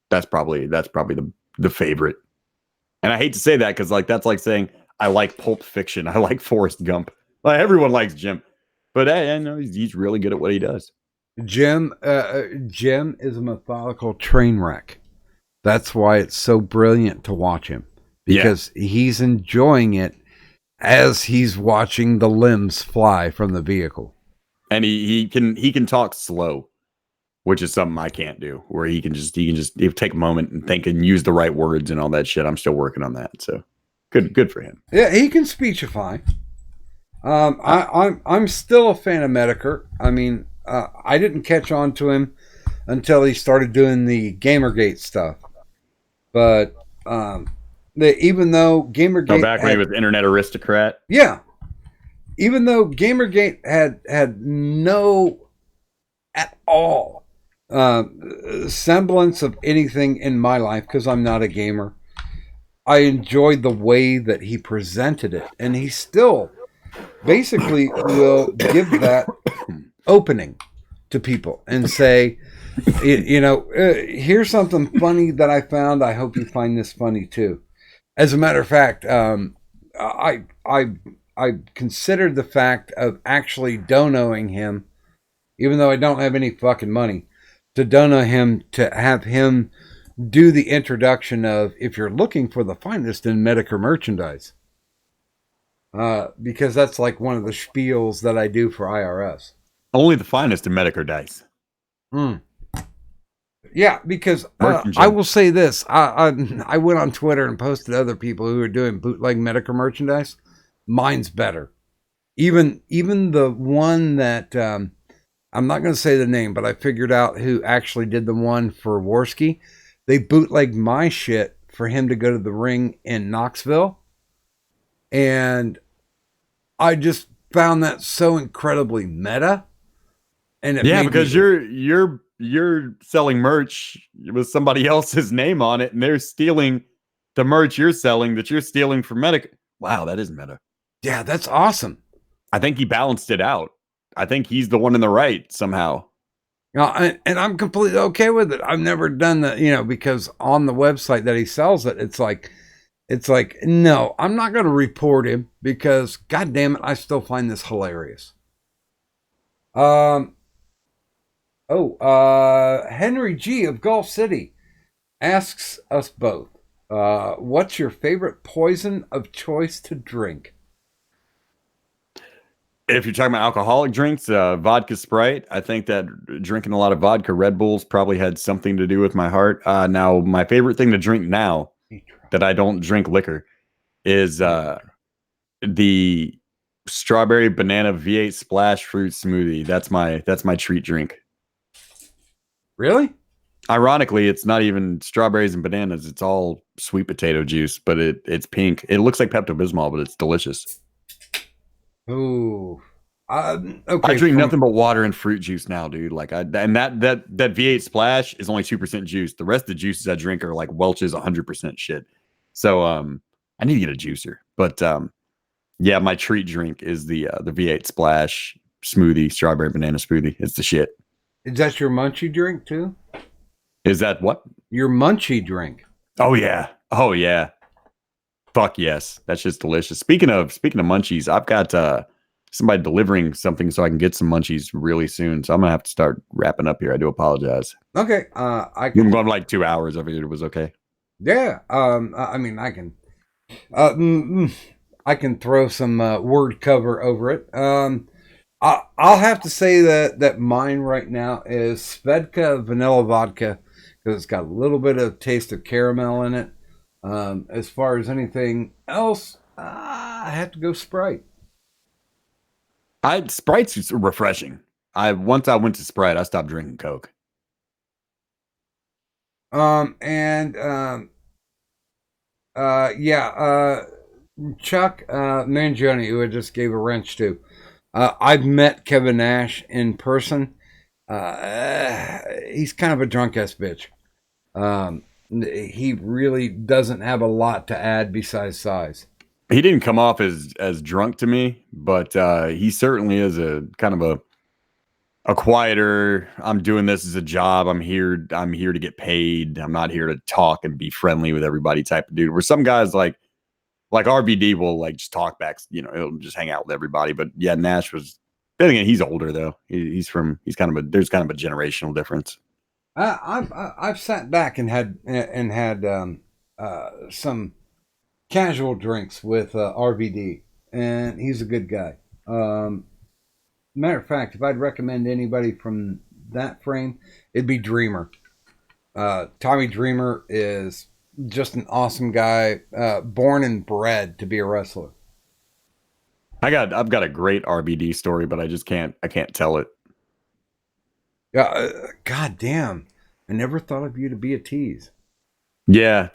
That's probably the favorite. And I hate to say that because like that's like saying I like Pulp Fiction. I like Forrest Gump. Like everyone likes Jim, but I know he's really good at what he does. Jim is a methodical train wreck. That's why it's so brilliant to watch him. Because he's enjoying it as he's watching the limbs fly from the vehicle. And he can talk slow, which is something I can't do, where he can just take a moment and think and use the right words and all that shit. I'm still working on that. So good for him. Yeah, he can speechify. I'm still a fan of Medicker. I mean, I didn't catch on to him until he started doing the Gamergate stuff. But even though Gamergate back when he was Internet Aristocrat. Yeah. Even though Gamergate had no at all semblance of anything in my life, because I'm not a gamer, I enjoyed the way that he presented it. And he still basically will give that opening to people and say, here's something funny that I found. I hope you find this funny too. As a matter of fact, I considered the fact of actually donoing him, even though I don't have any fucking money, to dono him, to have him do the introduction of, if you're looking for the finest in Medica merchandise. Because that's like one of the spiels that I do for IRS. Only the finest in Medica dice. Yeah, because I will say this. I went on Twitter and posted other people who are doing bootleg Medica merchandise. Mine's better. Even the one that I'm not going to say the name, but I figured out who actually did the one for Worski. They bootlegged my shit for him to go to the ring in Knoxville. And I just found that so incredibly meta. And because you're selling merch with somebody else's name on it, and they're stealing the merch you're selling that you're stealing from Medic. Wow, that is meta. Yeah, that's awesome. I think he balanced it out. I think he's the one in the right somehow. And I'm completely okay with it. I've never done that, because on the website that he sells it, it's like, no, I'm not going to report him because, God damn it, I still find this hilarious. Henry G of Gulf City asks us both, what's your favorite poison of choice to drink? If you're talking about alcoholic drinks, vodka Sprite. I think that drinking a lot of vodka Red Bulls probably had something to do with my heart. Now, my favorite thing to drink now that I don't drink liquor is the strawberry banana V8 splash fruit smoothie. That's my treat drink. Really? Ironically, it's not even strawberries and bananas. It's all sweet potato juice, but it's pink. It looks like Pepto-Bismol, but it's delicious. Ooh. Okay. I drink nothing but water and fruit juice now, dude. And that V8 splash is only 2% juice. The rest of the juices I drink are like Welch's 100% shit. So I need to get a juicer. But yeah, my treat drink is the V8 splash smoothie, strawberry banana smoothie. It's the shit. Is that your munchie drink too? Is that what? Your munchie drink. Oh yeah. Fuck yes. That's just delicious. Speaking of munchies, I've got somebody delivering something so I can get some munchies really soon. So I'm gonna have to start wrapping up here. I do apologize. Okay. I'm going like 2 hours. I figured it was okay. Yeah. I mean, I can throw some word cover over it. I'll have to say that mine right now is Svedka vanilla vodka because it's got a little bit of taste of caramel in it. As far as anything else, I have to go Sprite. Sprite's refreshing. Once I went to Sprite, I stopped drinking Coke. Chuck Mangione, who I just gave a wrench to. I've met Kevin Nash in person. He's kind of a drunk ass bitch. He really doesn't have a lot to add besides size. He didn't come off as drunk to me, but he certainly is a kind of a quieter. I'm doing this as a job. I'm here to get paid. I'm not here to talk and be friendly with everybody type of dude. Where some guys like RBD will like just talk back, he'll just hang out with everybody. But yeah, Nash was. Then again, he's older though. There's kind of a generational difference. I've sat back and had some casual drinks with RVD, and he's a good guy. Matter of fact, if I'd recommend anybody from that frame, it'd be Dreamer. Tommy Dreamer is just an awesome guy, born and bred to be a wrestler. I've got a great RBD story, but I can't tell it. Yeah, God damn. I never thought of you to be a tease. Yeah,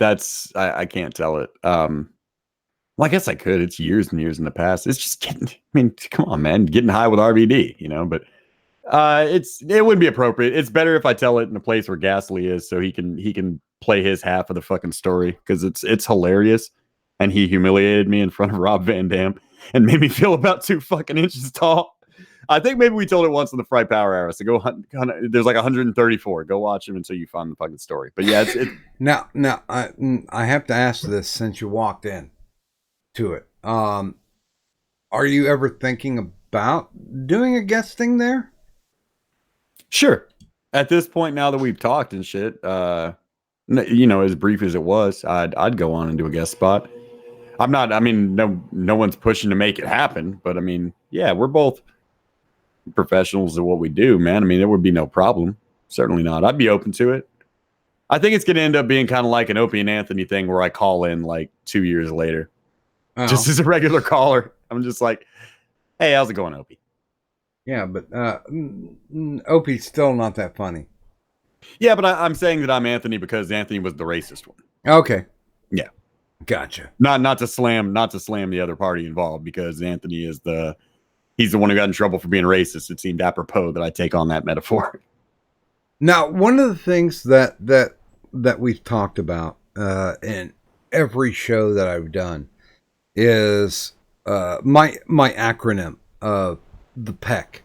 I can't tell it. Well, I guess I could. It's years and years in the past. It's just come on, man, getting high with RBD, but it wouldn't be appropriate. It's better if I tell it in a place where Ghastly is, so he can play his half of the fucking story because it's hilarious, and he humiliated me in front of Rob Van Dam and made me feel about 2 fucking inches tall. I think maybe we told it once in the Fright Power era. So go hunt. There's like 134. Go watch him until you find the fucking story. But yeah, it's now I have to ask this since you walked in to it. Are you ever thinking about doing a guesting there? Sure. At this point, now that we've talked and shit, as brief as it was, I'd go on and do a guest spot. I'm not. I mean, no one's pushing to make it happen. But I mean, yeah, we're both professionals at what we do, man. I mean, there would be no problem. Certainly not. I'd be open to it. I think it's going to end up being kind of like an Opie and Anthony thing where I call in like 2 years later, just as a regular caller. I'm just like, hey, how's it going, Opie? Yeah, but Opie's still not that funny. Yeah, but I'm saying that I'm Anthony because Anthony was the racist one. Okay. Yeah. Gotcha. Not to slam the other party involved, because Anthony is he's the one who got in trouble for being racist. It seemed apropos that I take on that metaphor. Now, one of the things that we've talked about in every show that I've done is my acronym of the PEC.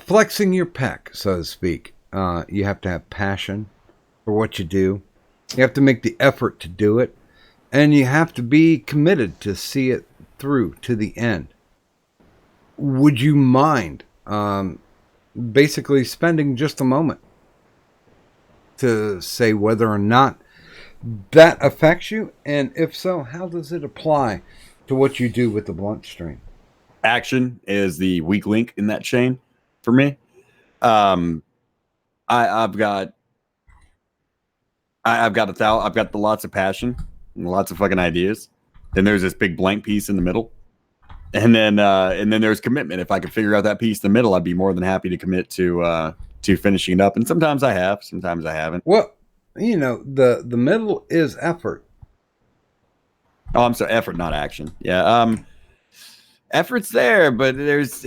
Flexing your PEC, so to speak. You have to have passion for what you do. You have to make the effort to do it. And you have to be committed to see it through to the end. Would you mind basically spending just a moment to say whether or not that affects you? And if so, how does it apply to what you do with the blunt stream? Action is the weak link in that chain for me. I've got the lots of passion and lots of fucking ideas. Then there's this big blank piece in the middle. And then there's commitment. If I could figure out that piece in the middle, I'd be more than happy to commit to finishing it up. And sometimes I have, sometimes I haven't. Well, the middle is effort. Oh, I'm sorry, effort, not action. Yeah. Effort's there, but there's,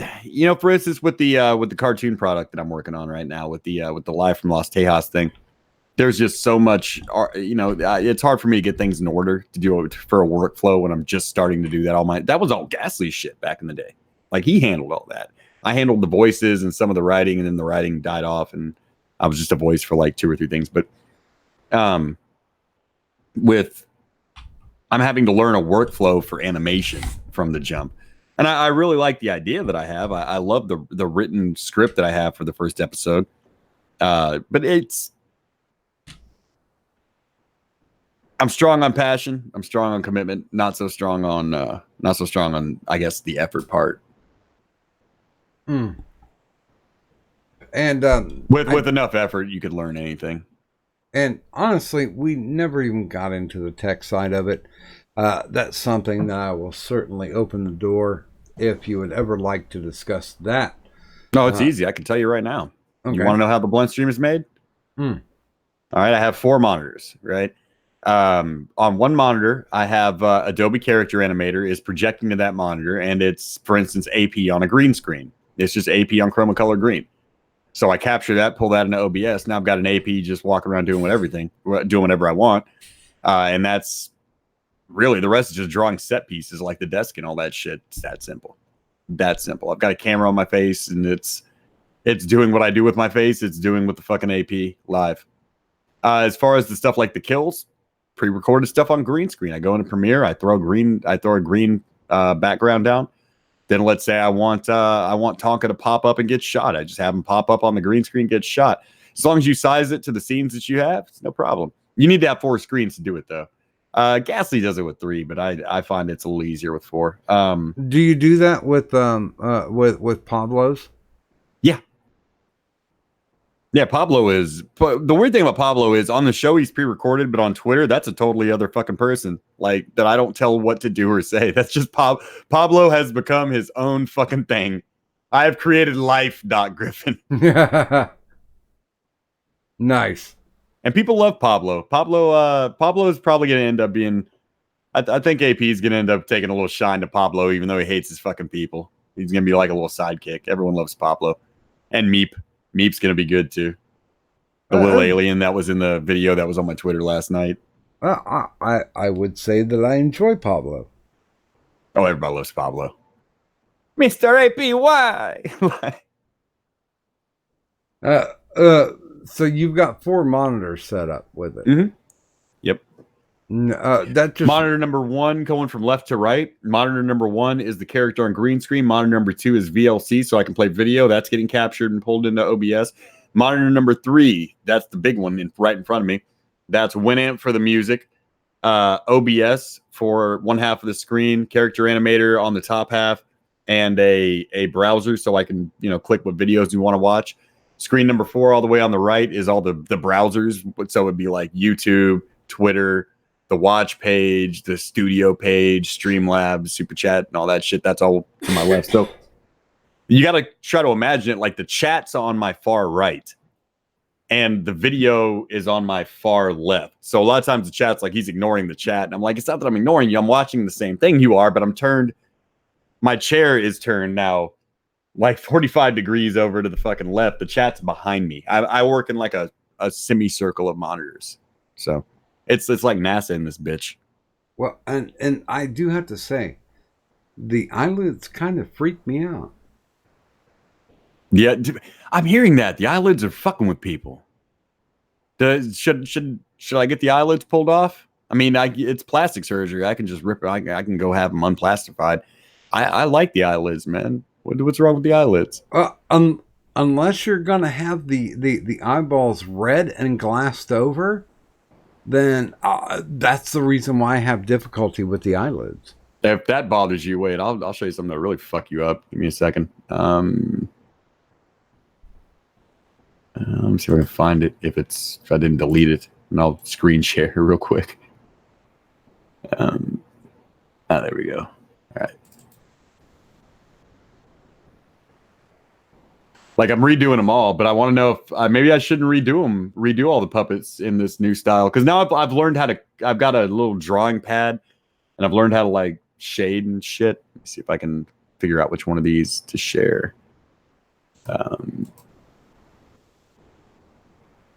for instance, with the cartoon product that I'm working on right now, with the Live from Las Tejas thing, there's just so much, it's hard for me to get things in order to do it for a workflow when I'm just starting to do that. That was all Ghastly shit back in the day. Like, he handled all that. I handled the voices and some of the writing, and then the writing died off, and I was just a voice for like 2 or 3 things. But I'm having to learn a workflow for animation from the jump. And I really like the idea that I have. I love the written script that I have for the first episode. But I'm strong on passion. I'm strong on commitment. Not so strong on I guess the effort part. And with enough effort, you could learn anything. And honestly, we never even got into the tech side of it. That's something that I will certainly open the door if you would ever like to discuss that. No, it's easy. I can tell you right now. Okay. You want to know how the blunt stream is made? All right. I have 4 monitors, right? On one monitor, I have Adobe Character Animator is projecting to that monitor, and it's, for instance, AP on a green screen. It's just AP on chroma color green. So I capture that, pull that into OBS. Now I've got an AP just walking around doing whatever I want. And that's really, the rest is just drawing set pieces like the desk and all that shit. It's that simple. That simple. I've got a camera on my face, and it's doing what I do with my face. It's doing with the fucking AP live. As far as the stuff like the kills, pre-recorded stuff on green screen. I go into Premiere, I throw a green background down. Then let's say I want Tonka to pop up and get shot. I just have him pop up on the green screen, get shot. As long as you size it to the scenes that you have, it's no problem. You need to have 4 screens to do it, though. Ghastly does it with 3, but I find it's a little easier with 4. Do you do that with Pablo's? Yeah, Pablo is. But the weird thing about Pablo is on the show he's pre-recorded, but on Twitter that's a totally other fucking person. Like, that I don't tell what to do or say. That's just Pablo has become his own fucking thing. I have created life, DocGriffon. Nice. And people love Pablo. Pablo is probably going to end up being. I think AP is going to end up taking a little shine to Pablo, even though he hates his fucking people. He's going to be like a little sidekick. Everyone loves Pablo, and Meep. Meep's going to be good, too. The little alien that was in the video that was on my Twitter last night. I would say that I enjoy Pablo. Oh, everybody loves Pablo. Mr. APY! So you've got 4 monitors set up with it. Mm-hmm. Yep. That just monitor number 1 going from left to right. Monitor number 1 is the character on green screen. Monitor number 2 is VLC, so I can play video. That's getting captured and pulled into OBS. Monitor number 3, that's the big one right in front of me. That's Winamp for the music. OBS for one half of the screen. Character animator on the top half, and a browser so I can click what videos you want to watch. Screen number 4 all the way on the right is all the browsers. So it'd be like YouTube, Twitter, the watch page, the studio page, Streamlabs, Super Chat, and all that shit. That's all to my left. So You got to try to imagine it like the chat's on my far right and the video is on my far left. So a lot of times the chat's like, he's ignoring the chat. And I'm like, it's not that I'm ignoring you. I'm watching the same thing you are, but I'm turned. My chair is turned now like 45 degrees over to the fucking left. The chat's behind me. I work in like a semicircle of monitors. So it's like NASA in this bitch. Well, and I do have to say, the eyelids kind of freak me out. Yeah, I'm hearing that the eyelids are fucking with people. Should I get the eyelids pulled off? I mean, it's plastic surgery. I can just rip. I can go have them unplastified. I like the eyelids, man. What's wrong with the eyelids? Unless you're gonna have the eyeballs red and glassed over, then that's the reason why I have difficulty with the eyelids. If that bothers you, wait, I'll show you something that really fuck you up. Give me a second. Let me see if I can find it. If I didn't delete it, and I'll screen share real quick. There we go. All right. Like I'm redoing them all, but I want to know if maybe I shouldn't redo all the puppets in this new style. Because now I've learned how to. I've got a little drawing pad, and I've learned how to like shade and shit. Let me see if I can figure out which one of these to share.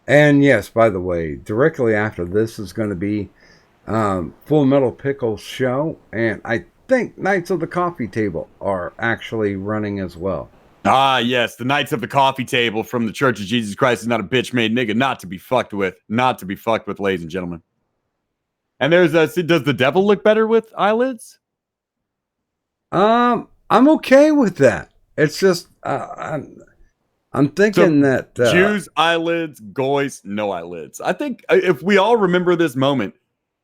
And yes, by the way, directly after this is going to be Full Metal Pickle's show, and I think Knights of the Coffee Table are actually running as well. Ah, yes, the Knights of the Coffee Table from the Church of Jesus Christ is not a bitch made nigga, not to be fucked with, ladies and gentlemen. And there's does the devil look better with eyelids? I'm okay with that. It's just I'm thinking that Jews eyelids, goys no eyelids. I think if we all remember this moment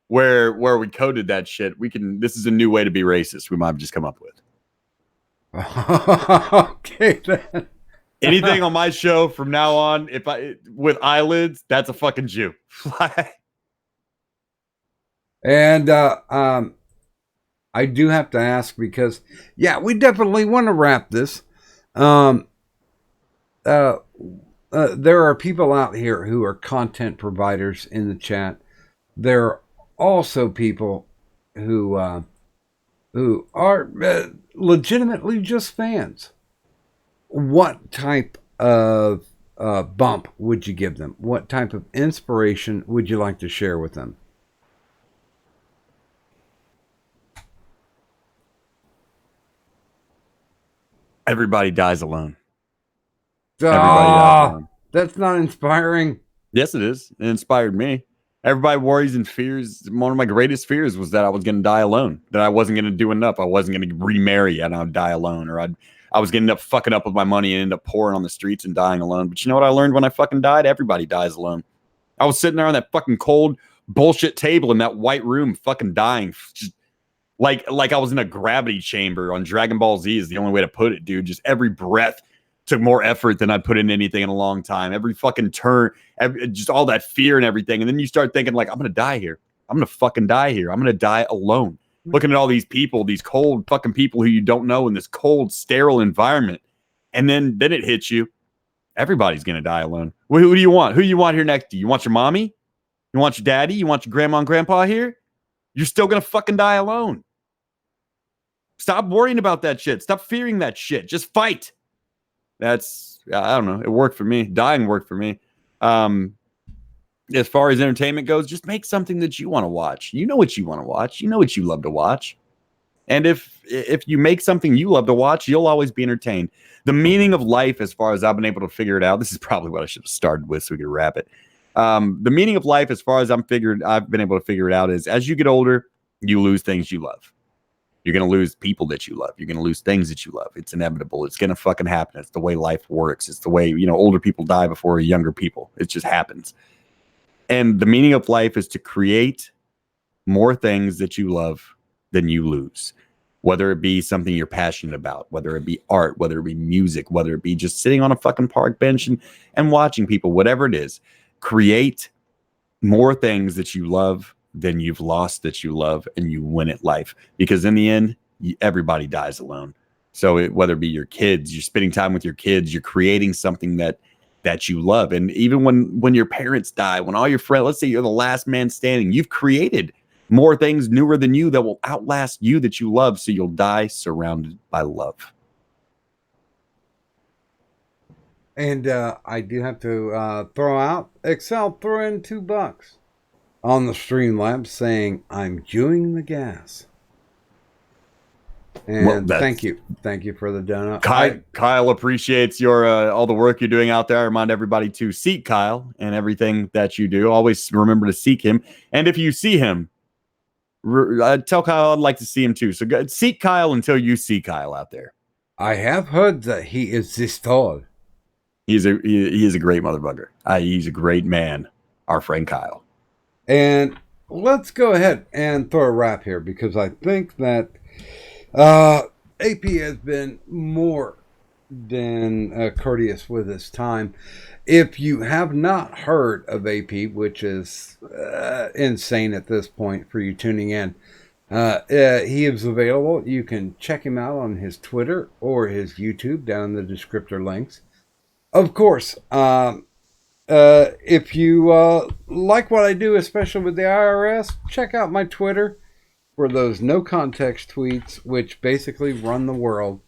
where we coded that shit, we can. This is a new way to be racist. We might have just come up with. Okay then. Anything on my show from now on, with eyelids, that's a fucking Jew. And I do have to ask because we definitely want to wrap this. There are people out here who are content providers in the chat. There are also people who are legitimately just fans. What type of bump would you give them? What type of inspiration would you like to share with them? Everybody dies alone. That's not inspiring. Yes, it is. It inspired me. Everybody worries and fears. One of my greatest fears was that I was going to die alone, that I wasn't going to do enough. I wasn't going to remarry and I'd die alone, or I was going to end up fucking up with my money and end up pouring on the streets and dying alone. But you know what I learned when I fucking died? Everybody dies alone. I was sitting there on that fucking cold bullshit table in that white room fucking dying. Just like I was in a gravity chamber on Dragon Ball Z is the only way to put it, dude. Just every breath took more effort than I'd put in anything in a long time. Every fucking turn, just all that fear and everything. And then you start thinking like, I'm going to die here. I'm going to fucking die here. I'm going to die alone. Looking at all these people, these cold fucking people who you don't know in this cold, sterile environment. And then it hits you. Everybody's going to die alone. Well, who do you want? Who do you want here next to you? You want your mommy? You want your daddy? You want your grandma and grandpa here? You're still going to fucking die alone. Stop worrying about that shit. Stop fearing that shit. Just fight. That's, I don't know. It worked for me. Dying worked for me. As far as entertainment goes, just make something that you want to watch. You know what you want to watch. You know what you love to watch. And if you make something you love to watch, you'll always be entertained. The meaning of life, as far as I've been able to figure it out, this is probably what I should have started with so we could wrap it. The meaning of life, as far as I've been able to figure it out, is as you get older, you lose things you love. You're going to lose people that you love. You're going to lose things that you love. It's inevitable. It's going to fucking happen. It's the way life works. It's the way, older people die before younger people. It just happens. And the meaning of life is to create more things that you love than you lose. Whether it be something you're passionate about, whether it be art, whether it be music, whether it be just sitting on a fucking park bench and watching people, whatever it is, create more things that you love than you've lost that you love, and you win at life. Because in the end, everybody dies alone. So whether it be your kids, you're spending time with your kids, you're creating something that you love. And even when your parents die, when all your friends, let's say you're the last man standing, you've created more things newer than you that will outlast you that you love. So you'll die surrounded by love. And I do have to throw out Excel, throw in $2 on the Streamlabs saying I'm chewing the gas. And thank you for the donut. Kyle appreciates your all the work you're doing out there. I remind everybody to seek Kyle and everything that you do. Always remember to seek him. And if you see him, tell Kyle I'd like to see him too. So seek Kyle until you see Kyle out there. I have heard that he is this tall. He is a great motherfucker. He's a great man, our friend Kyle. And let's go ahead and throw a wrap here, because I think that AP has been more than courteous with his time. If you have not heard of AP, which is insane at this point for you tuning in, he is available. You can check him out on his Twitter or his YouTube down in the descriptor links. Of course, if you like what I do, especially with the IRS, check out my Twitter for those no context tweets, which basically run the world.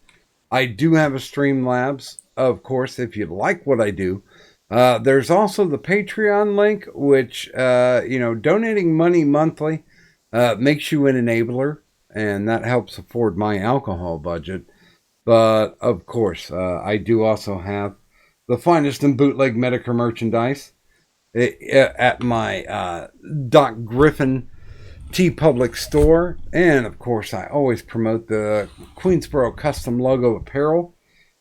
I do have a Streamlabs, of course, if you like what I do. There's also the Patreon link, which, donating money monthly makes you an enabler, and that helps afford my alcohol budget. But, of course, I do also have the finest in bootleg Medicare merchandise at my DocGriffon TeePublic store. And, of course, I always promote the Queensboro Custom Logo Apparel,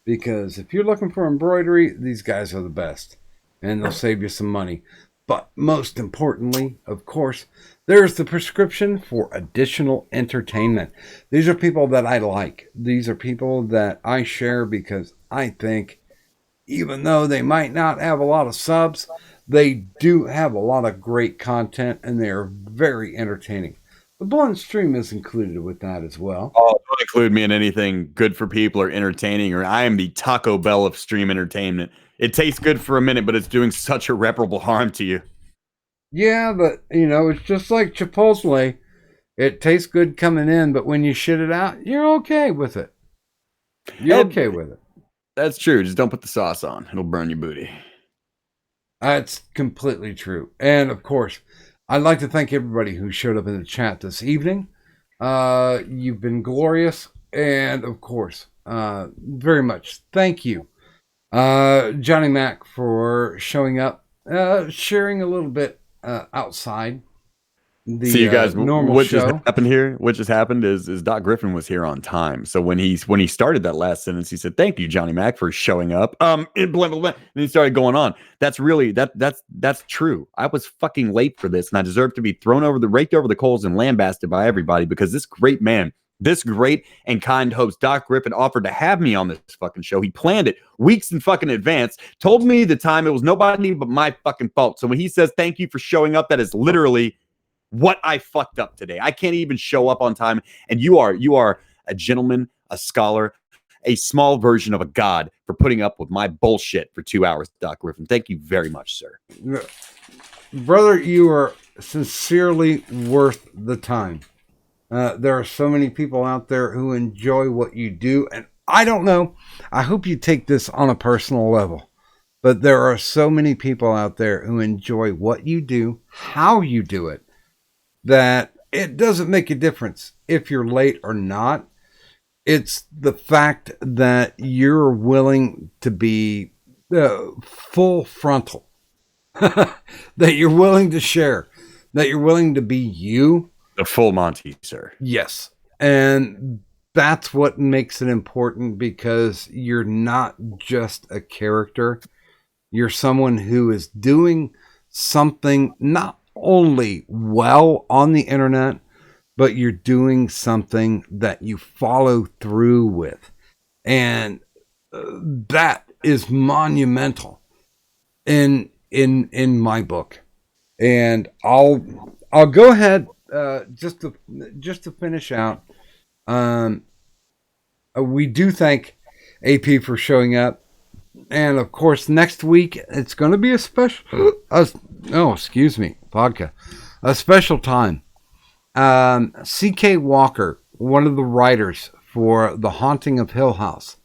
because if you're looking for embroidery, these guys are the best, and they'll save you some money. But most importantly, of course, there's the prescription for additional entertainment. These are people that I like. These are people that I share because I think, even though they might not have a lot of subs, they do have a lot of great content, and they are very entertaining. The Blunt Stream is included with that as well. Oh, don't include me in anything good for people or entertaining, or I am the Taco Bell of stream entertainment. It tastes good for a minute, but it's doing such irreparable harm to you. Yeah, but, it's just like Chipotle. It tastes good coming in, but when you shit it out, you're okay with it. Okay with it. That's true. Just don't put the sauce on. It'll burn your booty. That's completely true. And, of course, I'd like to thank everybody who showed up in the chat this evening. You've been glorious. And, of course, very much thank you, Johnny Mac, for showing up, sharing a little bit outside the See, you guys, normal what show. just happened here? What just happened is DocGriffon was here on time. So when he started that last sentence, he said, "Thank you, Johnny Mac, for showing up." Blah, blah, blah. And he started going on. That's really that's true. I was fucking late for this, and I deserve to be raked over the coals and lambasted by everybody, because this great man, this great and kind host, DocGriffon, offered to have me on this fucking show. He planned it weeks in fucking advance, told me the time. It was nobody but my fucking fault. So when he says thank you for showing up, that is literally what I fucked up today. I can't even show up on time, and you are a gentleman, a scholar, a small version of a god for putting up with my bullshit for 2 hours, DocGriffon. Thank you very much, sir. Brother, you are sincerely worth the time. There are so many people out there who enjoy what you do, and I don't know, I hope you take this on a personal level, but there are so many people out there who enjoy what you do, how you do it, that it doesn't make a difference if you're late or not. It's the fact that you're willing to be full frontal, that you're willing to share, that you're willing to be you. The full Monty, sir. Yes. And that's what makes it important, because you're not just a character. You're someone who is doing something not only well on the internet, but you're doing something that you follow through with. And that is monumental in my book. And I'll go ahead just to finish out. we do thank AP for showing up. And of course, next week, it's going to be a special, vodka, a special time. C.K. Walker, one of the writers for The Haunting of Hill House,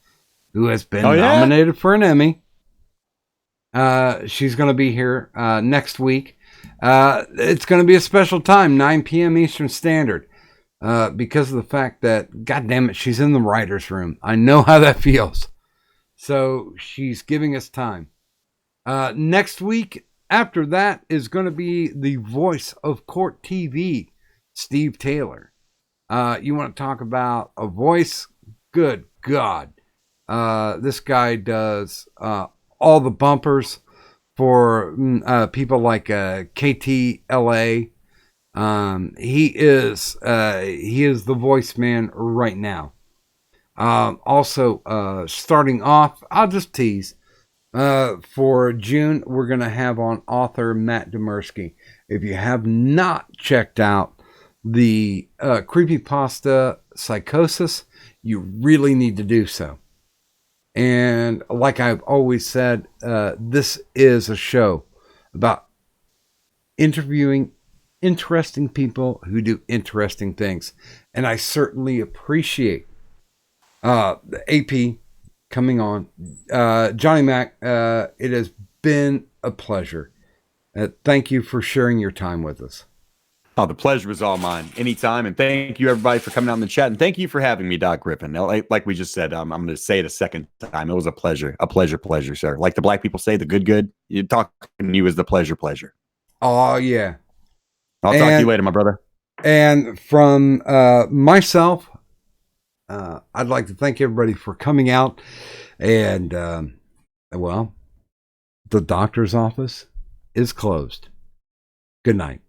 who has been nominated for an Emmy. She's going to be here next week. It's going to be a special time, 9 p.m. Eastern Standard, because of the fact that, God damn it, she's in the writer's room. I know how that feels. So she's giving us time. Next week, after that, is going to be the voice of Court TV, Steve Taylor. You want to talk about a voice? Good God. This guy does all the bumpers for people like KTLA. He is the voice man right now. Also, starting off, I'll just tease. For June, we're going to have on author Matt Demersky. If you have not checked out the creepypasta Psychosis, you really need to do so. And like I've always said, this is a show about interviewing interesting people who do interesting things. And I certainly appreciate the AP coming on. Johnny Mac, it has been a pleasure. Thank you for sharing your time with us. Oh, the pleasure was all mine. Anytime. And thank you, everybody, for coming out in the chat. And thank you for having me, DocGriffon. Like we just said, I'm going to say it a second time. It was a pleasure. A pleasure, sir. Like the black people say, the good. You talking to you is the pleasure. Oh, yeah. I'll talk to you later, my brother. And from myself, I'd like to thank everybody for coming out. And, the doctor's office is closed. Good night.